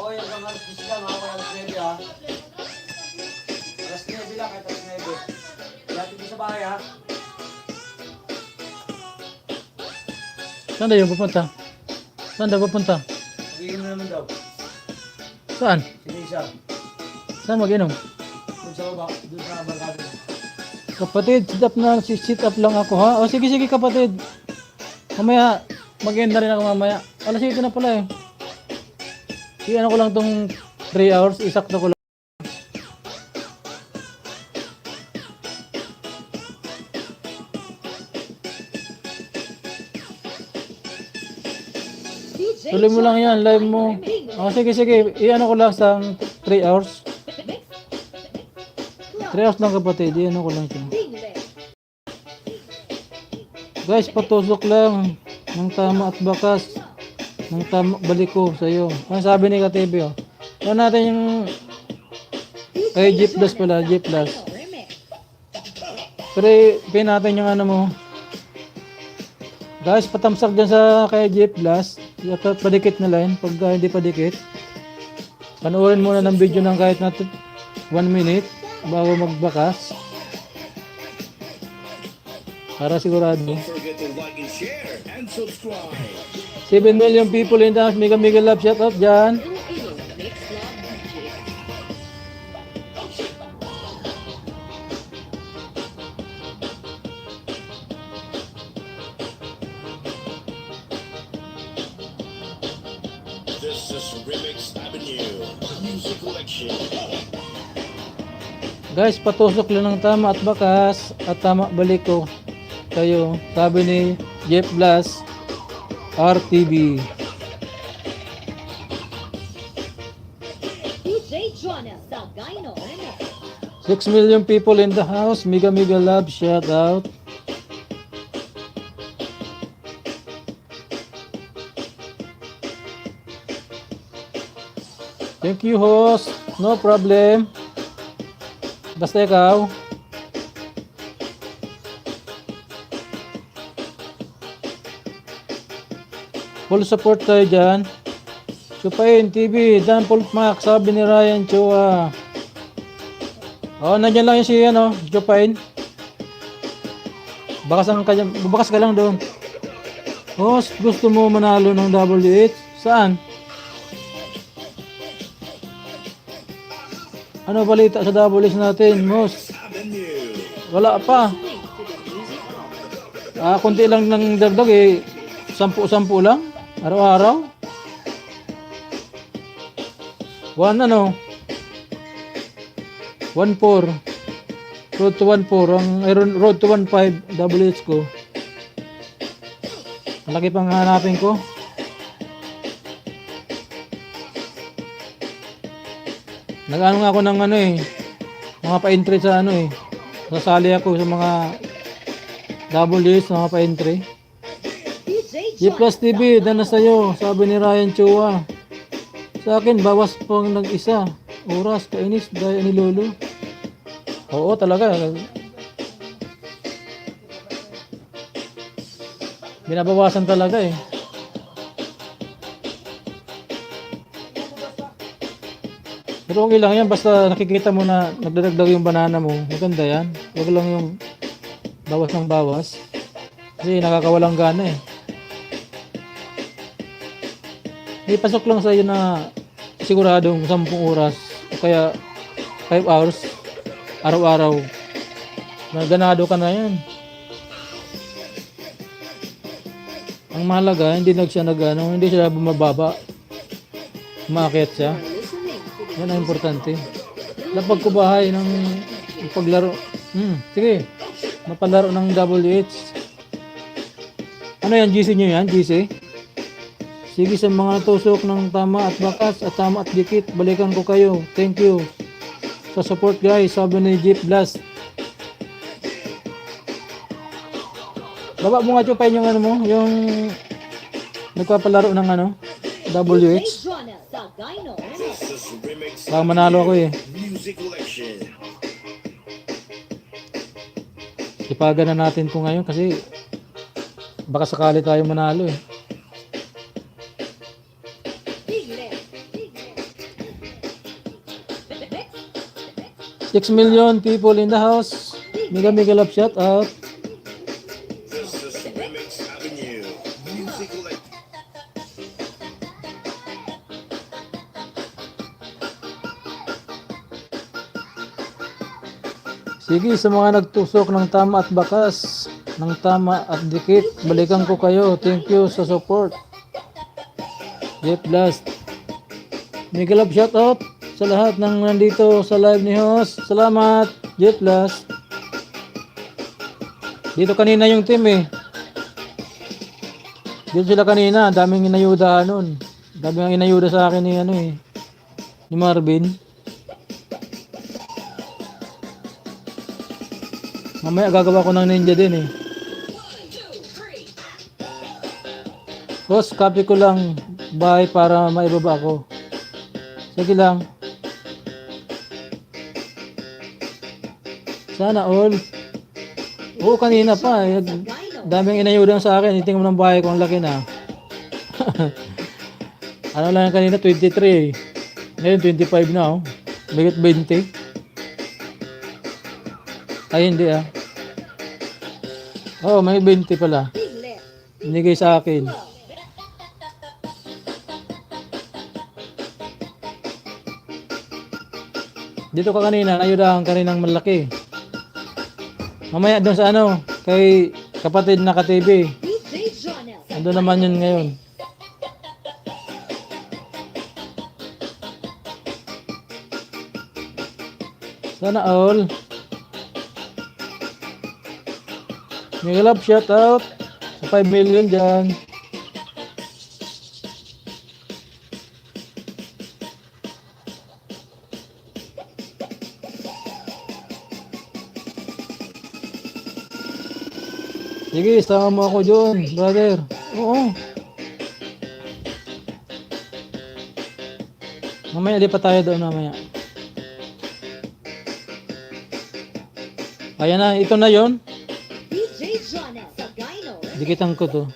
Oy, hanggang alas 10 lang ako, alas 9 ha. Alas 9 lang, kahit alas 9. Dati ko sa bahay ha. Saan tayo pupunta? Saan tayo pupunta? Mag-iinom naman daw. Saan? Sino isa? Saan mag-inom? Doon sa baba, doon sa barkada. Kapatid, sit up lang ako ha. O sige sige kapatid. Mamaya, mag-end na rin ako mamaya. Alas 7 na pala eh. Ano ko lang tong 3 hours, isakto ko lang. Tuloy mo lang yan, live mo. O sige sige, i-ano ko lang sa 3 hours. 3 hours lang kapatid, i-ano ko lang siya. Guys, patusok lang ng tama at bakas. Ng tama, balik ko sa iyo. Ano sabi ni KTV oh. Ano natin yung kay Jeep Plus pala, Jeep Plus. Pero pin natin yung ano mo. Guys, patamsak dyan sa kay Jeep Plus. Padikit na line. Pag hindi padikit, panoorin muna ng video ng kahit na 1 minute bago magbakas. Para sigurado. Don't forget to like and share and subscribe. 7 million people in the house. Mega mega love. Shout out dyan. This is Remix Avenue Music Collection. Guys, patusok lang ng tama at bakas at tama balik ko kayo. Sabi ni Jeff Blas RTV. DJ Jonah Sagayno Remix. 6 million people in the house. Mega mega love. Shout out. Thank you host. No problem. Basta ikaw. Full support tayo dyan. Chupain TV, Dan Pulp Max, sabi ni Ryan Chua. Oh, nandiyan lang yung si ano, Chupain. Bakas ka lang doon. Host, gusto mo manalo ng WH? Saan? Ano balita sa WH natin, Host? Avenue. Wala pa. Kunti lang ng dagdag eh. 10 lang. Araw-araw. 1 ano? 1-4. Road to 1-4. Ang road to 1-5 WH ko. Malaki pang hanapin ko. Nag-ano nga ako ng ano eh. Mga pa-entry sa ano eh. Sasali ako sa mga WH, mga pa-entry. G Plus TV, dana sa'yo, sabi ni Ryan Chua. Sa akin, bawas pang nag-isa. Oras, kainis, dahil ni Lolo. Oo, talaga. Binabawasan talaga eh. Pero okay lang yan, basta nakikita mo na nagdadagdag yung banana mo. Maganda yan. Huwag lang yung bawas ng bawas. Kasi nakakawalang gana eh. May pasok lang sa iyo na siguradong 10 oras o kaya 5 hours araw-araw. Ganado ka na yan. Ang mahalaga, hindi hindi siya bumababa. Umakyat siya. Yan ang importante. Lapag ko bahay ng paglaro. Sige. Mapalaro ng WH. Ano yan? GC nyo yan? GC? Sige sa mga tusok ng tama at bakas at tama at dikit. Balikan ko kayo. Thank you. Sa support guys. Sabi ni Jeep Blast. Baba mo nga Chupain yung ano mo. Yung nagpapalaro ng ano. WH. This is Remix Baka manalo ako eh. Music Collection. Ipagan na natin to ngayon kasi baka sakali tayo manalo eh. 6 million people in the house. Mega mega love shout out. This is Remix Avenue Music Collection. Sige, sa mga nagtusok ng tama at bakas, ng tama at dikit, balikan ko kayo. Thank you sa support. Jeff Blast. Mega love shoutout sa lahat ng nandito sa live ni host. Salamat, Jeff Blast. Dito kanina yung team eh. Dito sila kanina, daming inayuda nun. Daming inayuda sa akin ni ano eh, ni Marvin. Mamaya gagawa ko ng ninja din eh. Host, copy ko lang bye para maibaba ko. Sige lang. Sana all. Oo, kanina pa. Daming inayudan sa akin. Itingnan mo ng bahay ko. Ang laki na. Ano lang kanina? 23 eh. Ngayon 25 na oh. Bigit 20. Ay hindi ah. Oh, may 20 pala. Binigay sa akin. Dito ka kanina, ayudahan ka rin ng malaki. Mamaya doon sa ano, kay kapatid na ka-TV. Ando naman yun ngayon. Sana all. Mega love shout out sa 5 million dyan. Sige, sama mo ako dyan, brother. Oo. Mamaya, di pa tayo doon mamaya. Ayan na, ito na yon. Dikitan ko to.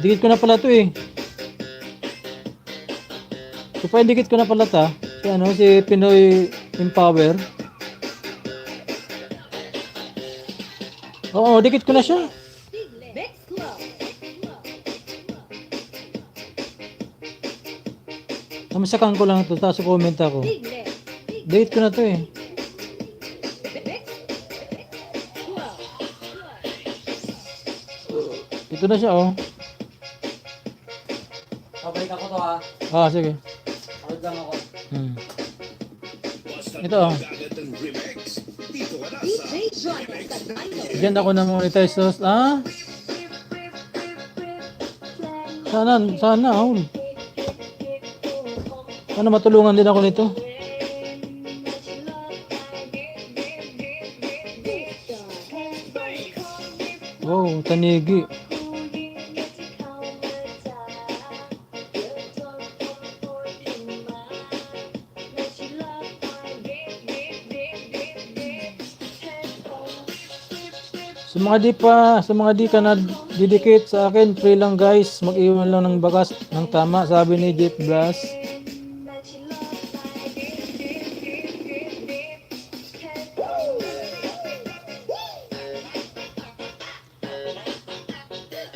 Dikit ko na pala to eh. So, pa dikit ko na pala ta. Si ano, si Pinoy Empower. Oo, dikit ko na siya. Namasakan ko lang ito, tapos comment ako. Dikit ko na to eh. Ito na siya oh. Pabalik ako to ha. Ah, sige. Pagod lang ako. Ito oh. Diyan ako na monetize sauce. Ah? Sana oh. Sana matulungan din ako nito. Wow, tanigi. Sa mga di ka na didikit sa akin, free lang guys, mag-iwan lang ng bagas ng tama, sabi ni Jeff Blast.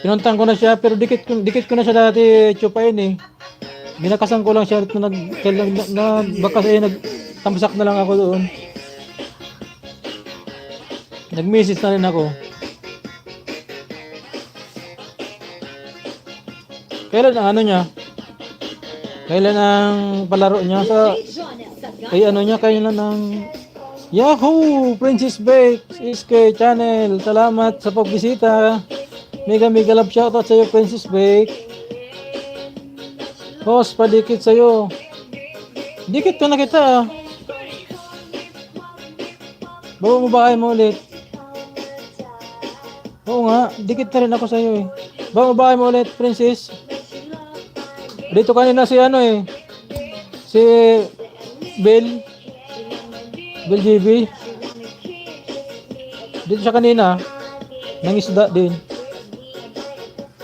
Pinuntang ko na siya, pero dikit ko na siya dati chupain eh. Binakasan ko lang siya at na bakas eh, nagtamsak na lang ako doon. Nag-message na rin ako. Kailan ang ano niya? Kailan ang palaro niya sa kay ano niya, kailan ang Yahoo! Princess Bake SK channel. Salamat sa pagbisita. Mega love shoutout sa iyo, Princess Bake. Host, padikit sa iyo. Dikit ko na kita. Bawa mo bahay mo ulit. Oo nga, dikit na rin ako sa iyo eh. Bawa mo bahay mo ulit, Princess. Dito kanina si ano eh. Si Bill GB. Dito siya kanina. Nangisda din.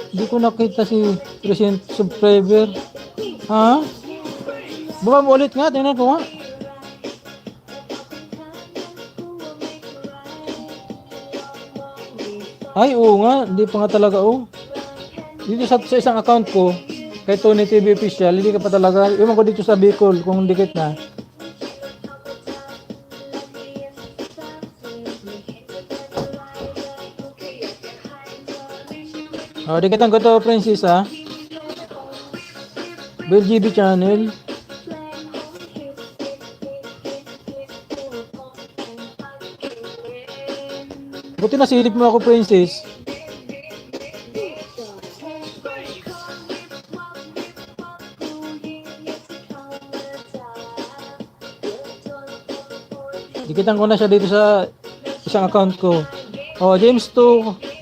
Hindi ko nakita si recent subscriber. Ha? Baba mo ulit nga. Tingnan ko nga. Ay, oo nga. Hindi pa nga talaga oh. Dito sa isang account ko, kay Tony TV Official, hindi ka pa talaga. Iwan ko dito sa Bicol kung dikit na. Oh, dikitan ko to, princess, ha? Bill GB channel. Buti nasilip mo ako, princess. Dikitan ko na siya dito sa isang account ko. Oh, James 2.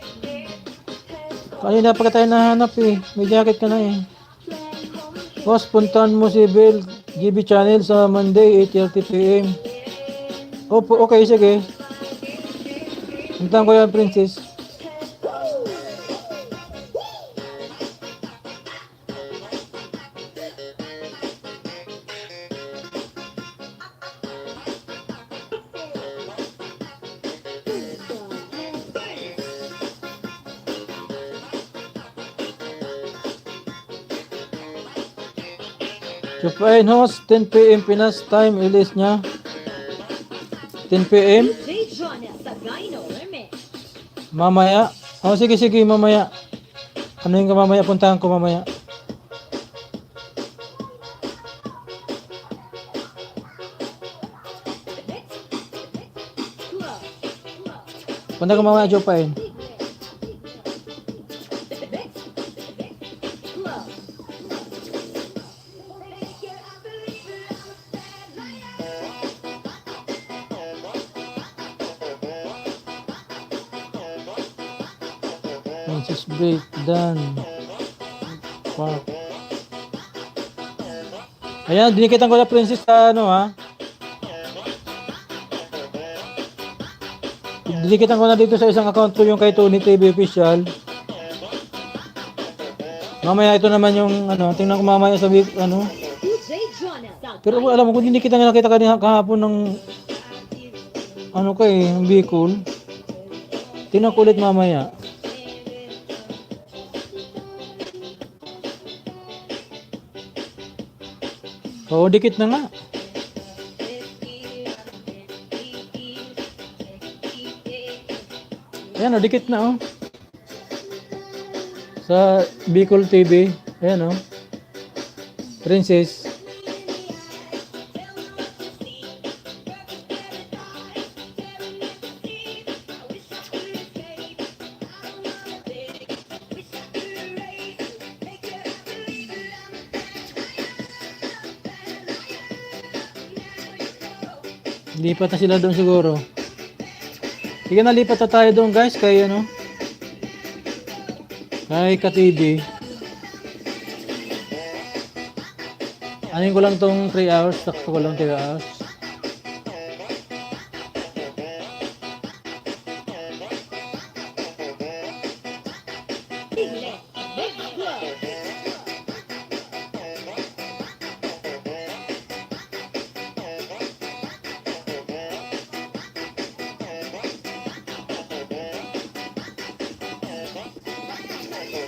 Kanina pa tayo nahanap eh. May jacket ka na eh. Boss, puntahan mo si Bill GB channel sa Monday, 8:30 PM. Opo, okay, sige. Puntahan ko yan, princess. Chupain host, 10 PM Pinas time, release niya. 10 PM? Mamaya. Oh, sige, mamaya. Ano yung mamaya? Puntahan ko mamaya. Punta ko mamaya, Chupain. Princess break done. Wow. Ayan, dinikitan ko na princess sa ano ha. Dinikitan ko na dito sa isang account ko yung kay Tony TV official. Mamaya ito naman yung ano, tingnan ko mamaya sa ano. Pero alam mo kung dinikitan nga nakita kanina kahapon ng ano kay ng Bicol. Tingnan ko ulit mamaya. Oo, dikit na nga. Ayan o, dikit na oh. Sa Bicol TV. Ayan o. Princess. Lipat na sila doon siguro. Sige na, lipat na tayo doon guys kay ano. Kay Ka-TV. Anin ko lang tong 3 hours, sakto ko lang 3 hours.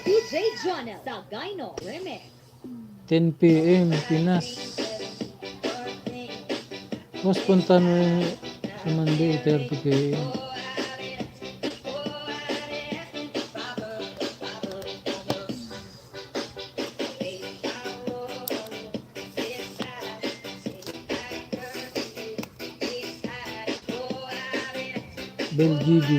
DJ Jonah Sagayno Remix. 10 PM Pinas. Mas punta mo sa Monday, 30 PM. Bel GB.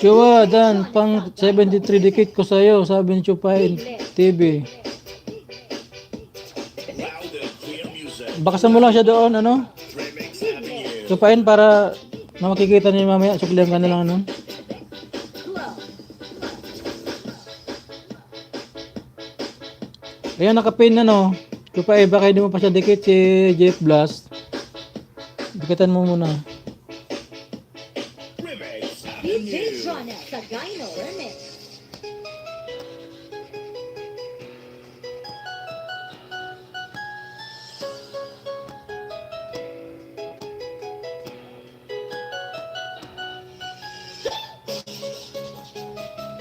Chua, Dan, pang 73 dikit ko sa'yo, sabi ni Chupain. TV. Loud and clear music. Bakasan mo lang siya doon, ano? Remix Avenue. Tupain para na makikita niyo mamaya. Suklihan ka na lang, ano? Ayan, nakapin na, no? Tupain, baka hindi mo pa siya dikit si Jeff Blast. Dikitan mo muna. Remix DJ Avenue. Jonah Sagayno Remix.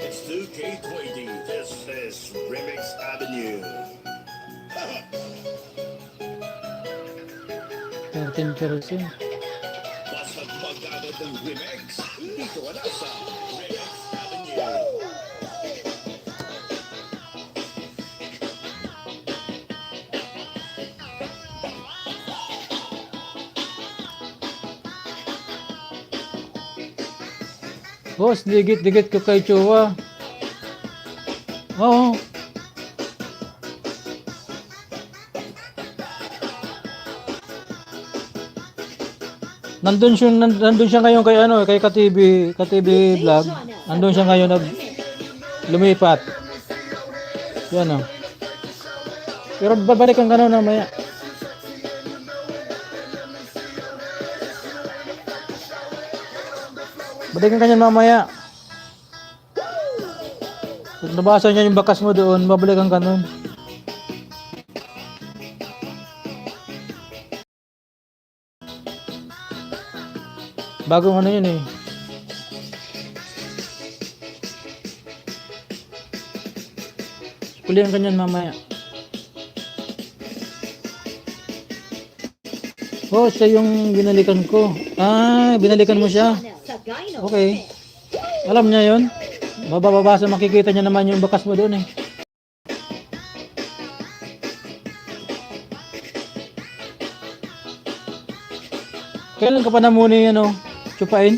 It's 2K20. This is Remix Avenue. 13%. Basta magkagad ng remix. Dito ka na sa Remix Avenue. Boss, digit-digit ko kay Chua. Oo. Nandun siya ngayon kay ano, kay KTV vlog. Nandun siya ngayon lumipat. Yan oh. Pero babalikan ka na mamaya. Balikan ka niyan mamaya. Pag nabasa niya yung bakas mo doon, babalikan ka nun. Bagong ano yun eh. Kulihan ka niyan mamaya. Oh, siya yung binalikan ko. Ah, binalikan mo siya. Jonah Sagayno Okay. Remix. Alam niya yon. Bababasa, makikita niya naman yung bakas mo doon eh. Kailan ka pa na muna yung ano, tsupain?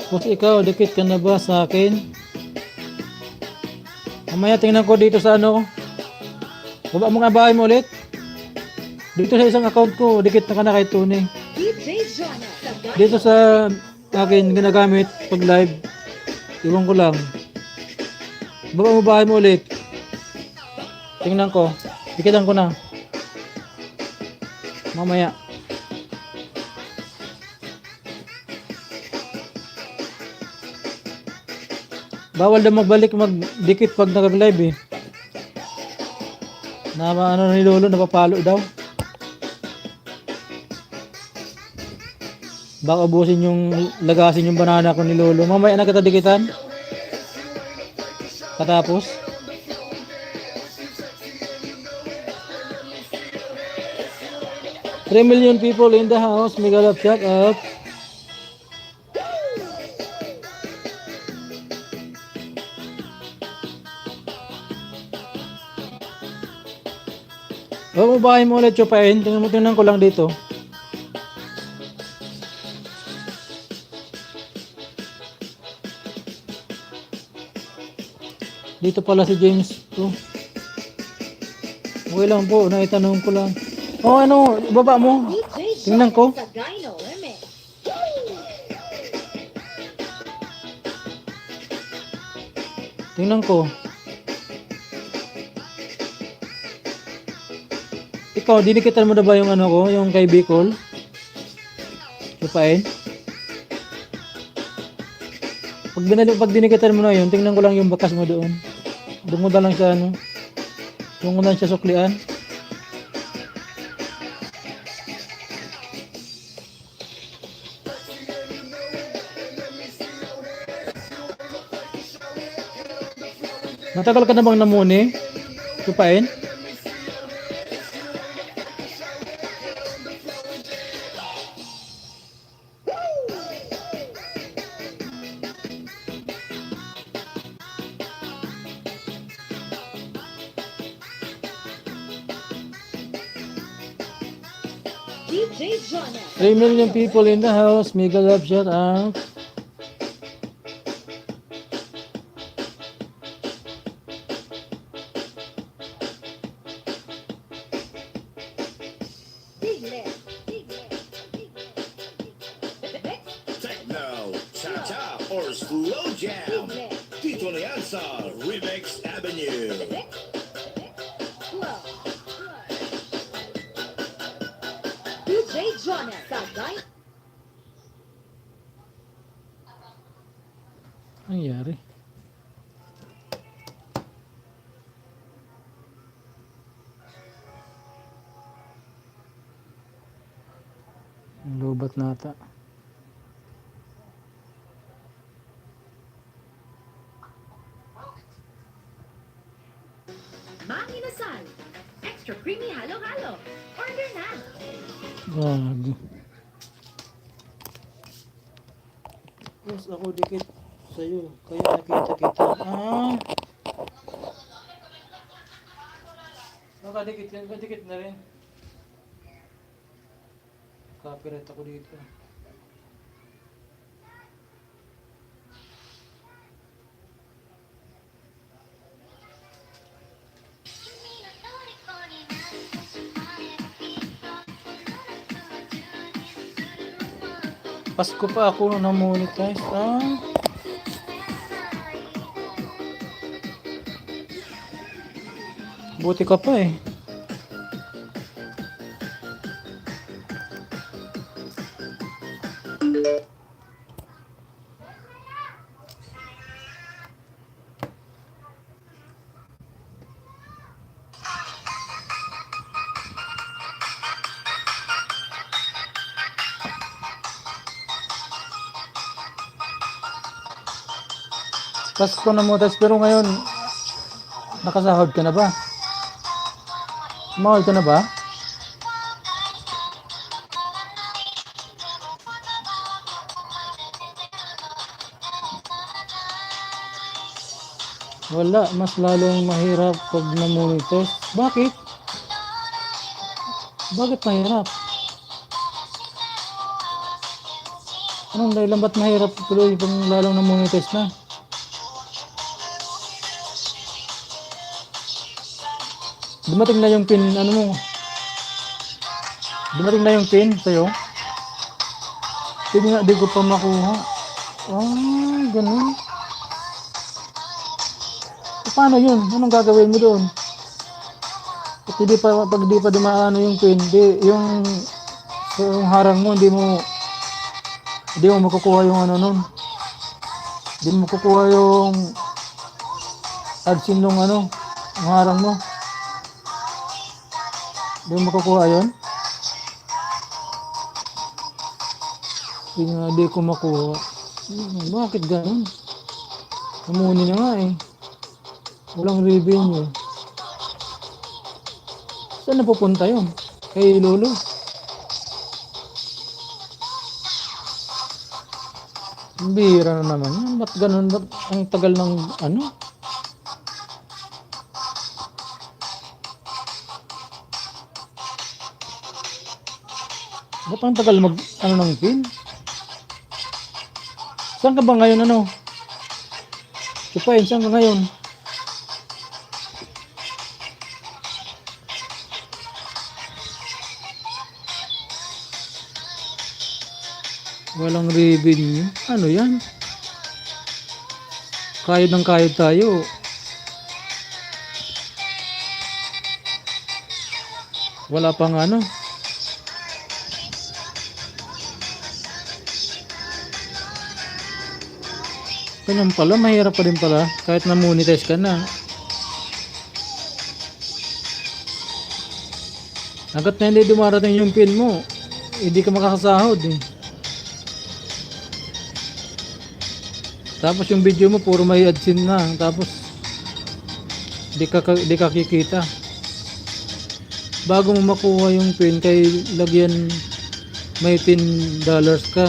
Boss, ikaw, dikit ka na ba sa akin? Mamaya tingnan ko dito sa ano. Baba mo nga bahay mo ulit. Dito sa isang account ko, dikit na ka na kay Tony. DJ Jonah Sagayno. Dito sa akin ginagamit pag live. Iwan ko lang. Baba mo bahay mo ulit. Tingnan ko. Dikitan ko na. Mamaya. Bawal daw magbalik magdikit pag nag-live eh. Na ano ni Lolo, napapalo daw. Baka ubusin yung lagasin yung banana ko ni Lolo. Mamaya na kita dikitan. Katapos. $3 million people in the house. Mega love shout out. Oh, bahay mo ulit, Chupain. Tingnan ko lang dito. Dito pala si James. Oh. Okay lang po, naitanong ko lang. Oh, ano, baba mo. DJ Tingnan ko. Jonah Sagayno Remix. Tingnan ko. Ikaw, dinikitan mo na ba yung ano ko, yung kay Bicol? Chupain? Pag dinikitan mo na yun, tingnan ko lang yung bakas mo doon. Doon mo na lang siya, ano? Doon mo na siya suklian. Matagal ka na bang namuni? Tupain? DJ Jonah. 3 million people in the house. Mega love shout out. Big left. Big left. Big left. Techno, cha-cha, or slow jam. Dito na yan sa Remix Avenue. Slow. DJ Jonah. Sabay. Ang nangyari? Ang lobat nata. Mang inasal. Extra creamy halo-halo. Order na. Gago. Yes, ako dikit sa'yo. Kaya nakita-kita. Nakadikit yan. Kadikit na rin. Copyright ako dito. Pasko pa ako na monetize. Buti ka pa eh. Pasko na monetize pero ngayon nakasahod ka na ba? Mahal ka na ba? Wala, mas lalong mahirap pag na-monetize. Bakit? Bakit mahirap? Anong dahilan ba't mahirap tuloy pag lalong na-monetize na? Dumating na yung pin, ano mo? Dumating na yung pin sa'yo? Hindi nga, di ko pa makuha. Ganun. Paano yun? Anong gagawin mo doon? Pag di pa dumaano yung pin, yung harang mo, hindi mo makukuha yung ano nun. Hindi mo makukuha yung adsin nung ano, yung harang mo. Hindi mo makukuha yun? Di ko makuha. Bakit ganun? Namuni na nga eh. Walang revenue. Saan napupunta yun? Kay Lolo. Bira na naman yan. Ba't ganun? Ba't ang tagal ng ano? Ba't ang tagal ng pin? Saan ka ba ngayon ano? Supain, saan ka ngayon? Walang revenue. Ano yan? Kayod ng kayod tayo. Wala pang ano. Ganyan pala, mahirap pa rin pala kahit na-monetize ka na. Hanggat na hindi dumarating yung pin mo, hindi ka makakasahod eh. Tapos yung video mo puro may adsin na. Tapos di ka kikita. Bago mo makuha yung pin, kay lagyan may $10 ka.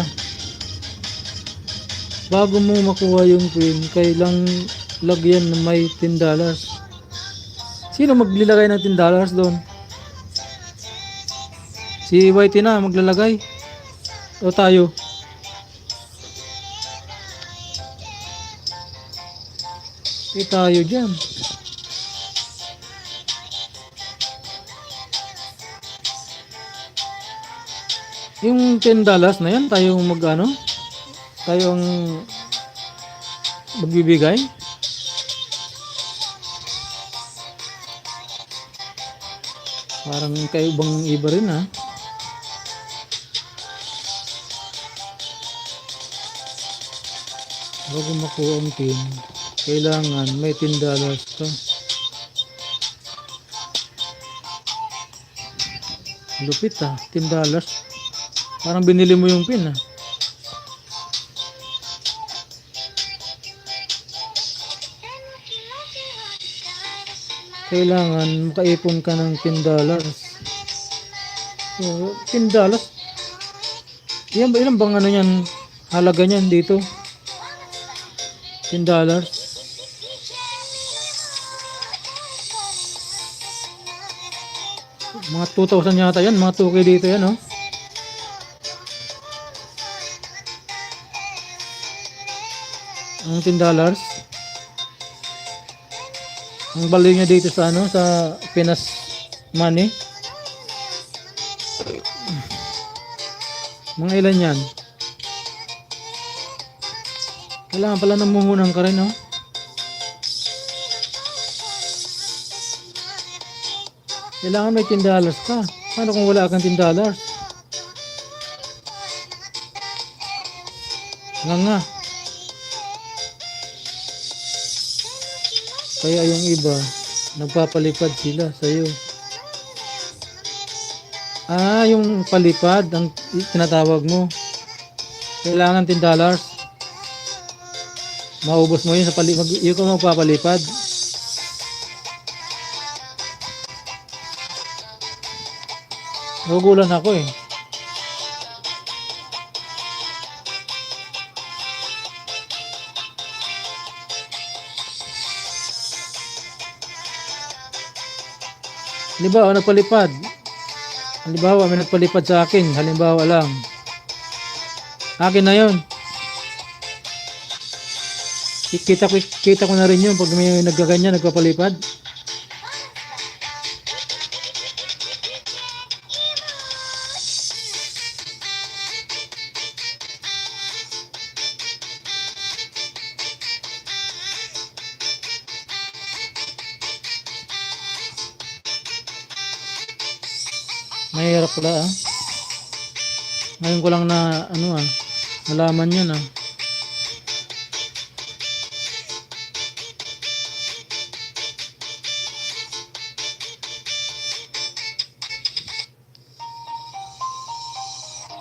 Bago mo makuha yung pin, kailang lagyan na may $10. Sino maglilagay ng $10 doon? Si Whitey na maglalagay? O tayo? Tayo dyan. Yung $10 na yan, tayo mag-ano? Tayo ang magbibigay? Parang kaibang iba rin ha. Bago makuha ang pin, kailangan may $10 ka. Lupit ha, $10. Parang binili mo yung pin ha. Kailangan makaipon ka ng $10. So, $10. Ilan bang ano yan? Halaga niyan dito? $10. Mga 2,000 yata yan. Mga 2K dito yan, oh. Ang $10. Ang value niya dito sa ano, sa Pinas money. Mga ilan yan? Kailangan pala namuhunan ka rin, oh. Kailangan may $10 ka. Paano kung wala kang $10? Nga. Kaya yung iba, nagpapalipad sila sa'yo. Yung palipad, ang tinatawag mo. Kailangan $10. Maubos mo yun sa palipad. Yung ka magpapalipad. Nagugulan ako eh. Halimbawa, nagpalipad. Halimbawa, may nagpalipad sa akin. Halimbawa lang. Akin na yun. Kita ko na rin yun pag may nagkaganyan, nagpapalipad. Mahirap pala ah. Ngayon ko lang na nalaman yun ah.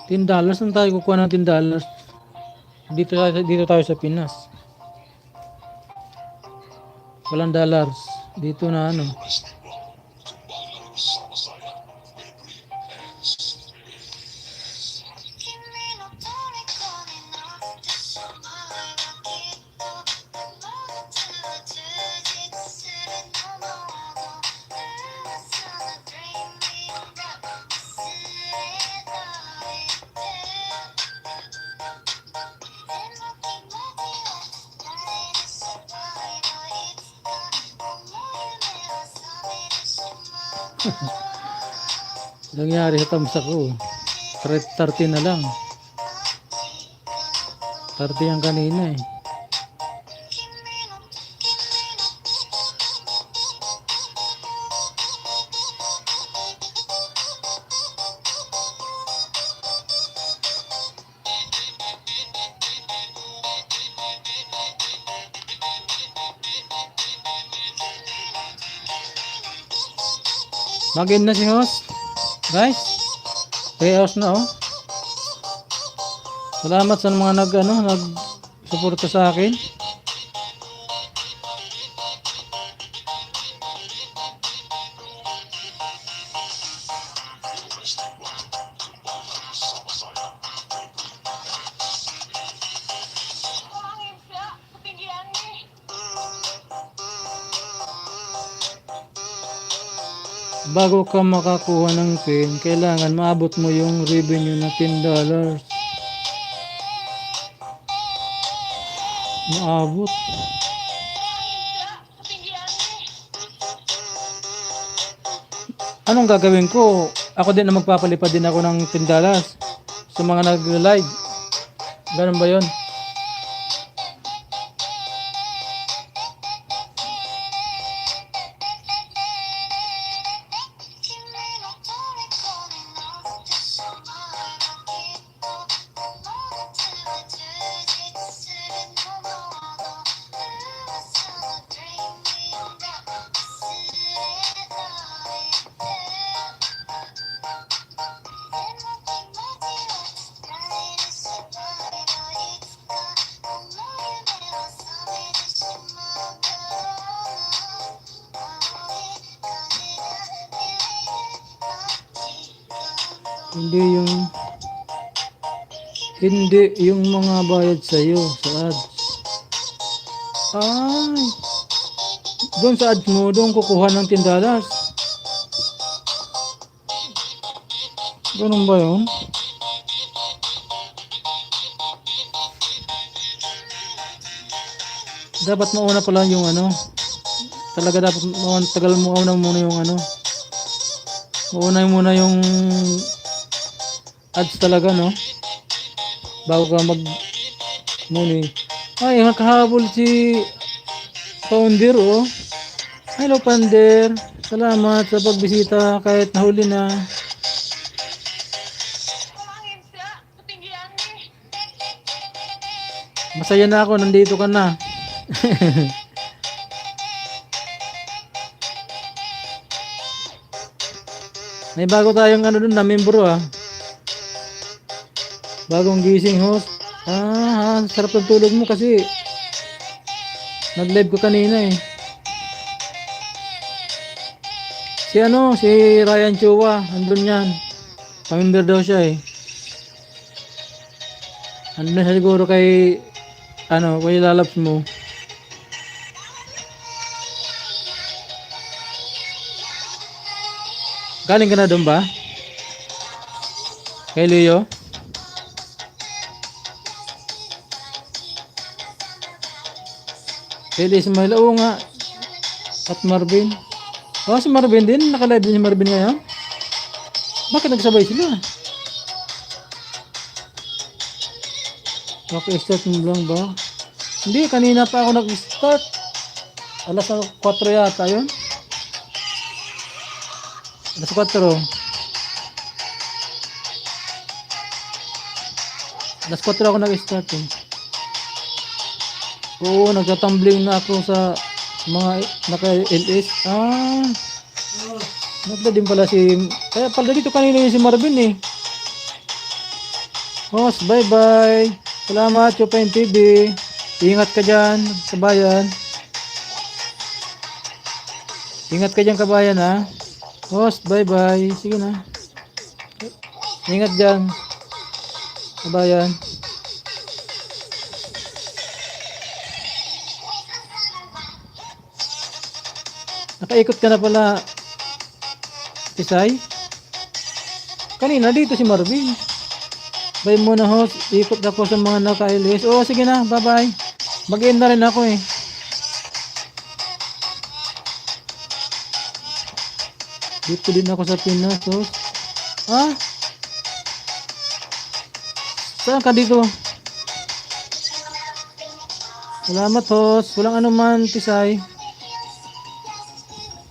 $10 saan tayo kukuha ng $10? Dito tayo sa Pinas. Walang dollars. Dito na ano. Nangyari sa tamsa ko 30 na lang. 30 ang kanina eh. Mag-end na si host. Guys, 3 hours na oh. Salamat sa mga nag-suporta sa akin. bago ka makakuha ng pin, kailangan maabot mo yung revenue na $10. Maabot. Anong gagawin ko? Ako din na magpapalipad din ako ng $10 sa mga nag-live. Ganun ba yun? Hindi yung mga bayad sa'yo sa ads. Ay, doon sa ads mo, doon kukuha ng $10. Ganun ba yun? Dapat mauna pala yung ano. Talaga dapat tagal mo muna yung ano. Mauna muna yung ads talaga, no? Bago ka muni. Ay, nakahabol si Founder, oh. Hello, Pander. Salamat sa pagbisita kahit nahuli na. Masaya na ako, nandito ka na. May bago tayong ano dun na membro, ah. Bagong gising host. Sarap ng tulog mo kasi nag-live ko kanina eh. Si Ryan Chua, andun yan. Paminder daw siya eh. Andun siya siguro kay lalabs mo. Galing ka na doon ba? Kay Leo? Kay Ismail, oo nga. At Marvin. Si Marvin din. Naka-live din si Marvin ngayon. Bakit nagsabay sila? Okay, start mo lang ba? Hindi, kanina pa ako nag-start. Alas 4 yata yun. Alas 4. Alas 4 ako nag-start eh. Oo, nagtatumbling na ako sa mga naka-LS. Nagda din pala kaya pala dito kanina yung si Marvin eh. Host, bye-bye. Salamat, Chopin TV. Ingat ka dyan, kabayan. Ingat ka dyan, kabayan, ha. Host, bye-bye. Sige na. Ingat dyan, kabayan. Nakaikot ka na pala, Tisay. Kanina dito si Marvin. Bye muna host. Ikot ako sa mga naka-LS. Oo, sige na. Bye-bye. Mag-end na rin ako eh. Dito din ako sa Pinas host. Saan ka dito? Salamat host. Walang anuman, Tisay.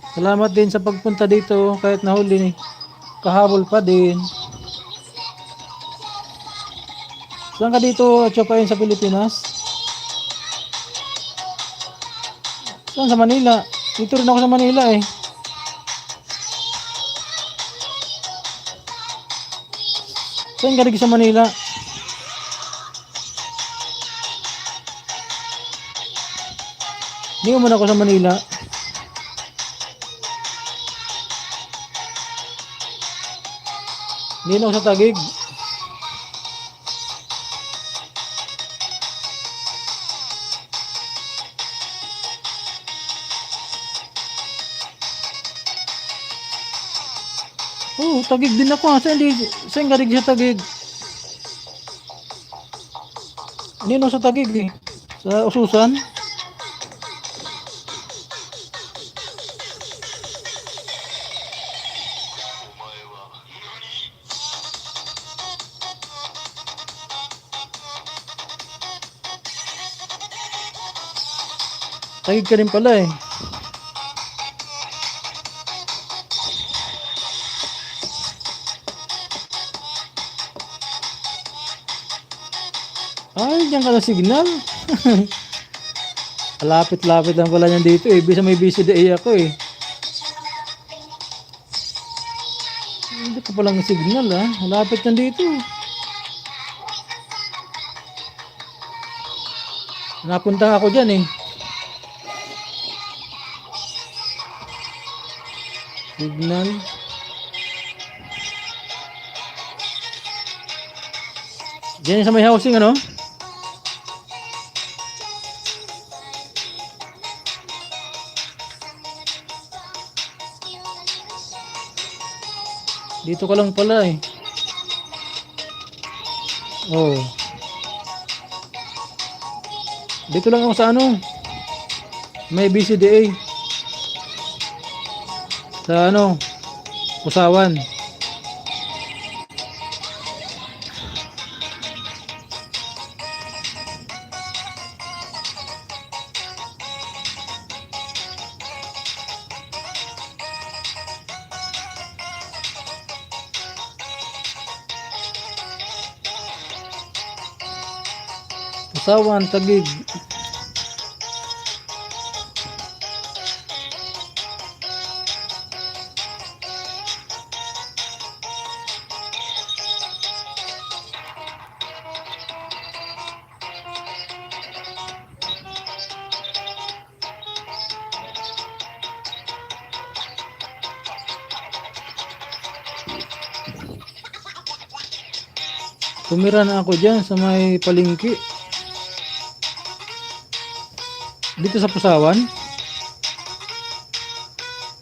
Salamat din sa pagpunta dito kahit nahuli kahabol pa din. Saan ka dito, Chopain, sa Pilipinas? Saan? Sa Manila. Dito rin ako sa Manila eh. Saan ka rin sa Manila? Hindi mo muna ako sa Manila. Hindi na ako sa Taguig. Oh, tagig din ako. Saan garig siya tagig? Nino sa tagig eh? Sa ususan? Tagig ka rin pala eh. Ay, diyan ka na signal. Lapit-lapit lang pala niyan dito eh. Bisa may BCDA ako eh. Hindi ko palang signal ah. Lapit yan dito. Napunta ako dyan eh. Signal. Diyan sa may housing ano? Dito ka lang pala eh. Oh. Dito lang ako sa ano? May BCDA. Sa ano? Usawan. Usawan, Tagig. Tumira na ako dyan sa may palengke. Dito sa Pusawan?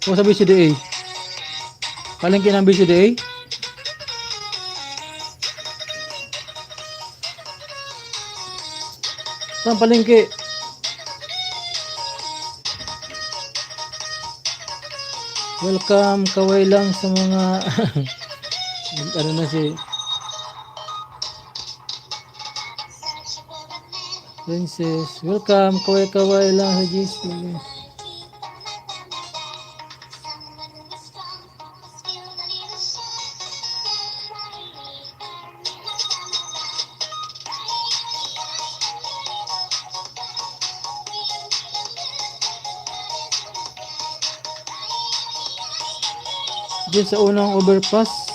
O sa BCDA? Palengke ng BCDA? Saan palengke? Welcome, kaway lang sa mga ano na si Princess. Welcome, kaway lang sa GC. Diyan sa unang overpass.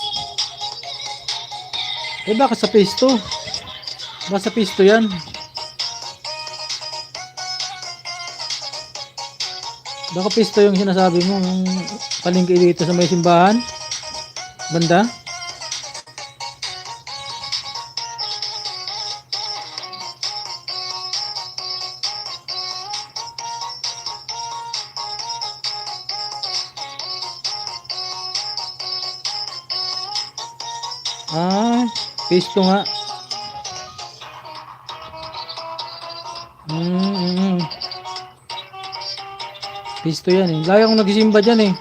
Eh baka sa pisto. Baka sa pisto yan. Baka pisto yung sinasabi mo, yung palengke dito sa may simbahan. Banda. Ah, pisto nga. Pisto yan eh. Lagi akong nagsisimba dyan eh.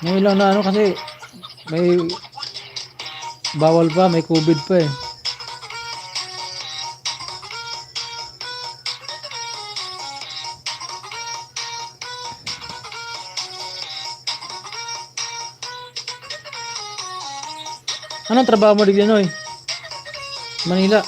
Ngayon lang na ano kasi may bawal pa, may COVID pa eh. Anong trabaho mo din Noy? Manila.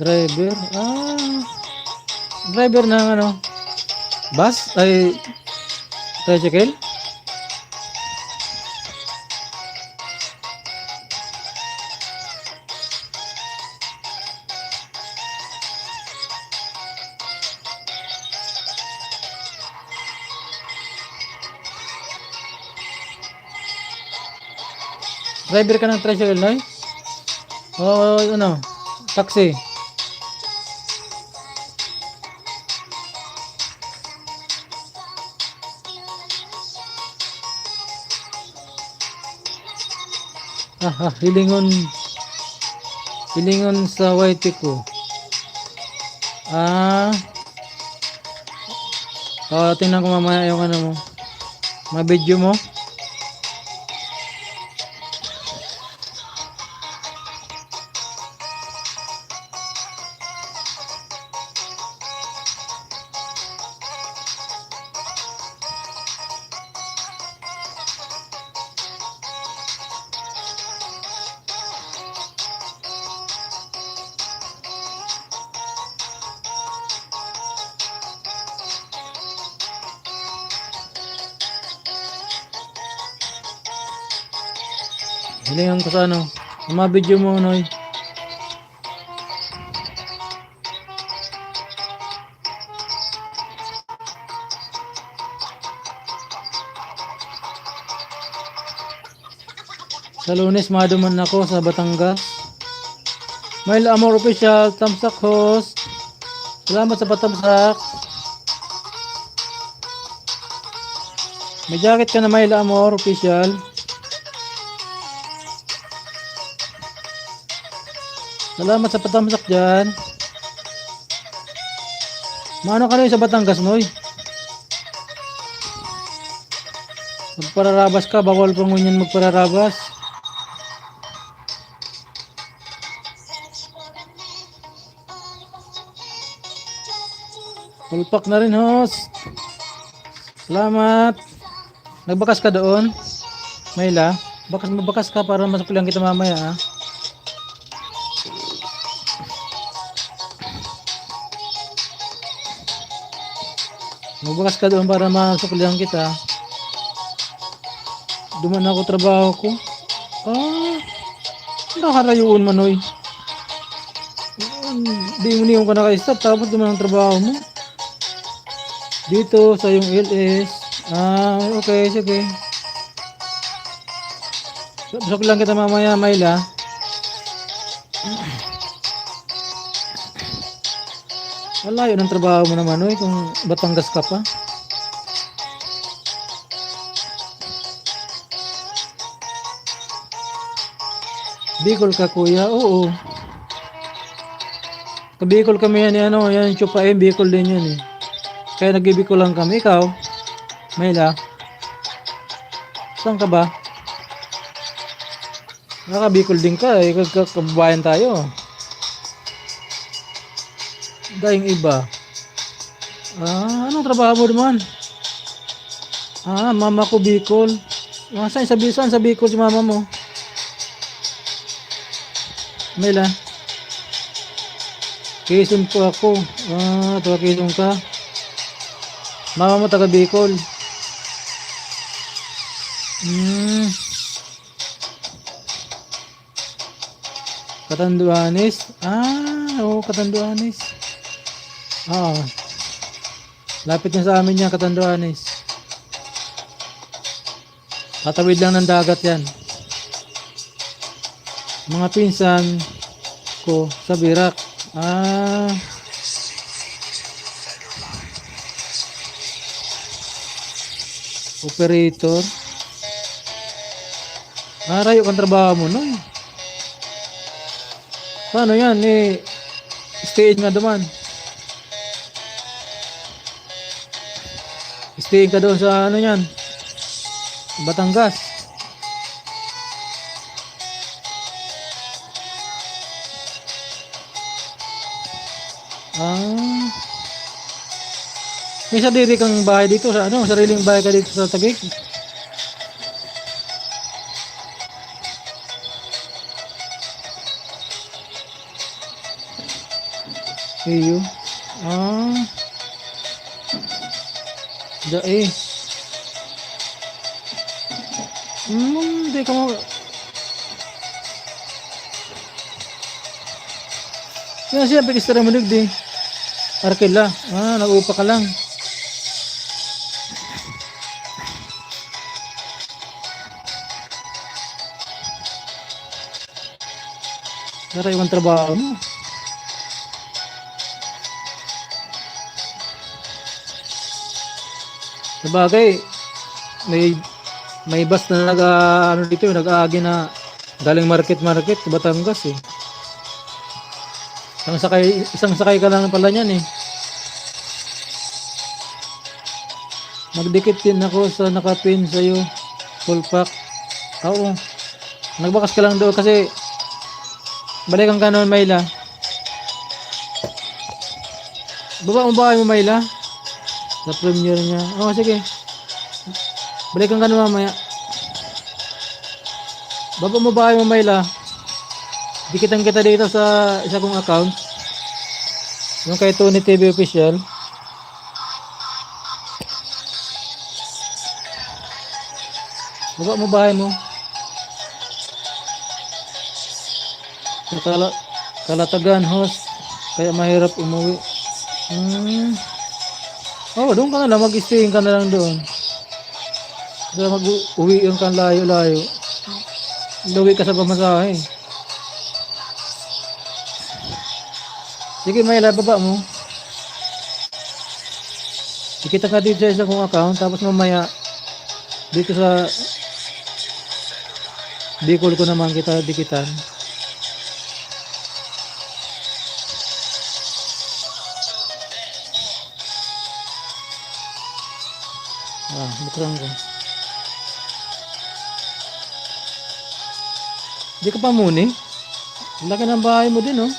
Driver. Ah. Driver ng ano? Bus? Ay tricycle? Driver ka ng tricycle, Noy? O ano? Taxi? Hilingon. Hilingon sa white ko. Tingnan ko mamaya yung ano mo. Mga video mo. Hilingan ko sa ano. Yung mga video mo, Noy. Sa Lunes, maduman ako sa Batangas. Mail Amor Official, Tamsak Host. Salamat sa patamsak. May jacket ka na, Mail Amor Official. Salamat sa patamsak dyan. Maano ka rin sa Batangas, Noy? Magpararabas ka, bawal pang ngunyan magpararabas. Pulpak na rin, host. Salamat. Nagbakas ka doon, Mayla? Mabakas ka para masuklihan kita mamaya, ha? Magbakas ka doon para masuklihan kita. Duman ako trabaho ko. Nakarayuon, Manoy. Di mo niyon ka naka-stop tapos duman ang trabaho mo. Dito sa yung LS. Okay, sige. Masuklihan kita mamaya, Mayla. Wala yun ang trabaho mo naman, Noy, kung Batangas ka pa. Bicol ka, kuya? Oo. Kabicol kami yan, yan Chupain, Bicol din yan eh. Kaya nag-Bicol lang kami. Ikaw, Mayla? Saan ka ba? Naka-Bicol din ka eh, kababayan tayo. Dahing iba. Anong trabaho mo naman? Mama ko Bicol. Saan sa Bicol si mama mo? Mela. Quezon po ako. Taga Quezon ka. Mama mo taga Bicol. Catanduanes. Oo, Catanduanes. Lapit niya sa amin yan, Catanduanes. Tatawid lang ng dagat yan. Mga pinsan ko sa Birak. Operator. Rayo kang trabaho mo, no? Paano yan? Stay nga duman. Stay ka doon sa yan? Batangas. May sarili kang bahay dito sa sariling bahay ka dito sa Taguig. Iyo. Hindi ka mo. Yan siyempre kisara mo di. Arkela. Nag-upa ka lang. Pero yung trabaho mo. Sabagay, may bus na ano dito, nag-aagi na galing market sa Batangas eh. Isang sakay ka lang pala niyan eh. Nagdikit din ako sa nakapin sa'yo. Full pack. Oo. Nagbakas ka lang doon kasi balikan ka noon, Mayla. Baba mo ba kayo, Mayla? Sa premiere niya. Oo, sige. Balikan ka na mamaya. Baba mo ba kayo, Mayla? Dikitan kita dito sa isa kong account. Yung kay Tony TV Official. Baba mo bahay mo. Sa Kalatagan host. Kaya mahirap umuwi. Oh, doon ka na lang. Mag-stay ka na lang doon. Kaya mag-uwi yung kan layo-layo. Luwi ka sa pamasahe. Sige, may baba mo. Ikita ka dito sa isa kong account. Tapos mamaya dito sa Bicol ko naman kita dikitan. Bukran ko. Di ka pa muni? Laki ng bahay mo din, oh.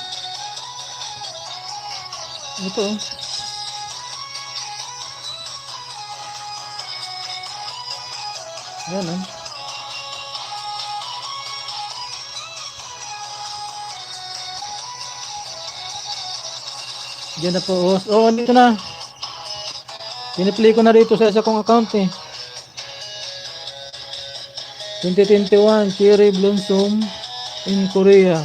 Ito, oh. Ayan, oh. Diyan na po, oh. Oh, dito na. Piniplay ko na rito sa isa kong account, eh. 2021 Cherry Blossom in Korea.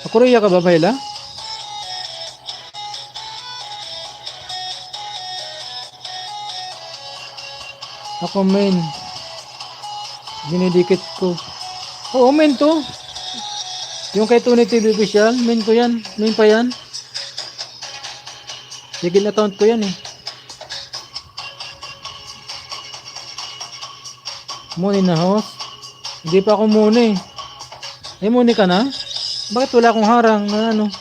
Sa Korea ka ba, Mayla? Ako main. Dinidikit ko. Oo, main to. Yung kay Tony TV Official, main ko yan. Main pa yan. Sigil account ko yan eh. Muni na host. Hindi pa ako muni. Eh, muni ka na? Bakit wala akong harang na ano?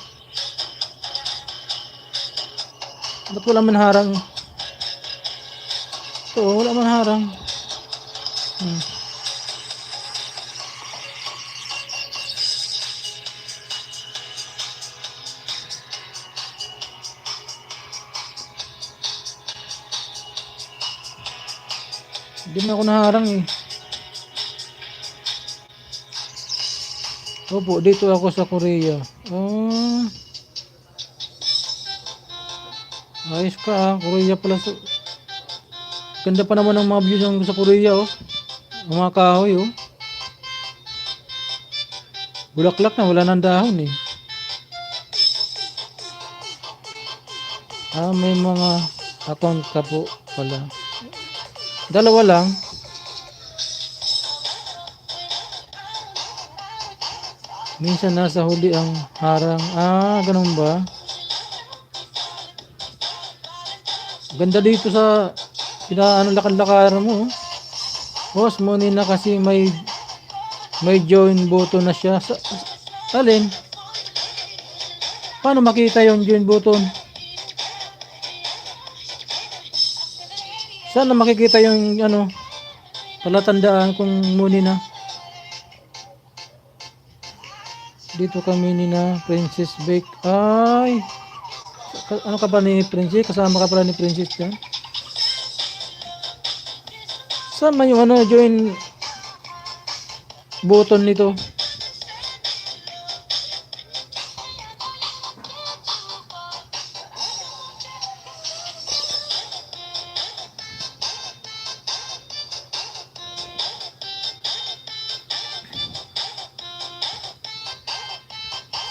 Bakit wala man harang? Ito, wala man harang. Hindi na ako naharang eh. Opo, dito ako sa Korea. Ayos ka ah. Korea pala. Ganda pa naman ng mga views ng sa Korea oh. Ang mga kahoy oh. Bulaklak na, wala nang dahon eh. May mga account ka po pala. Dalawa lang. Minsan nasa huli ang harang. Ganun ba? Ganda dito sa lakad-lakaran mo. Boss, muni na kasi may join button na siya. Alin? Paano makita yung join button? Saan na makikita yung palatandaan kung muni na? Dito kami ni na Princess Bake. Ay! Ano ka ba ni Princess? Kasama ka pala ni Princess dyan? Saan man yung join button nito?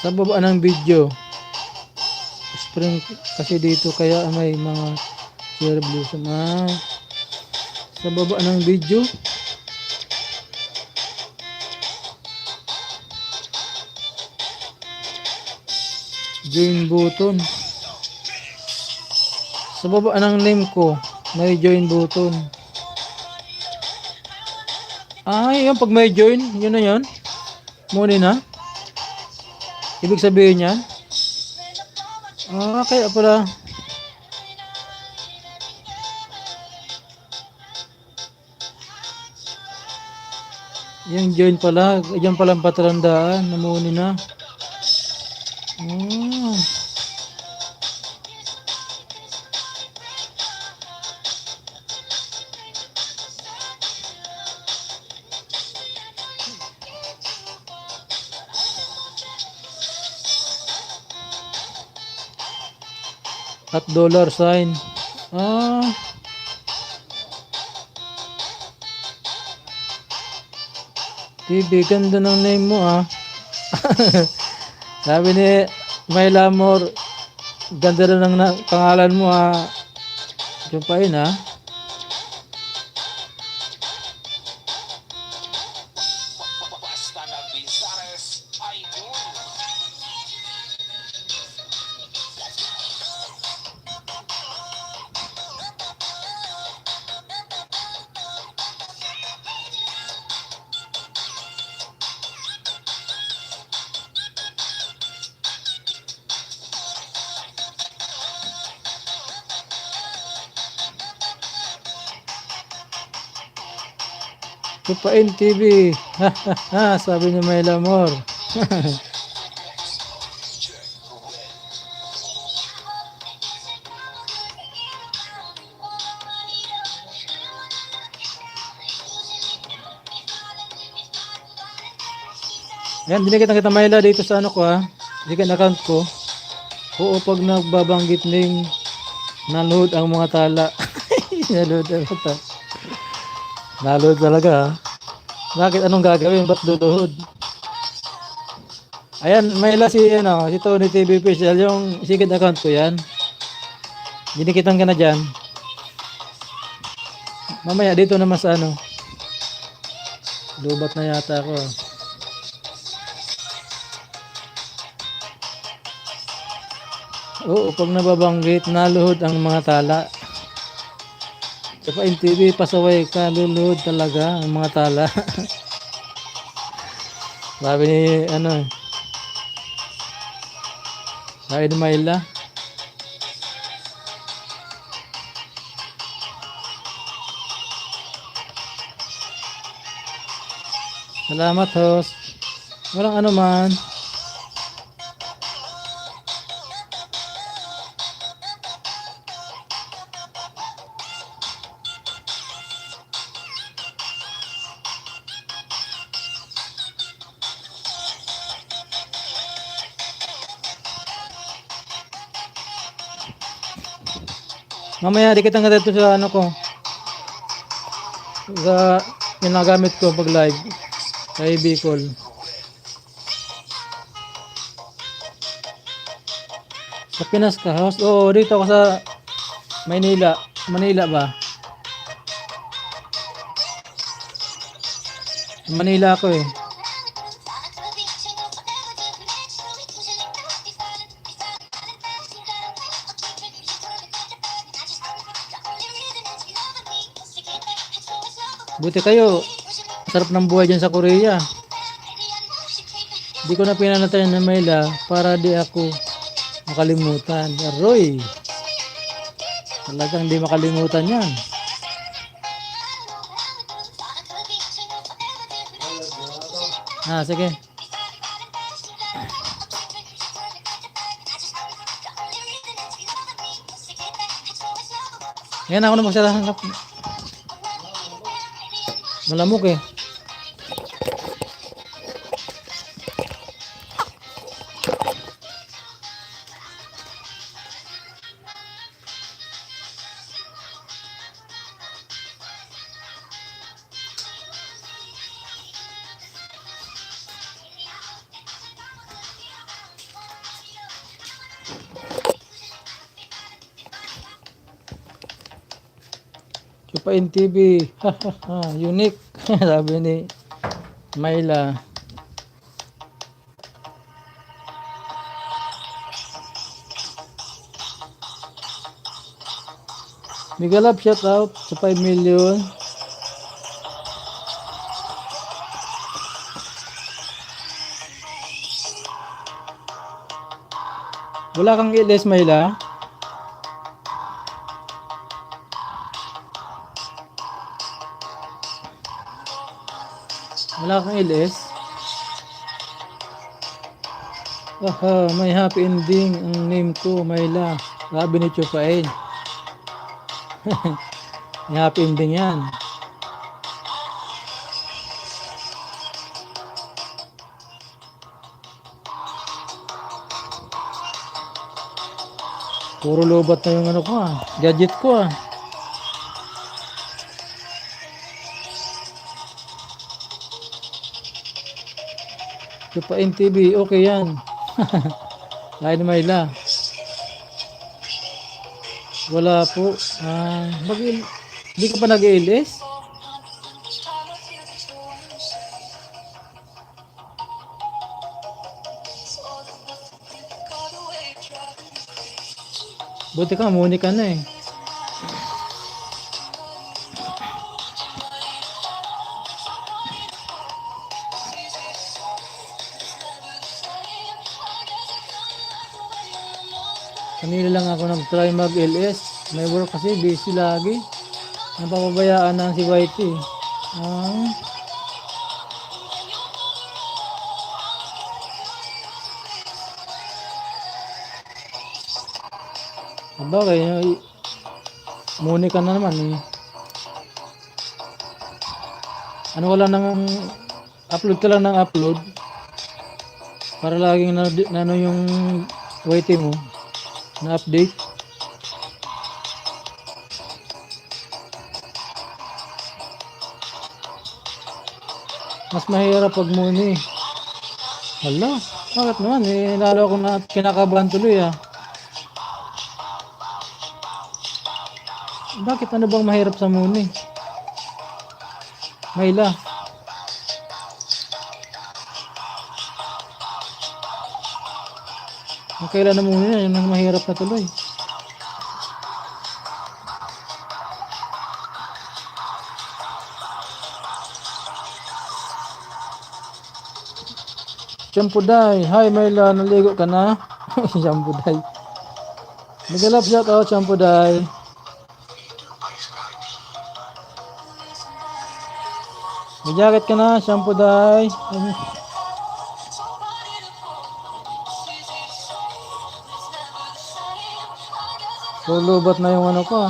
Sa baba ng video. Spring kasi dito kaya may mga cherry blossom. Sa baba ng video. Join button. Sa baba ng name ko, may join button. Yun, pag may join, yun na yun. Muna na. Ibig sabihin yan. Kaya pala. Yung join pala, yan pala ang patrandaan, namuni na. Oh. At dollar sign. TV, ganda ng name mo Sabi ni May Lamor, ganda na ng pangalan mo Jumpain Basta na Bizares Idol. Jumpain TV. Sabi ni May Lamor. Yan, dinikita kita Mayla dito sa ano ko Dikan account ko. Oo, pag nagbabanggit ning naload ang mga tala. Naload ang mga tala. Naload talaga Bakit? Anong gagawin? Ba't duduhod? Ayan, Mayla si Tony TV Official. Yung secret account ko yan. Dinikitan ka na dyan. Mamaya dito naman sa lubat na yata ako Oo, pag nababanggit, naluhod ang mga tala. Jumpain TV, pasaway ka, luluhod talaga ang mga tala. Sabi ni sabi ni Mayla. Salamat, host. Walang man. Mamaya di kita nga dito sa ko. Sa ginagamit ko pag live kay Bicol. Sa Pinas ka, host? Oo, dito ako sa Manila ba? Manila ako Buti kayo, sarap ng buhay dyan sa Korea. Di ko na pinanatayan na Mayla para di ako makalimutan. Aroy, talagang di makalimutan yan. Sige. Yan ako na magsarap. Malamok Jumpain TV. Unique. Sabi ni Mayla. Migalab shout out sa 5 million. Wala kang ilis, Mayla? Wala kang ilis? Aha, may happy ending ang name ko, Mayla. Sabi ni Chupain. May happy ending yan. Puro lobat na yung ano ko gadget ko Chupain TV, okay yan. Lain ni Mayla. Wala po. Hindi ka pa nag-iilis? Buti ka, muni ka na eh. Kanina lang ako nag-try mag-LS. May work kasi, busy lagi. Napapabayaan na si Whitey. Sabagay, muni ka na naman eh. Ano wala nang upload ka lang ng upload para laging nano yung waiting mo na update. Mas mahirap pag muni. Hala, bakit naman eh, lalo ako na kinakabahan tuloy Bakit ano bang mahirap sa muni? Mayla. Kung kailan na muni na, yun ang mahirap na tuloy. Champuday. Hi Mayla, naligo ka na? Champuday. Nagalap shout out Champuday. May jacket ka na, Champuday. Lulubat na yung ano ko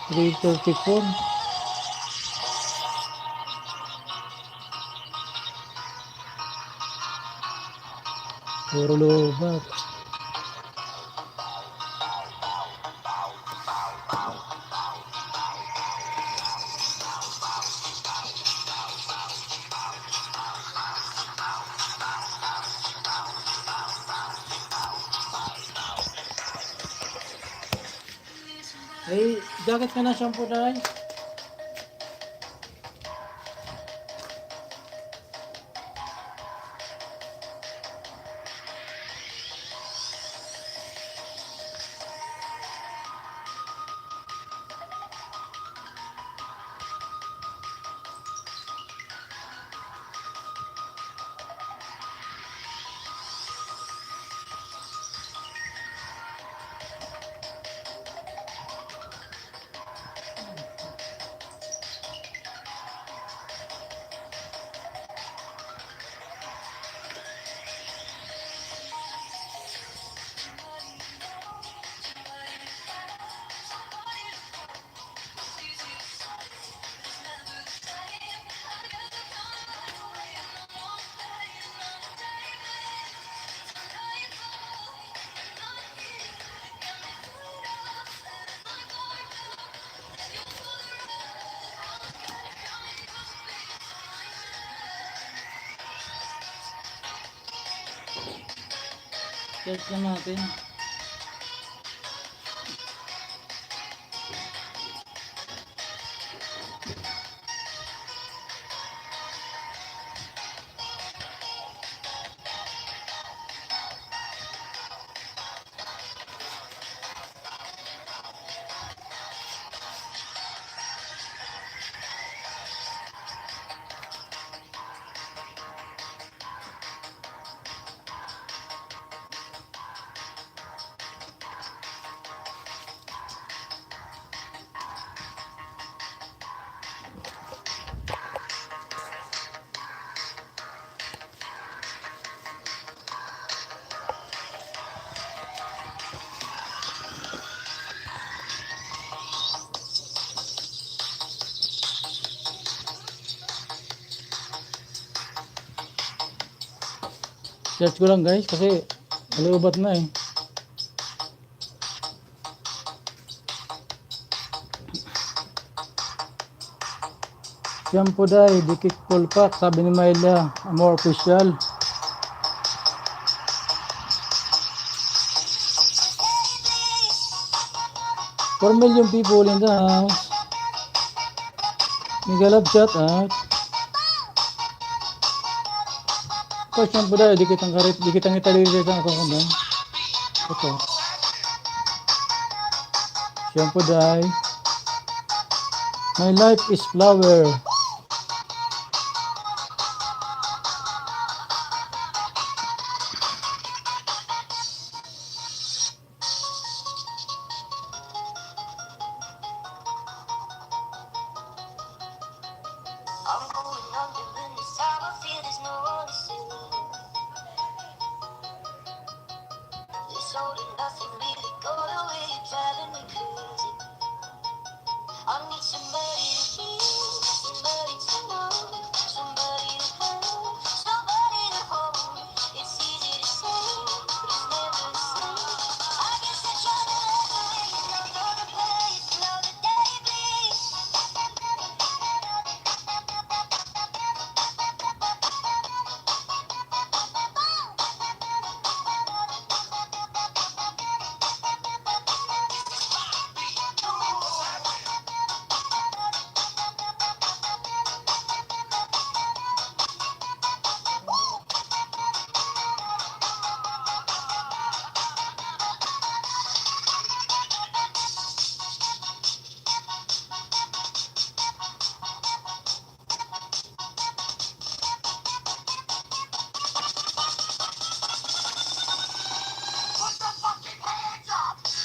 $334. Puro lubat. Eh, jacket ka na, Champuday. Search na natin. Search ko lang guys kasi malubat na eh. Shampoo dye, dikit full pack, sabi ni Myla, more official. Four million people in the house. Miguel love chat out. Ito, shampoo dye, dikit ang karit, dikit ang italili sa akong kumbang. Ito. Shampoo dye. My life is flower. I'm going under when this time I feel there's no one to see. This all and nothing really got away, driving me crazy. I need somebody to hear, somebody to know, somebody to have, somebody to hold. It's easy to say, but it's never the same. I guess I try to let the way you know the place, know the day bleeds.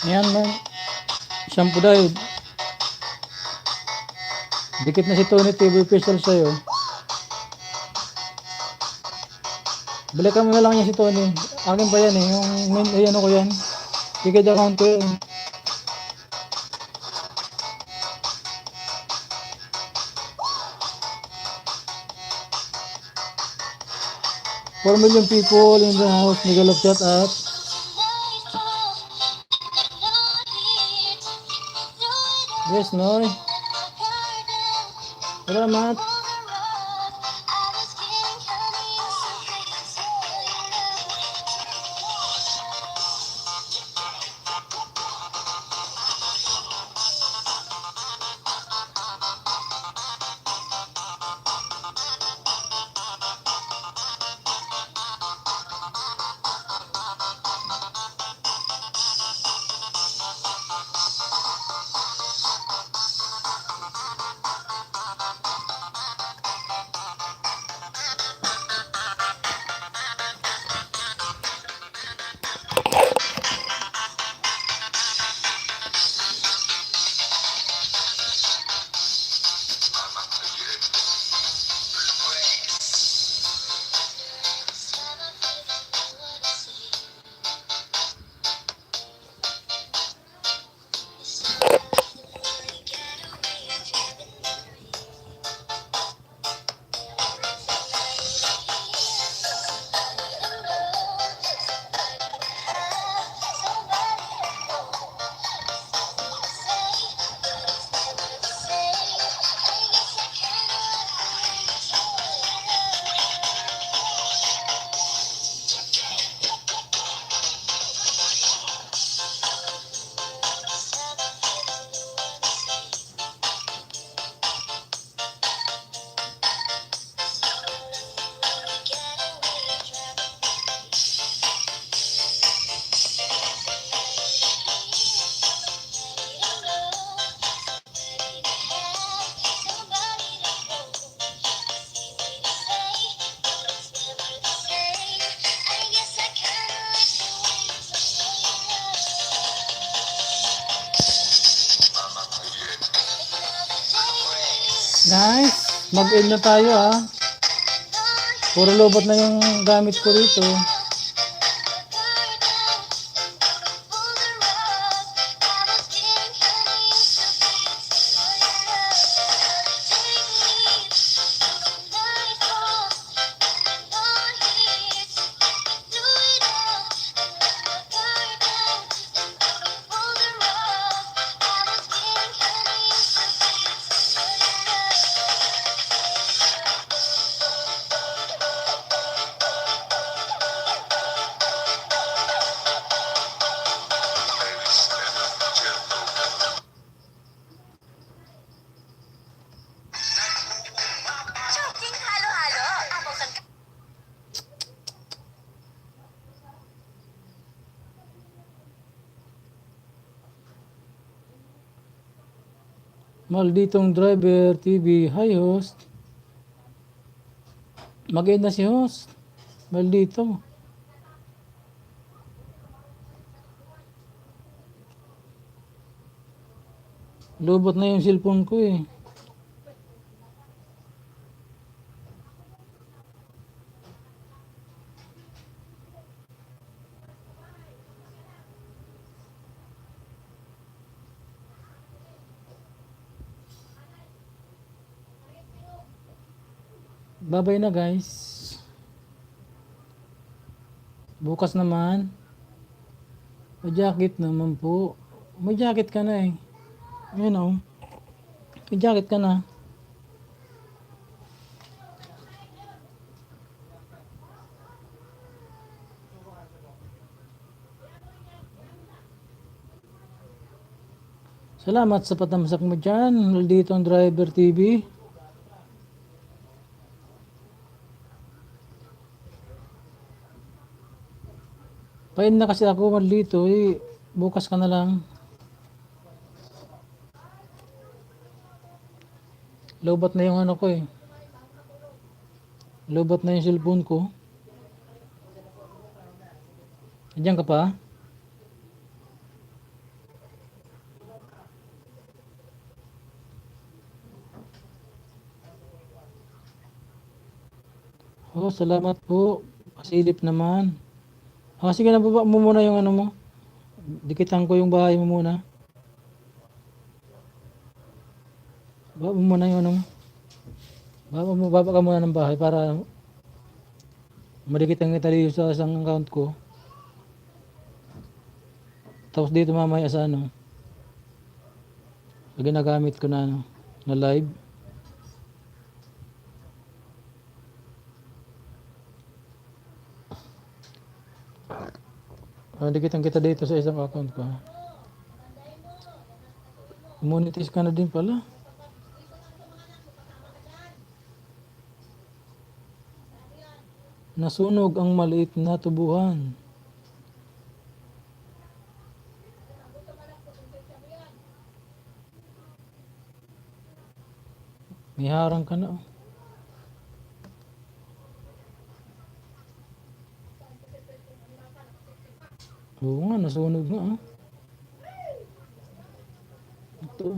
Ayan man. Shampoo dye. Dikit na si Tony TV official sa'yo. Balikan mo na lang yan si Tony. Akin pa yan eh. Yung ayan ko yan. Ticket account ko yun. 4 million people in the house. Miguel of chat at. Yes, Noy. Salamat. Guys, mag-end na tayo ah. Puro lobot na yung gamit ko rito. Malditong driver TV. Hi host. Mag-end na si host. Maldito. Lubot na yung cellphone ko eh. Babay na guys. Bukas naman. May jacket naman po. May jacket ka na eh. Ayun oh. May jacket ka na. Salamat sa patamsak mo dyan. Maldito ang driver TV. Pain na kasi ako maldito eh. Bukas ka na lang. Lobat na yung ano ko eh. Lobat na yung cellphone ko. Andiyan ka pa? Oh, salamat po. Pasilip naman. Sige na, baba mo muna yung ano mo. Dikitan ko yung bahay mo muna. Baba mo muna yung ano mo. Baba ka muna ng bahay para madikitan kita dito sa isang account ko. Tapos dito mamaya sa ano. Pag ginagamit ko na ano, na live. Dikitan kita dito sa isang account ko. Monetize ka na din pala. Nasunog ang maliit na tubuhan. May harang ka na. Oo nga, nasunog nga. Ito.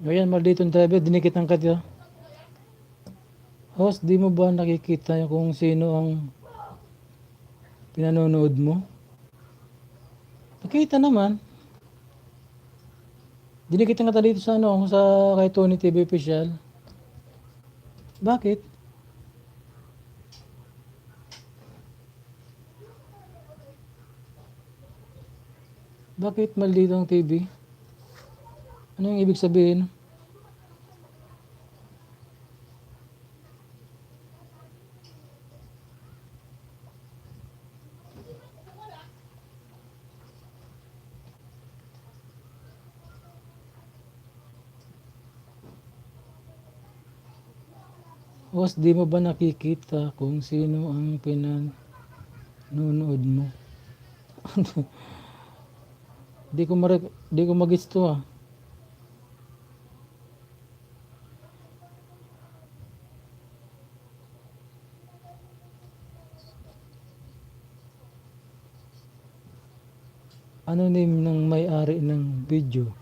Ayan, malditong driver, dinikitan ka dyan. Host, di mo ba nakikita kung sino ang pinanonood mo? Nakita naman. Dinikitan ka dito sa ano, sa kay Tony TV Official. Bakit? Bakit malditong TV? Ano yung ibig sabihin? Host, di mo ba nakikita kung sino ang pinanonood mo? Di ko magisto ah. anonym ng may-ari ng video.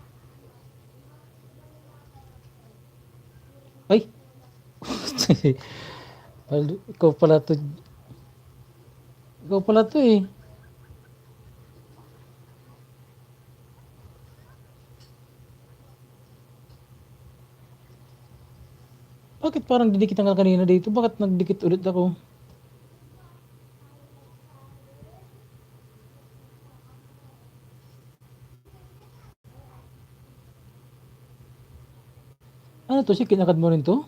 Ay! Ikaw pala to. Ikaw pala to eh. Bakit parang didikit ka kanina dito? Bakit nagdikit ulit ako? Ano to? Si kinakad mo rin to?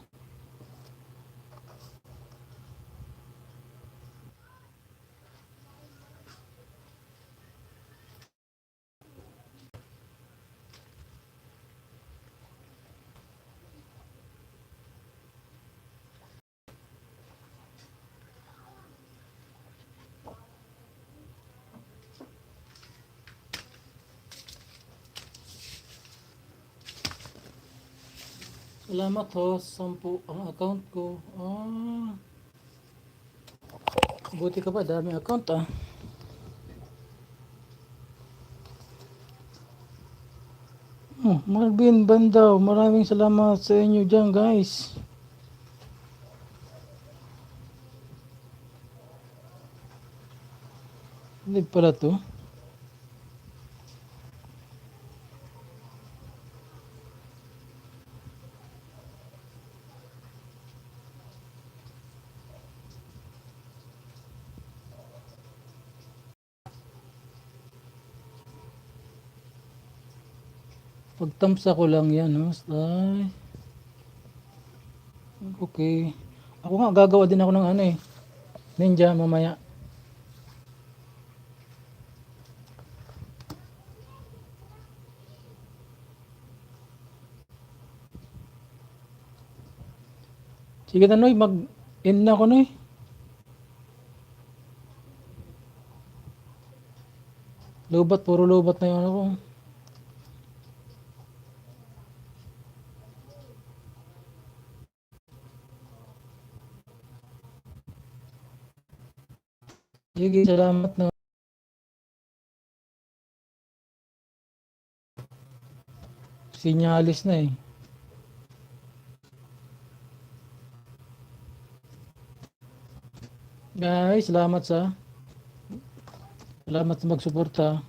Salamat ho, 10 ang account ko. Buti ka pa, dami account ah. Marvin Bandaw, maraming salamat sa inyo dyan guys. Hindi pala to. Pagtamsa ko lang yan, no? Ay. Okay. Ako nga, gagawa din ako ng ano eh. Ninja, mamaya. Sige na, Noy. Mag-in na ako, Noy. Lobat, puro lobat na yung ano ko. Sige, salamat na. Sinyalis na eh. Guys, salamat sa magsuporta.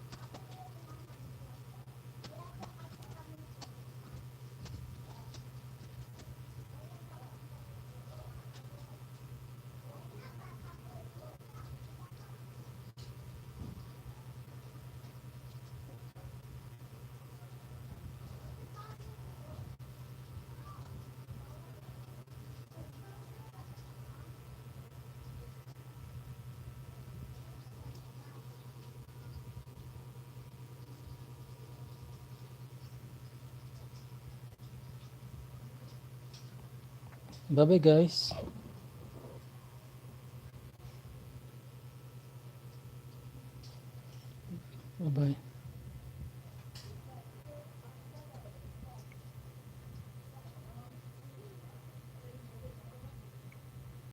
Bye-bye guys. Bye-bye.